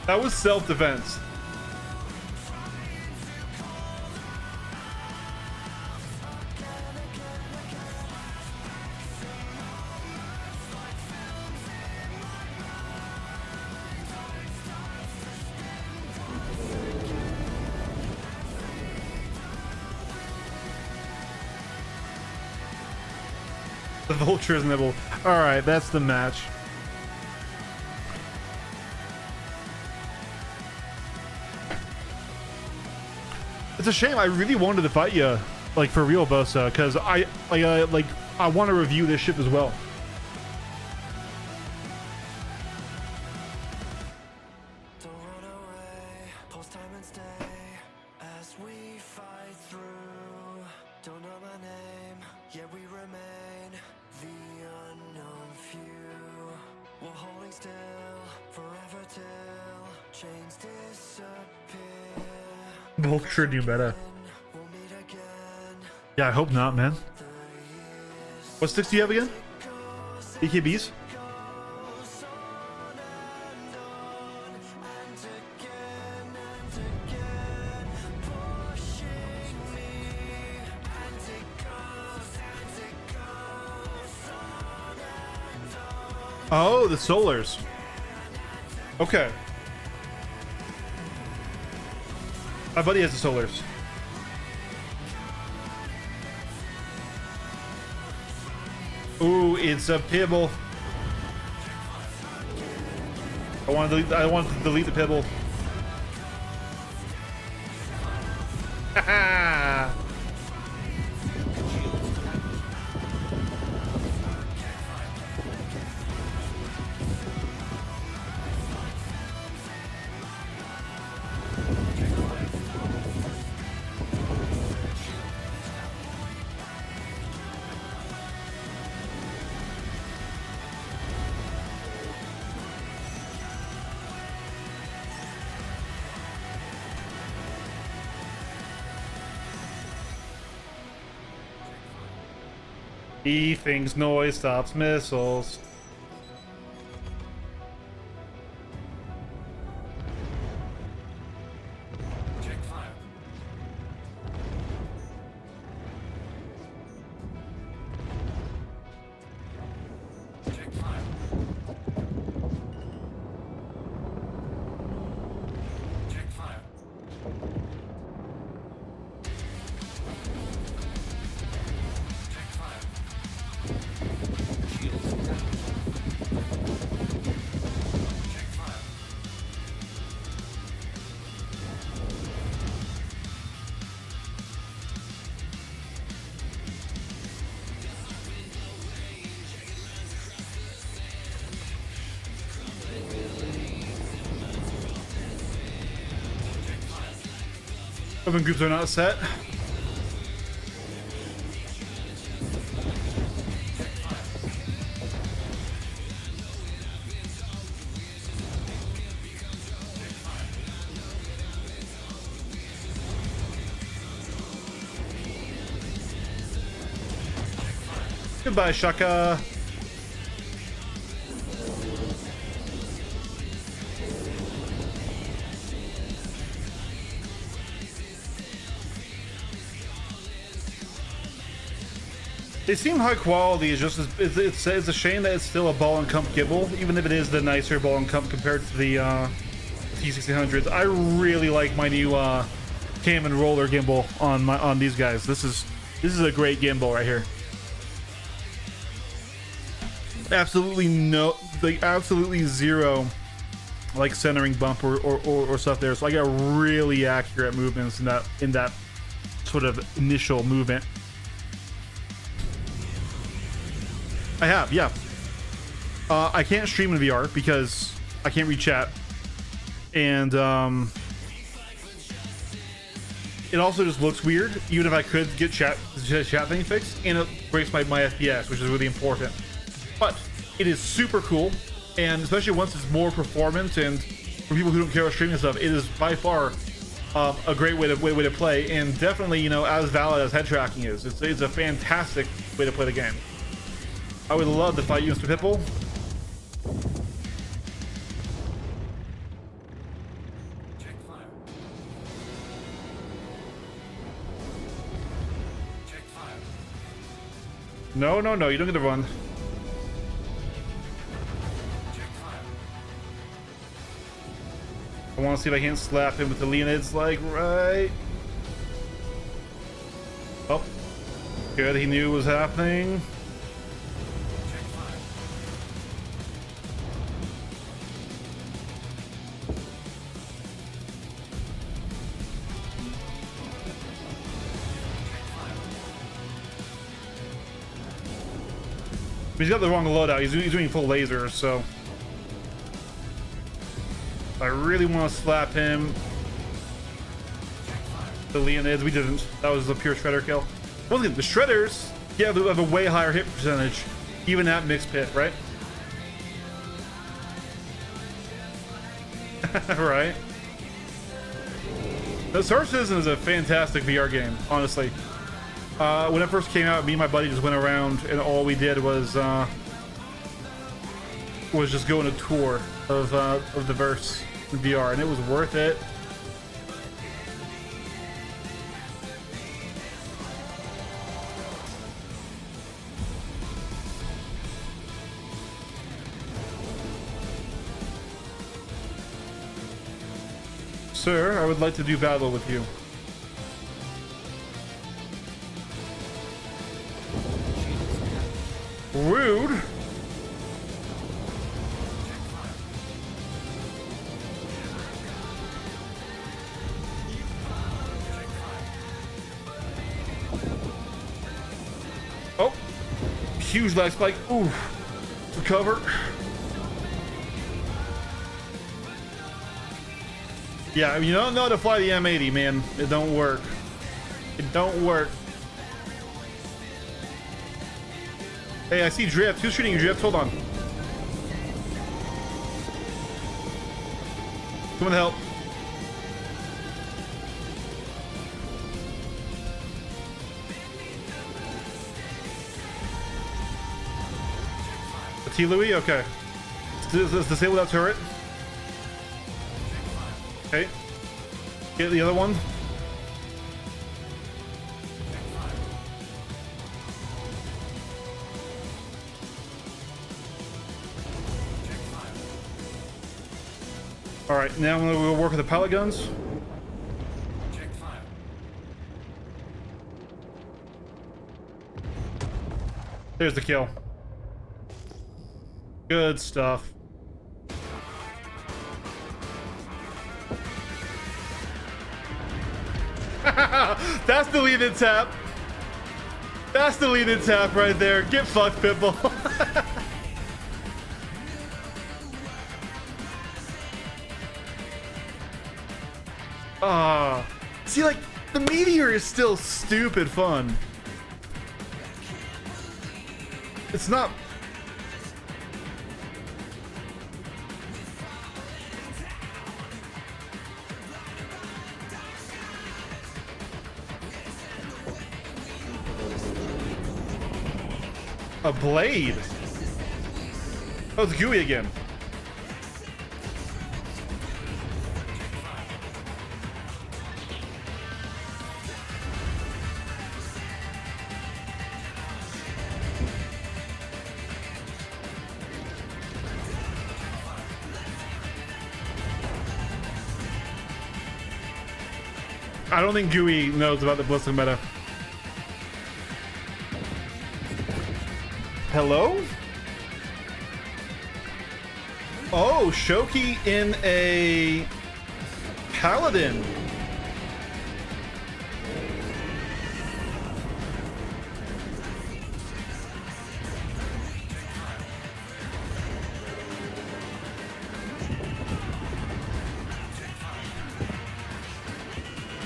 [SPEAKER 1] That was self-defense. The vulture's nibble. Alright, that's the match. It's a shame. I really wanted to fight you, like for real, Bosa, because I want to review this ship as well. Vulture do better. Yeah, I hope not, man. What sticks do you have again? EKBs? Oh, the solars. Okay. My buddy has the solars. Ooh, it's a Pibble. I want to delete the Pibble. Haha. He thinks noise stops missiles.
[SPEAKER 4] Check fire. Check fire. Check fire. Check fire. Shields down.
[SPEAKER 1] Open groups are not set. Goodbye, Shaka. They seem high quality. It's just it's a shame that it's still a ball and comp gimbal, even if it is the nicer ball and comp compared to the T1600s. I really like my new cam and roller gimbal on these guys. This is a great gimbal right here. Absolutely zero like centering bump or stuff there. So I got really accurate movements in that sort of initial movement. I have, yeah. I can't stream in VR because I can't read chat, and it also just looks weird. Even if I could get chat thing fixed, and it breaks my FPS, which is really important. But it is super cool, and especially once it's more performance, and for people who don't care about streaming stuff, it is by far a great way to play, and definitely, you know, as valid as head tracking is. It's a fantastic way to play the game. I would love to fight you, Mr. Pitbull.
[SPEAKER 4] Check fire. Check fire.
[SPEAKER 1] No, you don't get to run.
[SPEAKER 4] Check fire.
[SPEAKER 1] I want to see if I can't slap him with the Leonids, like, right. Oh, good. He knew what was happening.
[SPEAKER 4] Check fire.
[SPEAKER 1] He's got the wrong loadout. He's doing full lasers, so I really want to slap him. The Leonids, we didn't. That was a pure shredder kill. Once again, the shredders, yeah, they have a way higher hit percentage, even at mixed pit, right? Right. The Star Citizen is a fantastic VR game, honestly. When it first came out, me and my buddy just went around, and all we did was just go on a tour of the verse in VR, and it was worth it. Sir, I would like to do battle with you. Rude. Oh, huge lag spike. Ooh, recover. Yeah, you don't know how to fly the M80, man. It don't work. It don't work. Hey, I see Drift. Who's shooting you, Drift? Hold on. Come and help. T. Louis? Okay. Let's disable that turret. Okay. Get the other one. All right, now we'll work with the pellet guns.
[SPEAKER 4] Check fire.
[SPEAKER 1] There's the kill. Good stuff. That's the lead-in tap. That's the lead-in tap right there. Get fucked, Pitbull. See, like, The meteor is still stupid fun. It's not. A blade. Oh, it's Gooey again. I don't think Gooey knows about the Blissing meta. Hello? Oh, Shoki in a Paladin.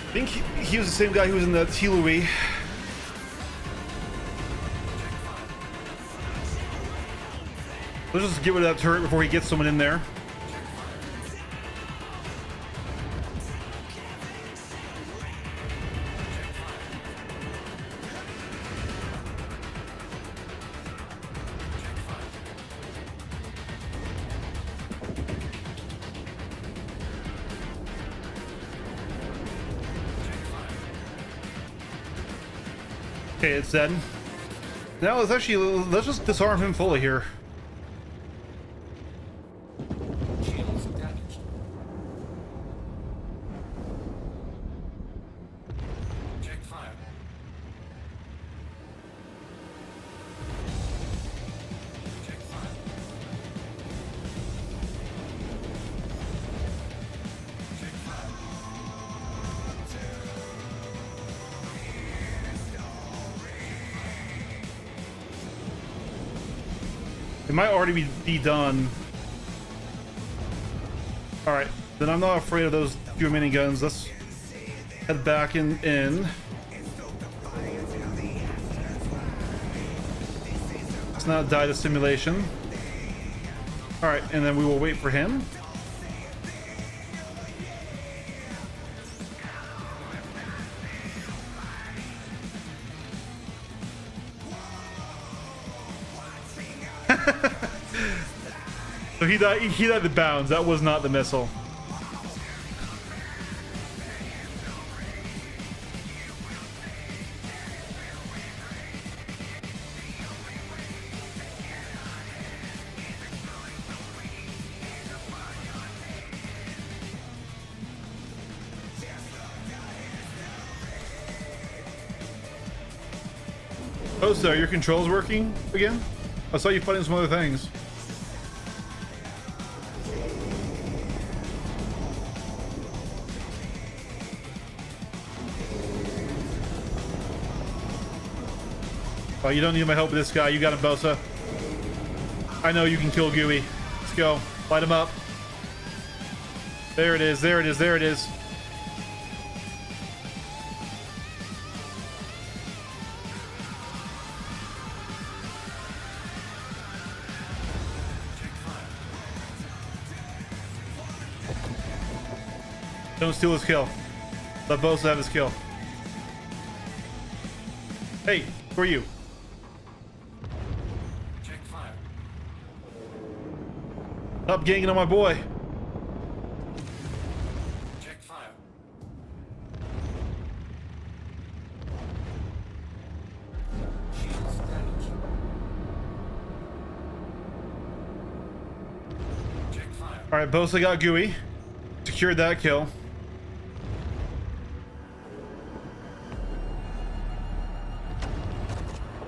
[SPEAKER 1] I think he was the same guy who was in the Tilui. Let's just get rid of that turret before he gets someone in there. Okay, it's dead. Now let's just disarm him fully here.
[SPEAKER 4] Shields damaged. Check fire. Check fire. Check fire.
[SPEAKER 1] It might already be done. All right, then I'm not afraid of those few miniguns. Let's head back in. Let's not die to simulation. All right, and then we will wait for him. So he died the bounds. That was not the missile. Oh, so are your controls working again? I saw you fighting some other things. Oh, you don't need my help with this guy. You got him, Bosa. I know you can kill Gooey. Let's go. Light him up. There it is. There it is. There it is. Don't steal his kill. Let Bosa have his kill. Hey, who are you?
[SPEAKER 4] Check fire.
[SPEAKER 1] Stop ganging on my boy.
[SPEAKER 4] Check fire. Shields damaged. Check fire.
[SPEAKER 1] All right, Bosa got Gooey. Secured that kill.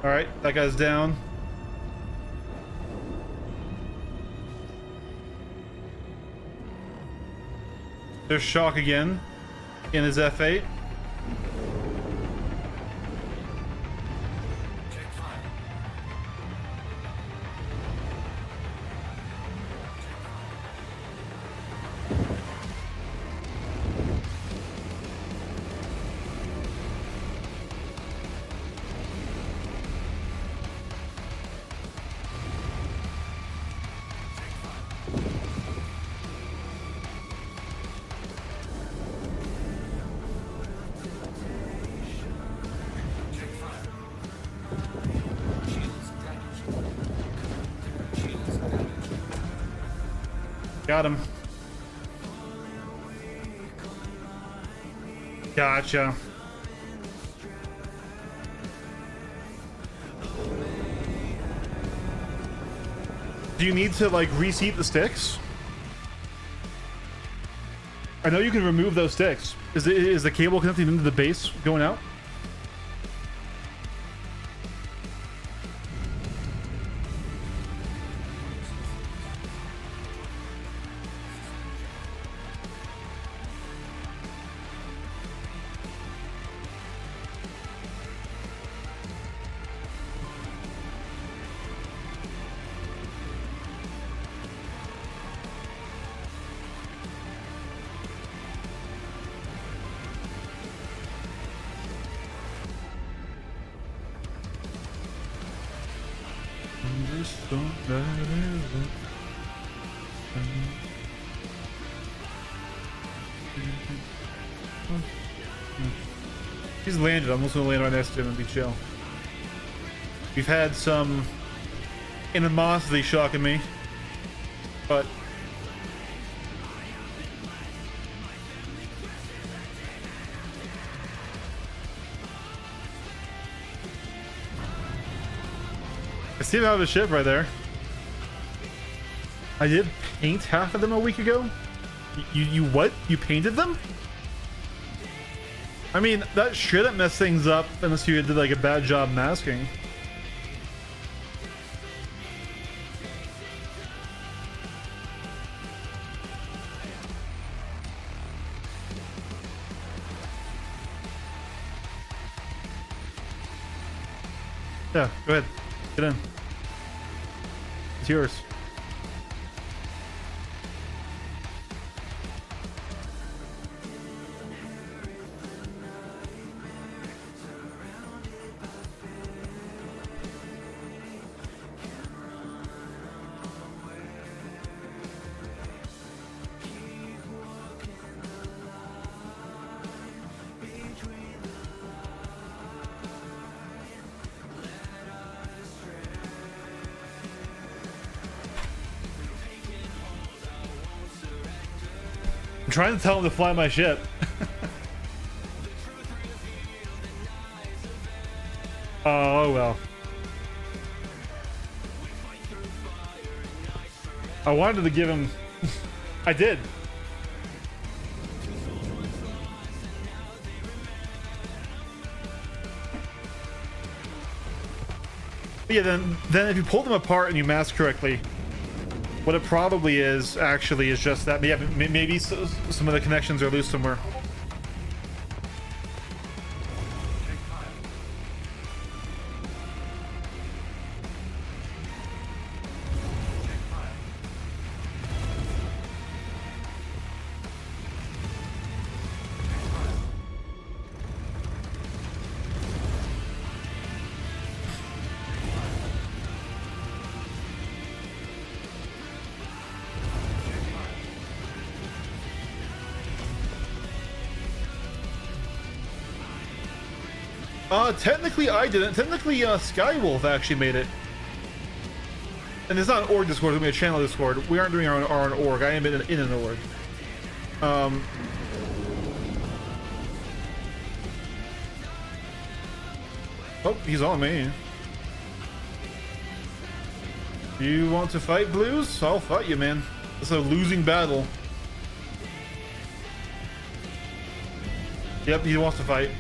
[SPEAKER 1] All right, that guy's down. There's Shock again in his F8.
[SPEAKER 4] Check fire.
[SPEAKER 1] Got him. Gotcha. Do you need to like reseat the sticks? I know you can remove those sticks. Is the cable connecting into the base going out? He's landed. I'm also gonna land right next to him and be chill. We've had some animosity shocking me, but I see him out of the ship right there. I did paint half of them a week ago. You what? You painted them? I mean, that shouldn't mess things up unless you did like a bad job masking. Yeah, go ahead. Get in. It's yours. I'm trying to tell him to fly my ship. Oh well. I wanted to give him... I did. But yeah, then if you pull them apart and you mask correctly, what it probably is actually is just that. Yeah, maybe some of the connections are loose somewhere. Technically I didn't. Technically, Skywolf actually made it. And it's not an org Discord, it's gonna be a channel Discord. We aren't doing our own org. I am in an org. Oh, he's on me. You want to fight, Blues? I'll fight you, man. It's a losing battle. Yep, he wants to fight.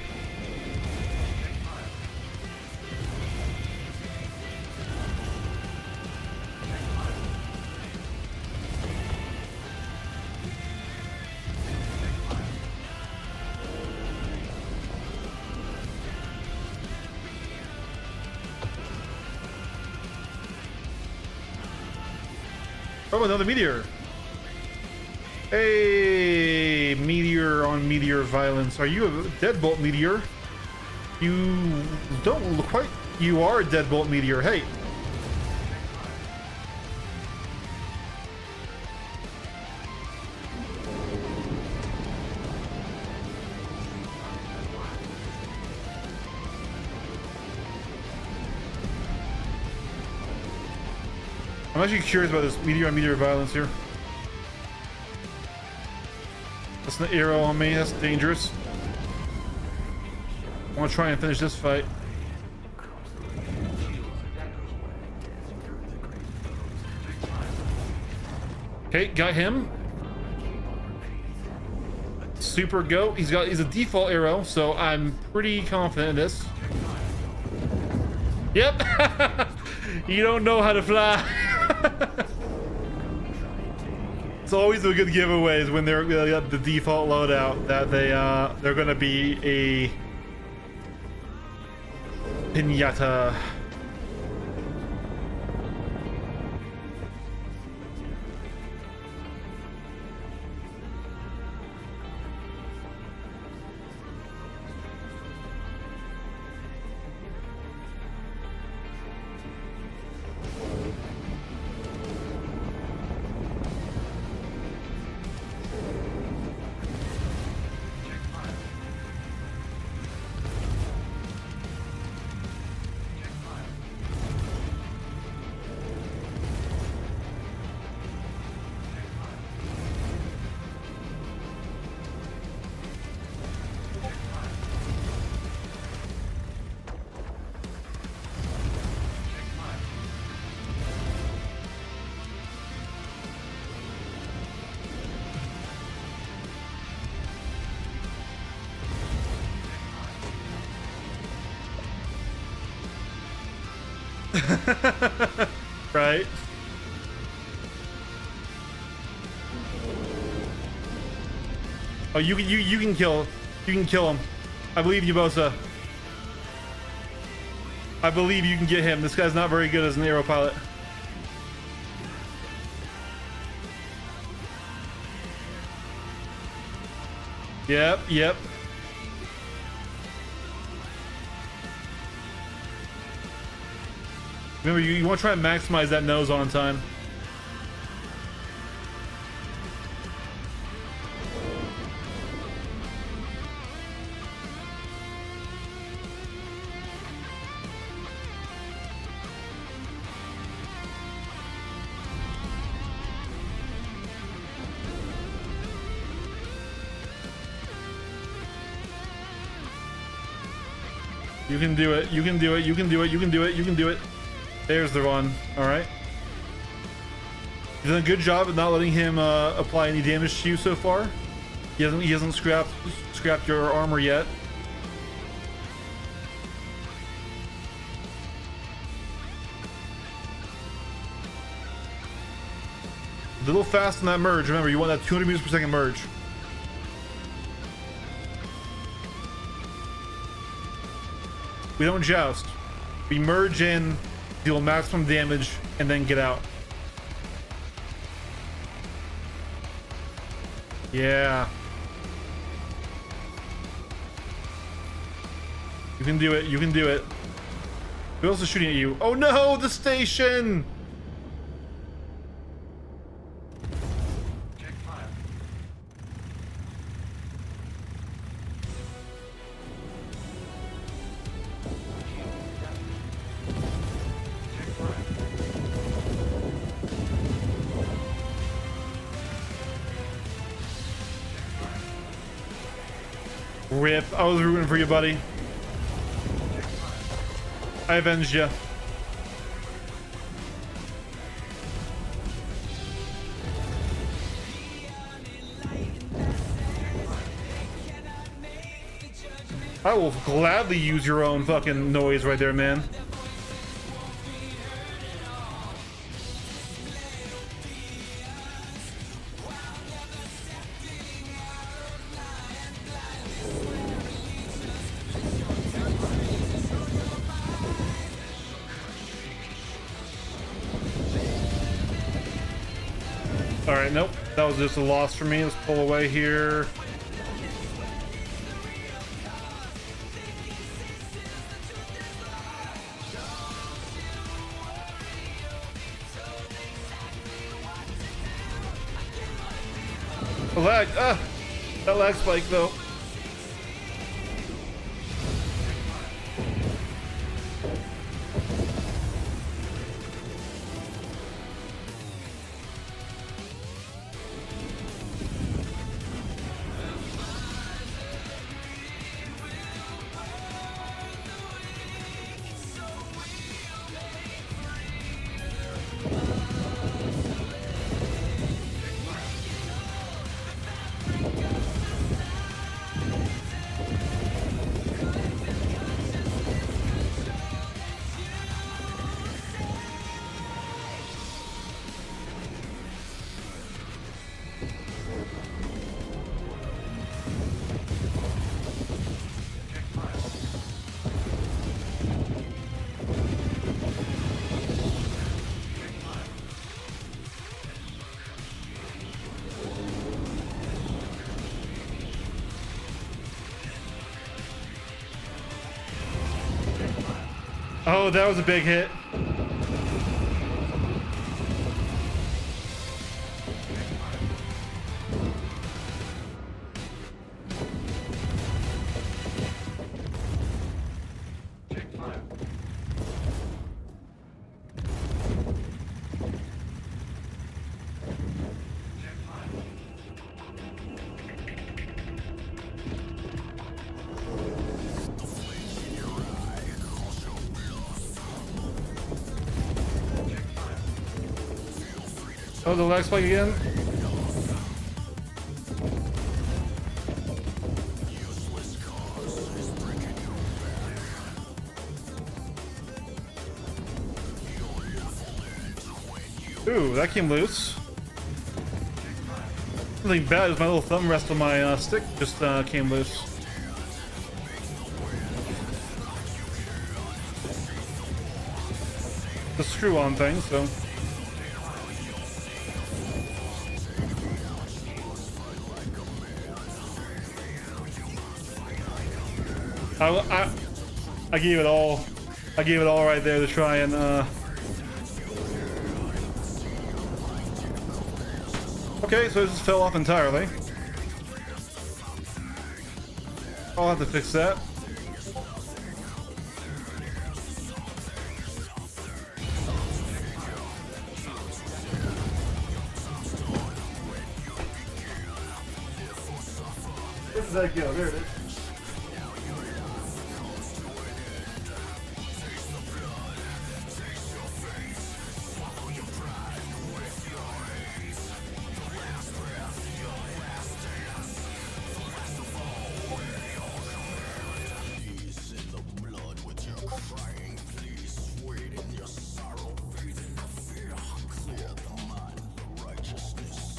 [SPEAKER 1] Oh, another meteor. Hey, meteor on meteor violence. Are you a deadbolt meteor? You don't look quite... You are a deadbolt meteor. Hey. I'm actually curious about this meteor on meteor violence here. That's an arrow on me. That's dangerous. I want to try and finish this fight. Okay, got him. Super goat. He's a default arrow, so I'm pretty confident in this. Yep. You don't know how to fly. It's always a good giveaway is when they're the default loadout that they're gonna be a pinata. Right? Oh, you can kill him. I believe you, Bosa. I believe you can get him. This guy's not very good as an aero pilot. Yep. Remember, you want to try and maximize that nose on time. You can do it. You can do it. You can do it. You can do it. You can do it. There's the run. All right. You've done a good job of not letting him apply any damage to you so far. He hasn't scrapped your armor yet. A little fast in that merge. Remember, you want that 200 meters per second merge. We don't joust. We merge in, deal maximum damage, and then get out. Yeah. You can do it. You can do it. Who else is shooting at you? Oh no, the station!
[SPEAKER 4] Check fire. Check fire.
[SPEAKER 1] Rip. I was rooting for you, buddy. I avenged you. I will gladly use your own fucking noise right there, man. All right, nope. That was just a loss for me. Let's pull away here. A lag. Ah! That lag spike, though. Oh, that was a big hit.
[SPEAKER 4] Check fire. Check fire. Check fire.
[SPEAKER 1] Oh, the lag spike again. Ooh, that came loose. Something bad is my little thumb rest on my stick just came loose. The screw-on thing, so. I gave it all. I gave it all right there to try and okay, so it just fell off entirely. I'll have to fix that. Where did that go? There it is.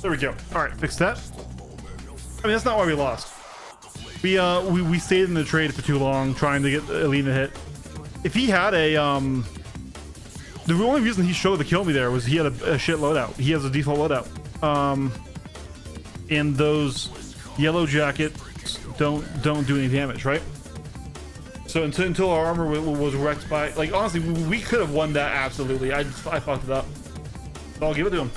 [SPEAKER 1] There we go. All right, fix that. I mean, that's not why we lost. We stayed in the trade for too long, trying to get Alina hit. If he had a the only reason he showed the kill me there was he had a shit loadout. He has a default loadout. And those yellow jackets don't do any damage, right? So until our armor was wrecked by, like, honestly, we could have won that absolutely. I fucked it up. But I'll give it to him.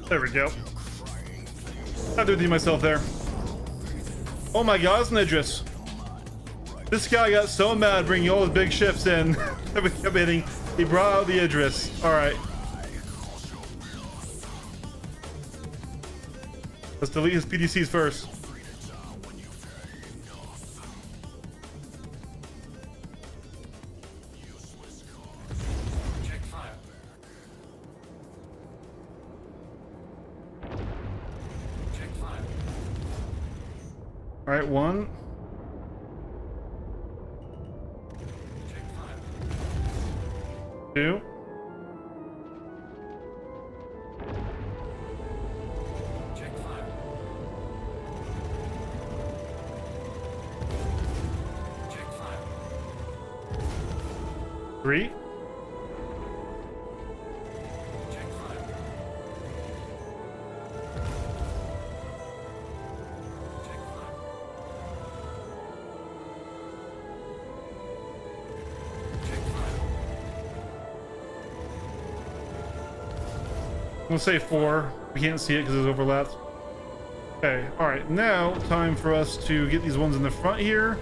[SPEAKER 1] There we go. I did myself there. Oh my god, it's an Idris. This guy got so mad bringing all his big ships in. We kept hitting. He brought out the Idris. Alright. Let's delete his PDCs first.
[SPEAKER 4] Check fire. Check fire.
[SPEAKER 1] Alright, one.
[SPEAKER 4] Check fire.
[SPEAKER 1] Two.
[SPEAKER 4] Check fire. Check fire.
[SPEAKER 1] Three.
[SPEAKER 4] Check fire. Check fire. Check fire.
[SPEAKER 1] I'm gonna say four. We can't see it because it's overlapped. Okay, all right, now time for us to get these ones in the front here.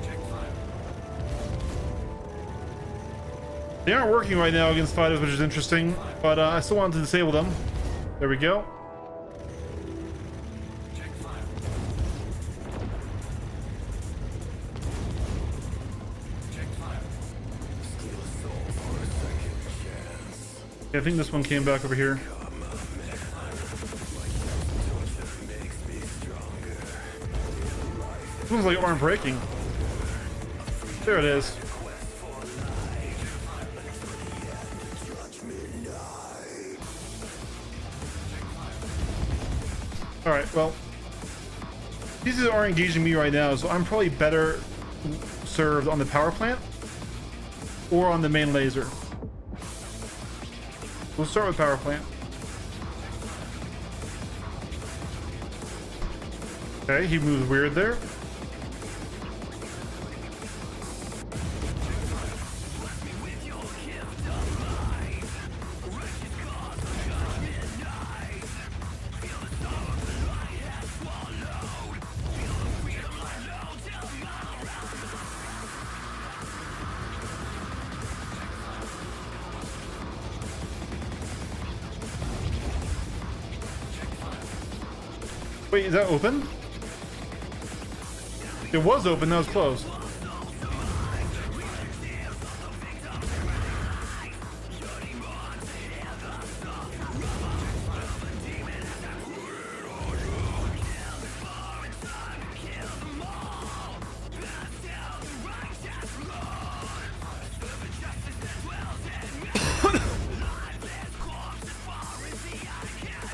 [SPEAKER 4] Check fire.
[SPEAKER 1] They aren't working right now against fighters, which is interesting, but I still wanted to disable them. There we go.
[SPEAKER 4] Check fire. Check fire.
[SPEAKER 1] Yeah, I think this one came back over here. This one's like arm breaking. There it is. All right, well, these are engaging me right now, so I'm probably better served on the power plant or on the main laser. We'll start with power plant. Okay, he moves weird there. Wait, is that open? It was open, now it's closed.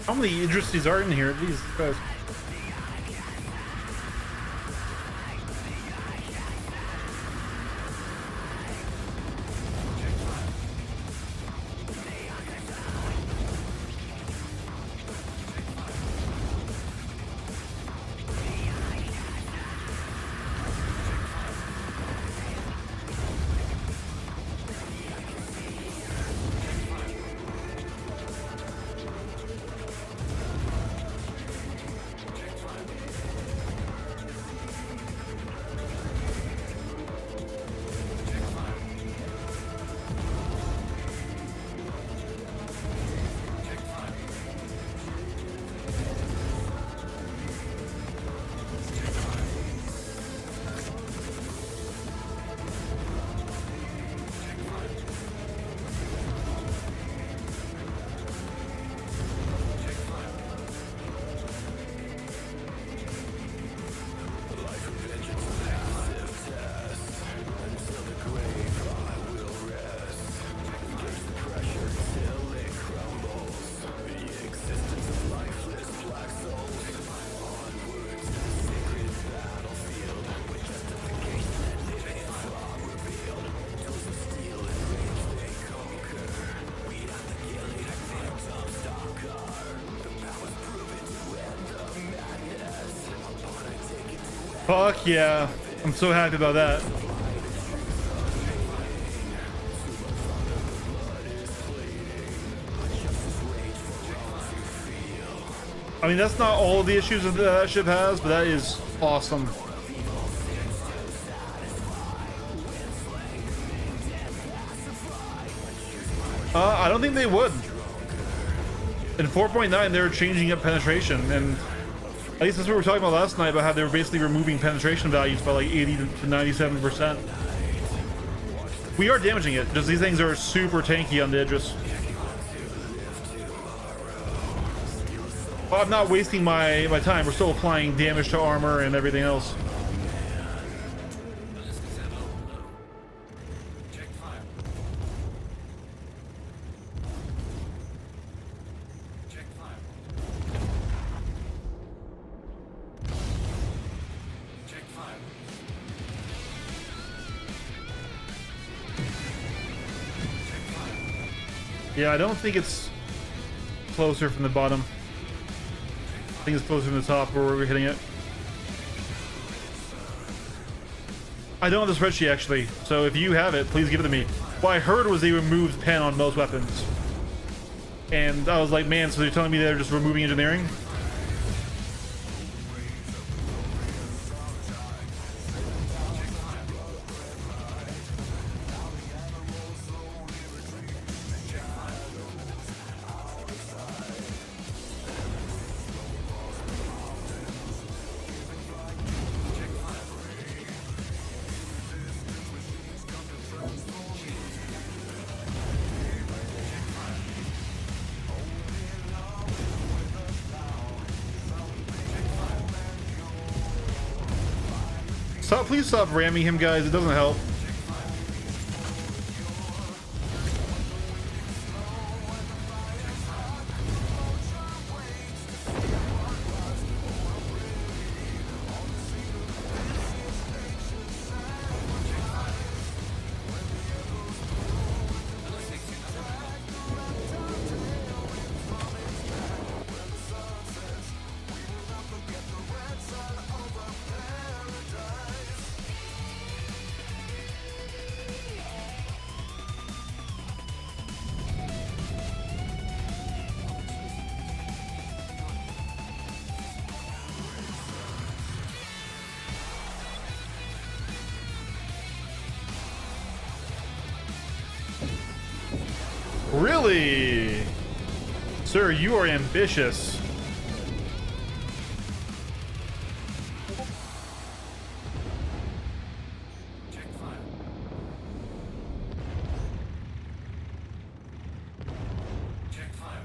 [SPEAKER 1] How many Idrises are in here? These guys. Fuck yeah. I'm so happy about that. I mean, that's not all of the issues that that ship has, but that is awesome. I don't think they would. In 4.9, they're changing up penetration, and at least that's what we were talking about last night, about how they were basically removing penetration values by like 80 to 97%. We are damaging it, just these things are super tanky on the Idris. Well, I'm not wasting my time. We're still applying damage to armor and everything else.
[SPEAKER 4] Check fire. Check fire. Check fire. Check fire.
[SPEAKER 1] Yeah, I don't think it's closer from the bottom. I think it's closer from the top where we're hitting it. I don't have the spreadsheet actually, so if you have it, please give it to me. What I heard was they removed pen on most weapons. And I was like, man, so they're telling me they're just removing engineering? Stop, please stop ramming him, guys. It doesn't help. Really? Sir, you are ambitious.
[SPEAKER 4] Check fire. Check fire.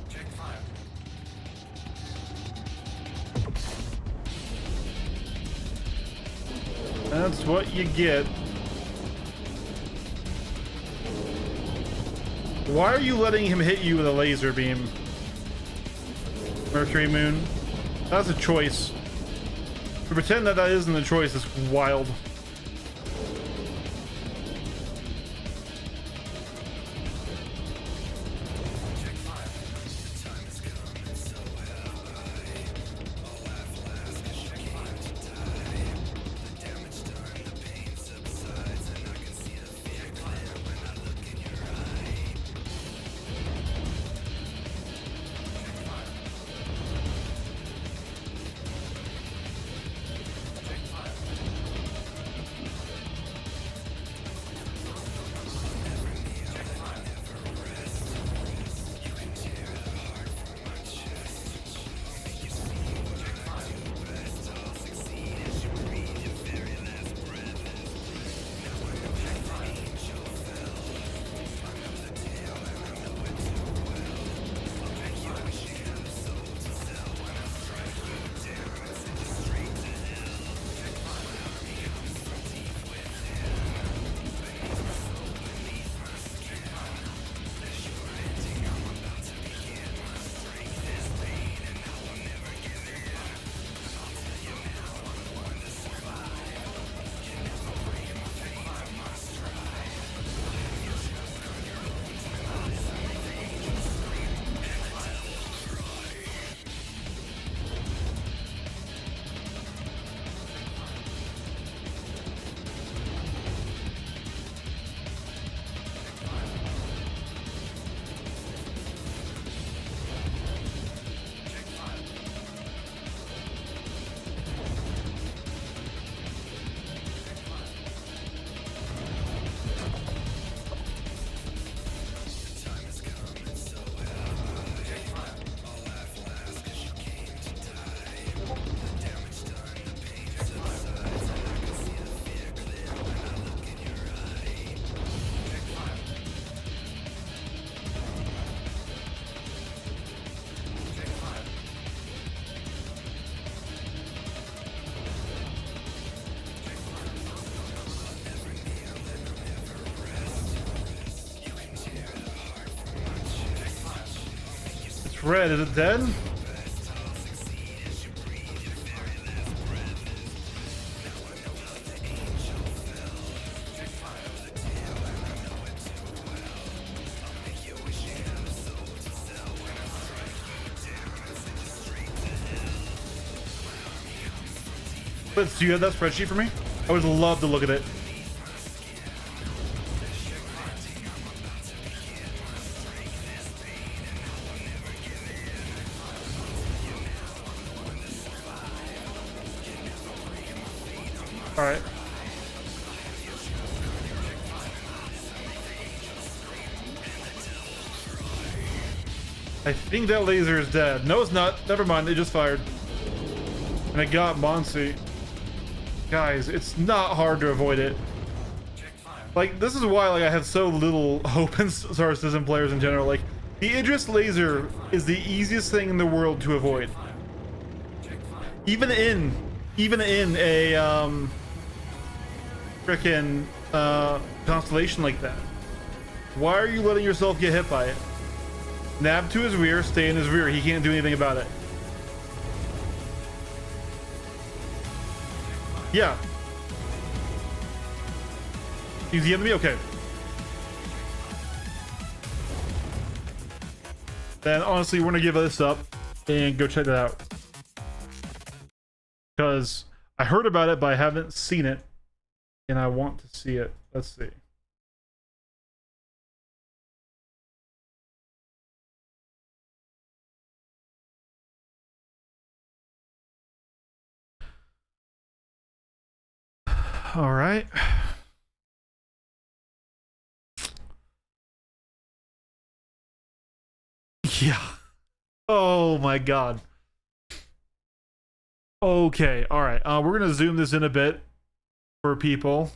[SPEAKER 4] Check fire.
[SPEAKER 1] That's what you get. Why are you letting him hit you with a laser beam? Mercury Moon? That's a choice. To pretend that that isn't a choice is wild.
[SPEAKER 4] Check fire. The time has come and so have I. All I've last is check fire. The damage done, the pain subsides, and I can see the fear clear when I look in your eye. Check fire. Check fire. Check fire. You can tear the heart from my chest. I'll make you see what I do best. I'll succeed as you breathe your very last breath. Now I know how the angel fell. I know the tale and I know it too well. I'll make you wish you had a soul to sell. When I strike you down and send you straight to hell. Check fire. Comes from deep within. Beneath my soul, beneath my skin. There's your ending. I'm about to begin. My strength is pain, and I will never give in. I'll tell you now, I'm the one to survive. You never break my faith or my stride. I have your trust on your bones when I listen to the angels scream and the devil cry. Check fire. The time has come and so have I. Check fire. All I've last 'cause you came to die. The damage done, the pain subsides, and I can see the fear clear when I look in your eye. Check fire. Check fire. Check fire. I'll never kneel and I'll never rest. You can tear the heart from my chest. Check fire. I'll make you see
[SPEAKER 1] It's red. Is it dead?
[SPEAKER 4] best. I'll succeed as you breathe your very last breath. Now I know how the angel fell. Check fire. The tale and I know it too well. I'll make you wish you had a soul to sell. When I strike you down and send you straight to hell. My army comes from deep
[SPEAKER 1] But do you have that spreadsheet for me? I would love to look at it.
[SPEAKER 4] beneath my skin. There's your ending. I'm about to begin. My strength is pain, and I will never give in. I'll tell you now, I'm the one to survive. You never break my faith or my
[SPEAKER 1] All right. I think that laser is dead. No, it's not. Never mind. It just fired. And it got Monsi. Guys, it's not hard to avoid it.
[SPEAKER 4] check fire.
[SPEAKER 1] Like, this is why like I have so little hope in Star Citizen players in general. Like, The Idris laser is the easiest thing in the world to avoid. Even in a frickin' constellation like that. Why are you letting yourself get hit by it? Nab to his rear, stay in his rear. He can't do anything about it. Yeah. He's the enemy? Okay. Then honestly, we're gonna give this up and go check that out. Because I heard about it, but I haven't seen it. And I want to see it. Let's see. All right. Yeah. Oh my god. Okay. All right. We're gonna zoom this in a bit for people.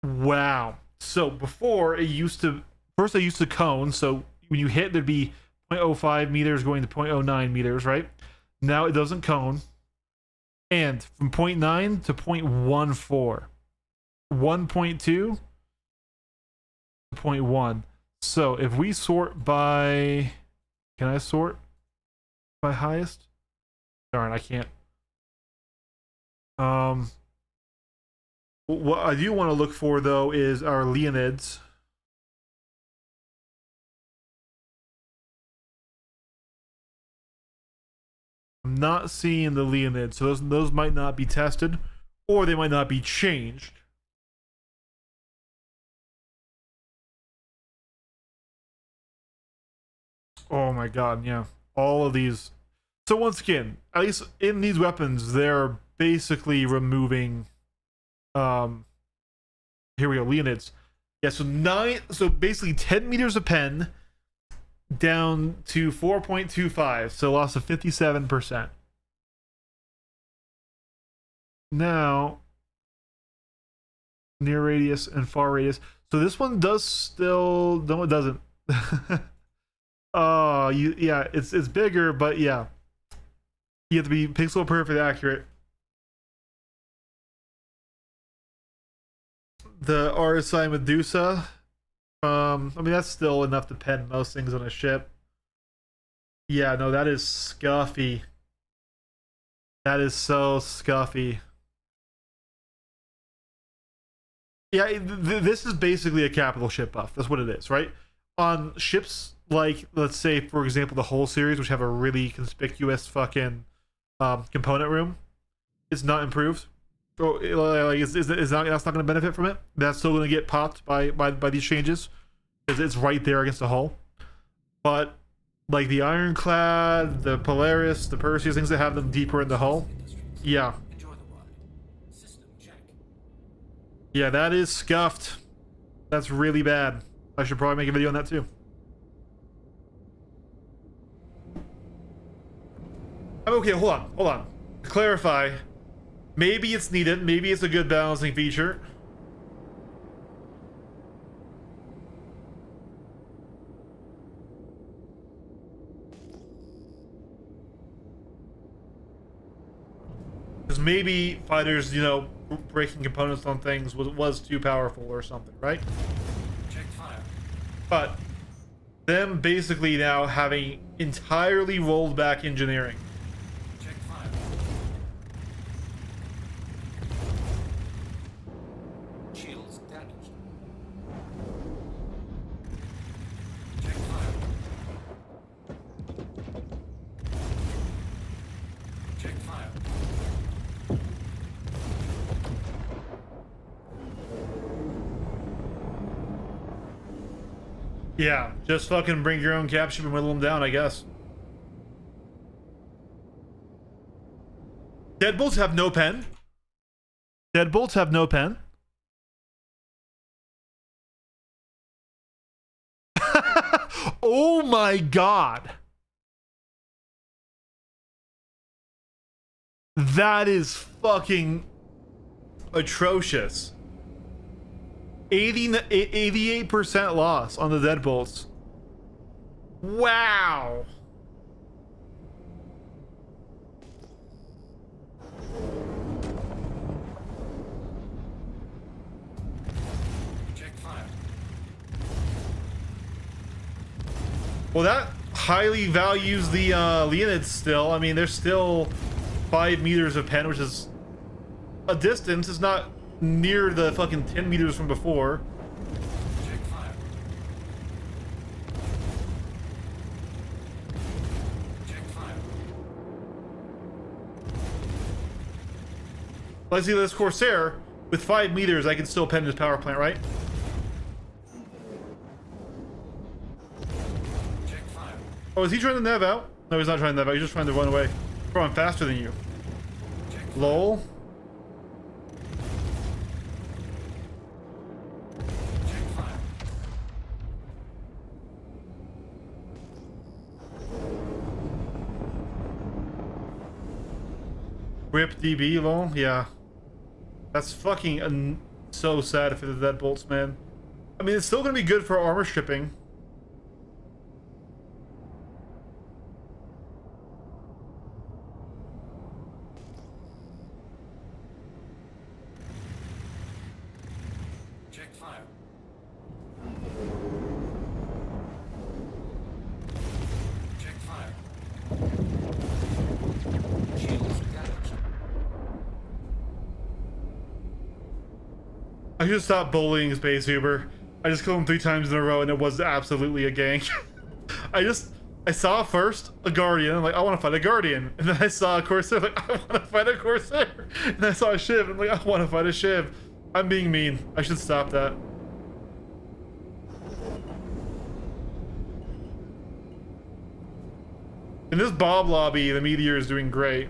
[SPEAKER 1] Wow. So before it used to, first I used to cone. So when you hit, there'd be 0.05 meters going to 0.09 meters, right? Now it doesn't cone. And from 0.9 to 0.14, 1.2 to 0.1. So if we sort by, can I sort by highest? Darn, I can't. What I do want to look for though is our Leonids. I'm not seeing the Leonids, so those might not be tested, or they might not be changed. Oh my god, yeah. All of these. So once again, at least in these weapons, they're basically removing here we go, Leonids. Yeah, so basically 10 meters a pen down to 4.25, so loss of 57%. Now near radius and far radius. So this one does still, no it doesn't. Oh, yeah, it's bigger, but yeah. You have to be pixel perfect accurate. The RSI Medusa. I mean that's still enough to pen most things on a ship. Yeah, no, that is scuffy. That is so scuffy. Yeah, this is basically a capital ship buff. That's what it is, right? On ships like, let's say, for example, the whole series, which have a really conspicuous fucking component room, it's not improved. So, like, that's not going to benefit from it. That's still going to get popped by these changes because it's right there against the hull. But like the Ironclad, the Polaris, the Perseus, things that have them deeper in the hull, yeah. Yeah, that is scuffed. That's really bad. I should probably make a video on that too. Okay, hold on. To clarify, maybe it's needed, maybe it's a good balancing feature. Because maybe fighters, you know, breaking components on things was too powerful or something, right?
[SPEAKER 4] Check fire.
[SPEAKER 1] But them basically now having entirely rolled back engineering.
[SPEAKER 4] Check fire. Shields damaged. Check fire. Check fire.
[SPEAKER 1] Yeah, just fucking bring your own cap ship and whittle them down, I guess. Deadbolts have no pen. Deadbolts have no pen. Oh my god. That is fucking atrocious. 88% loss on the deadbolts. Wow.
[SPEAKER 4] Check fire.
[SPEAKER 1] Well, that highly values the Leonids still. I mean, there's still 5 meters of pen, which is a distance. It's not near the fucking 10 meters from before.
[SPEAKER 4] Check fire. Check fire.
[SPEAKER 1] Let's see this Corsair. With 5 meters, I can still pen this power plant, right?
[SPEAKER 4] Check fire.
[SPEAKER 1] Oh, is he trying to nav out? No, he's not trying to nav out. He's just trying to run away. Bro, I'm faster than you.
[SPEAKER 4] Check fire.
[SPEAKER 1] Lol.
[SPEAKER 4] Check fire.
[SPEAKER 1] Rip DB, lol. Yeah. That's fucking so sad for the deadbolts, man. I mean, it's still gonna be good for armor stripping.
[SPEAKER 4] Check fire. Check fire. Shields damaged.
[SPEAKER 1] I should stop bullying Space Uber. I just killed him 3 times in a row and it was absolutely a gang. I saw first a Guardian. I'm like, I want to fight a Guardian. And then I saw a Corsair. Like, I want to fight a Corsair. And I saw a Shiv. I'm like, I want to fight a Shiv. I'm being mean. I should stop that. In this Bob lobby, the Meteor is doing great.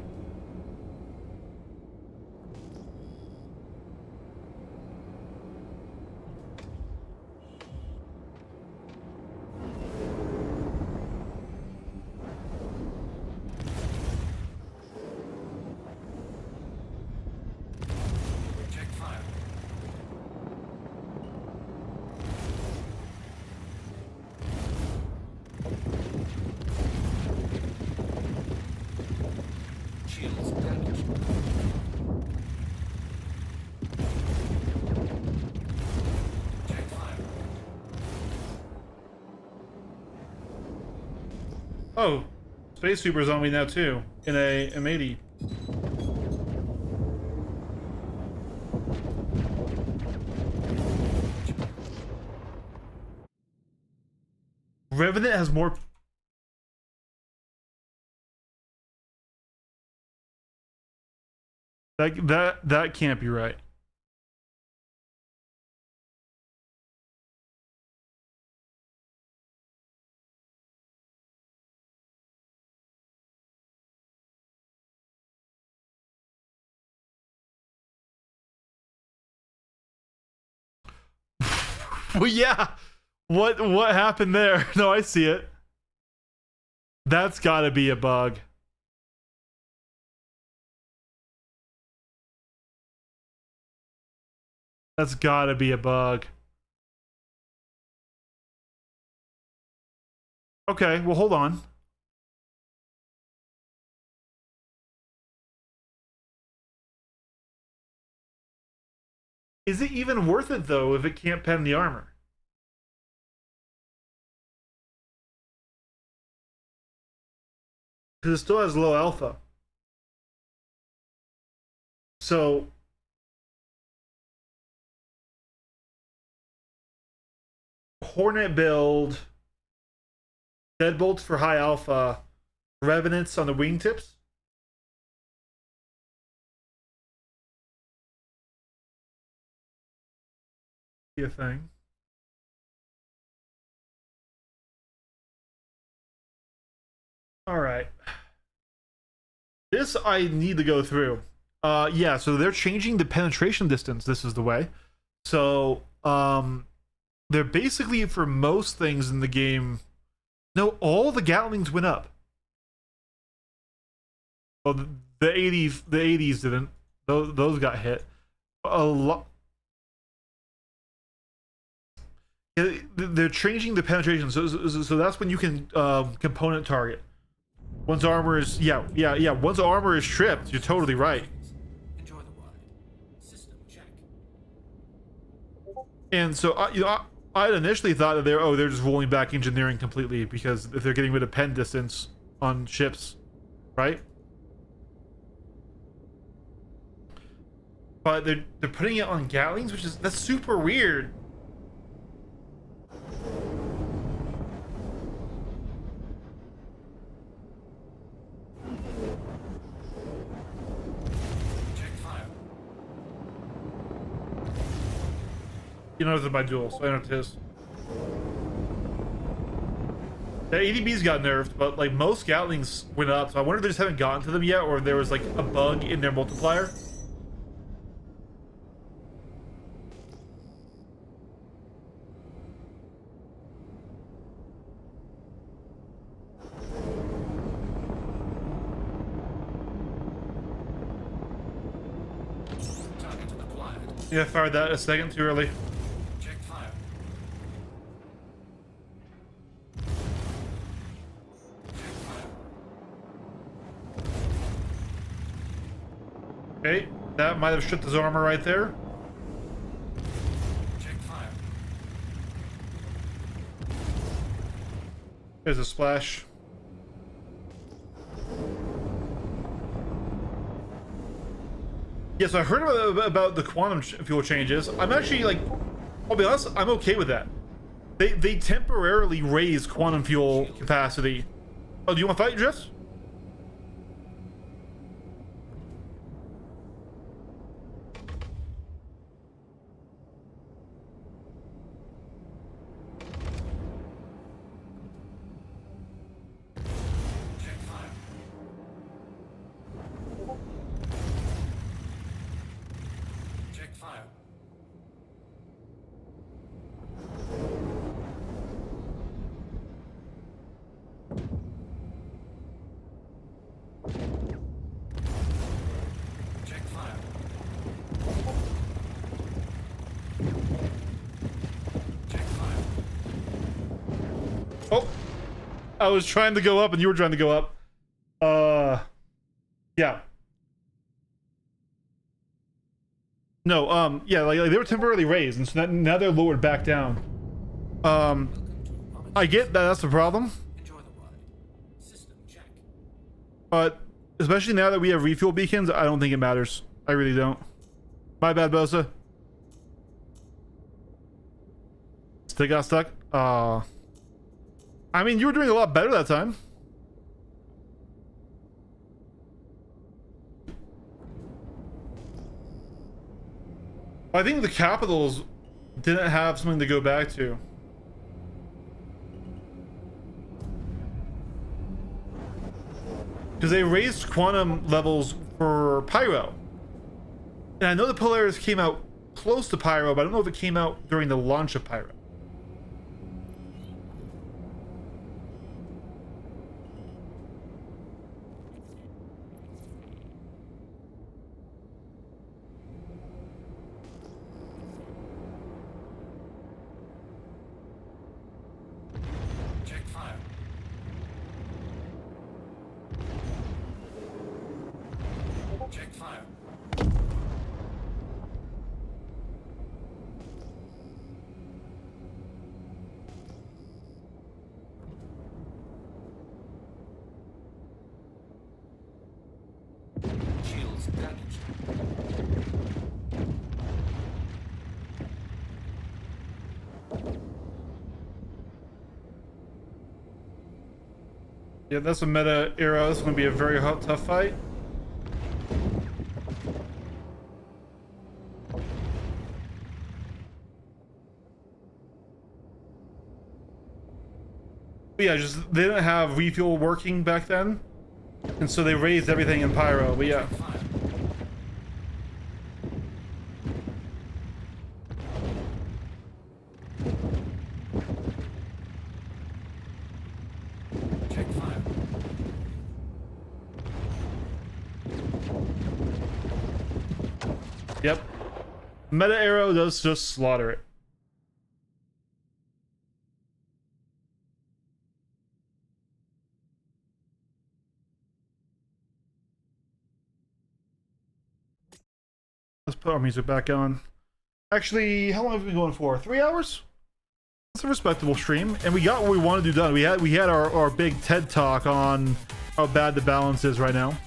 [SPEAKER 4] Check fire. Shields damaged. Check fire.
[SPEAKER 1] Oh, Space Super's on me now too. In a M80. Revenant has more. That can't be right. Well, yeah. What happened there? No, I see it. That's got to be a bug. That's got to be a bug. Okay, well, hold on. Is it even worth it, though, if it can't pen the armor? Because it still has low alpha. So... Hornet build, Deadbolts for high alpha, Revenants on the wingtips. Be a thing. All right. This I need to go through. Yeah, so they're changing the penetration distance. This is the way. So, they're basically, for most things in the game, no, all the Gatlings went up. Well, the 80s didn't. Those got hit a lot. They're changing the penetration, so that's when you can component target. Once armor is once armor is stripped, you're totally right.
[SPEAKER 4] Enjoy the ride. System check.
[SPEAKER 1] And so I initially thought that they're just rolling back engineering completely because if they're getting rid of pen distance on ships, right? But they're putting it on Gatlings, that's super weird.
[SPEAKER 4] Check fire.
[SPEAKER 1] You know, this is my duel, so I know what it is. The ADBs got nerfed, but like most Gatlings went up, so I wonder if they just haven't gotten to them yet, or there was like a bug in their multiplier.
[SPEAKER 4] Target acquired.
[SPEAKER 1] Yeah, I fired that a second too early.
[SPEAKER 4] Check fire. Check fire.
[SPEAKER 1] Okay, that might have stripped his armor right there.
[SPEAKER 4] Check fire.
[SPEAKER 1] There's a splash. Yes, I heard about the quantum fuel changes. I'm actually like, I'll be honest, I'm okay with that. They temporarily raise quantum fuel capacity. Oh, do you want to fight, Drift?
[SPEAKER 4] Check fire. Check fire. Check fire. Check fire.
[SPEAKER 1] Oh, I was trying to go up and you were trying to go up. Yeah. No, yeah, like they were temporarily raised, and so now they're lowered back down. I get that that's the problem,
[SPEAKER 4] Enjoy the ride. System check.
[SPEAKER 1] but especially now that we have refuel beacons, I don't think it matters. I really don't. My bad, Bosa. Still got stuck. I mean, you were doing a lot better that time. I think the Capitals didn't have something to go back to. Because they raised quantum levels for Pyro. And I know the Polaris came out close to Pyro, but I don't know if it came out during the launch of Pyro.
[SPEAKER 4] Check fire. Check fire. Shields damaged.
[SPEAKER 1] Yeah, that's a meta era. This is going to be a very hot, tough fight. But yeah, just they didn't have refuel working back then, and so they raised everything in Pyro. But yeah,
[SPEAKER 4] Fire. Check fire.
[SPEAKER 1] Yep. Meta arrow does just slaughter it. Let's put our music back on. Actually, how long have we been going for? 3 hours? That's a respectable stream. And we got what we wanted to do done. We had our big TED talk on how bad the balance is right now.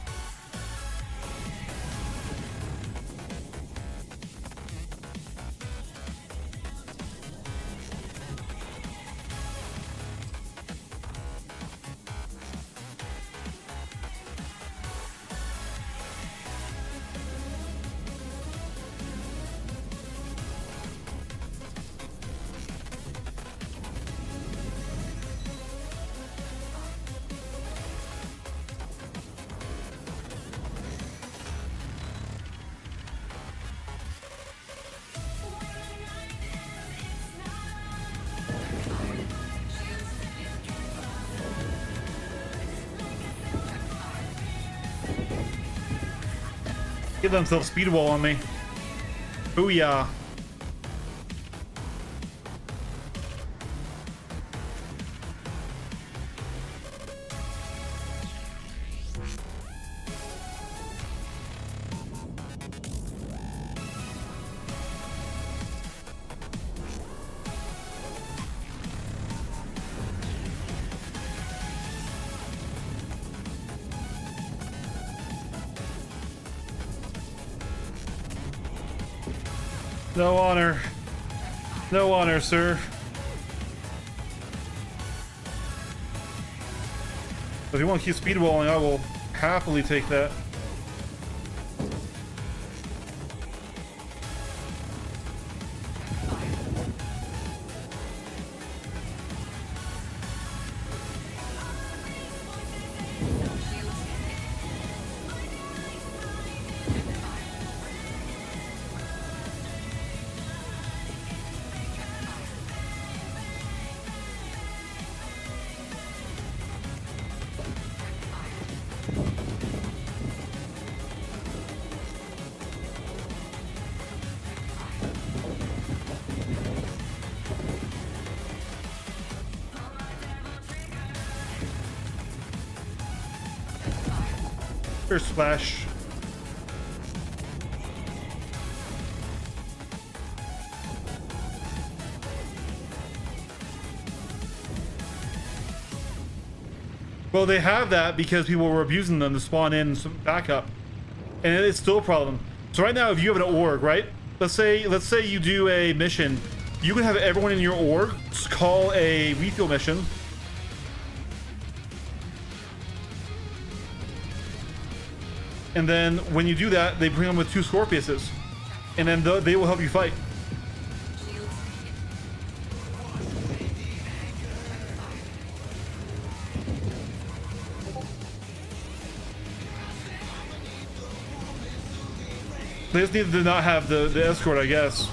[SPEAKER 1] Give themselves speed wall on me. Booyah. No honor. No honor, sir. If you want to keep speedballing, I will happily take that. First splash. Well, they have that because people were abusing them to spawn in some backup, and it's still a problem. So right now, if you have an org, right? Let's say you do a mission, you can have everyone in your org call a refuel mission. And then when you do that, they bring them with 2 Scorpiuses, and then they will help you fight. They just needed to not have the escort, I guess.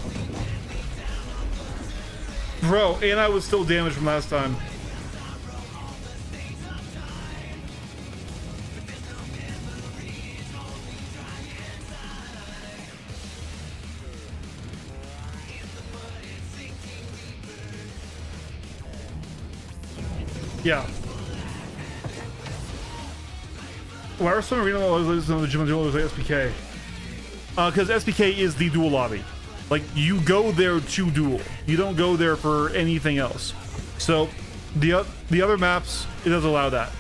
[SPEAKER 1] Bro, and I was still damaged from last time. Yeah. Why are some arena always on the gym always like SPK? Because SPK is the duel lobby. Like, you go there to duel. You don't go there for anything else. So the other maps, it does allow that.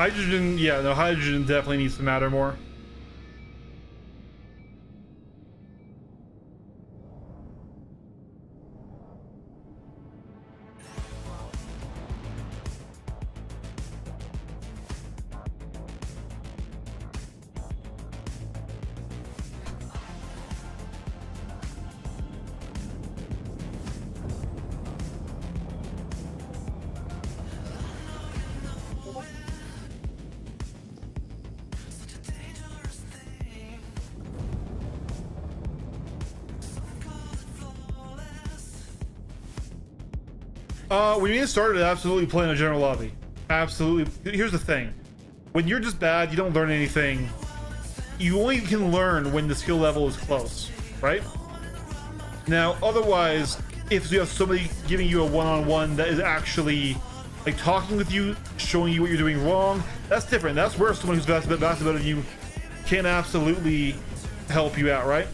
[SPEAKER 1] Hydrogen, yeah, no, hydrogen definitely needs to matter more. When you get started, absolutely play in a general lobby. Absolutely. Here's the thing. When you're just bad, you don't learn anything. You only can learn when the skill level is close, right? Now, otherwise, if you have somebody giving you a one-on-one that is actually like talking with you, showing you what you're doing wrong, that's different. That's where someone who's vastly better than you can absolutely help you out, right?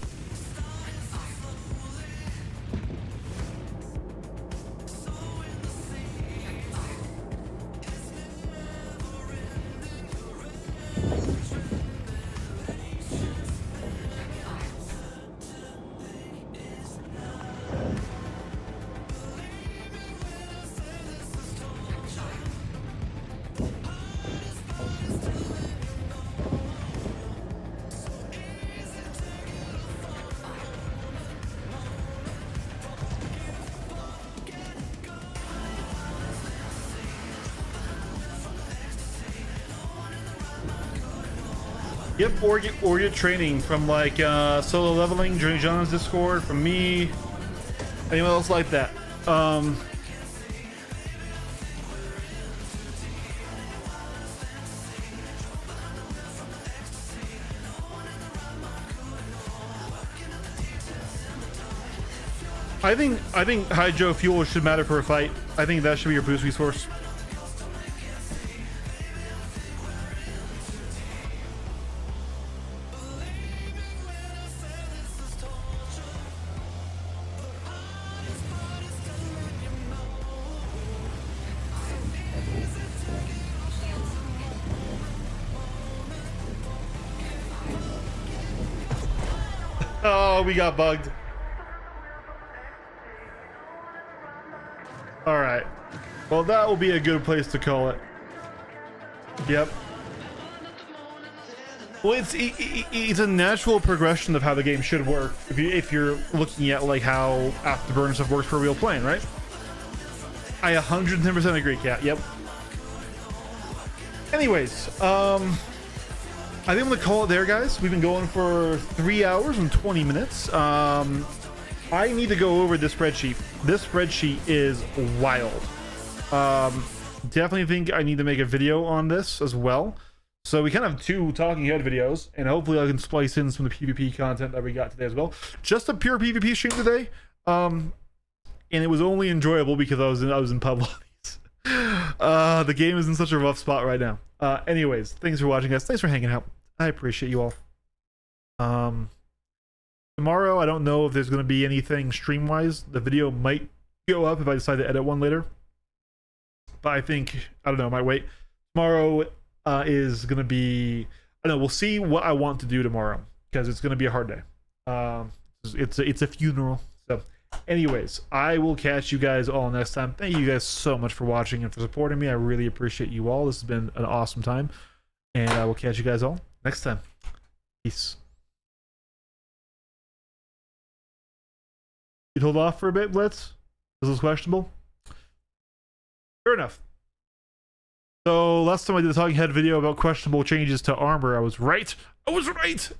[SPEAKER 1] Yep, or get training from like Solo Leveling, Journey John's Discord, from me, anyone else like that. I think Hydro Fuel should matter for a fight. I think that should be your boost resource. Oh, we got bugged. All right. Well, that will be a good place to call it. Yep. Well, it's a natural progression of how the game should work if you're looking at like how Afterburner stuff works for real playing, right? I 110% agree, Cat. Yep. Anyways, I think I'm gonna call it there, guys. We've been going for 3 hours and 20 minutes. I need to go over this spreadsheet. This spreadsheet is wild. Definitely think I need to make a video on this as well. So we kind of have 2 talking head videos, and hopefully I can splice in some of the PvP content that we got today as well. Just a pure PvP stream today, and it was only enjoyable because I was in pub lobbies. The game is in such a rough spot right now. Anyways, thanks for watching, guys. Thanks for hanging out. I appreciate you all. Tomorrow, I don't know if there's going to be anything stream-wise. The video might go up if I decide to edit one later. But I think, I don't know, I might wait. Tomorrow is going to be, I don't know, we'll see what I want to do tomorrow. Because it's going to be a hard day. It's a funeral. So, anyways, I will catch you guys all next time. Thank you guys so much for watching and for supporting me. I really appreciate you all. This has been an awesome time. And I will catch you guys all next time. Peace. You'd hold off for a bit, Blitz? This is questionable? Fair enough. So last time I did the talking head video about questionable changes to armor, I was right. I was right!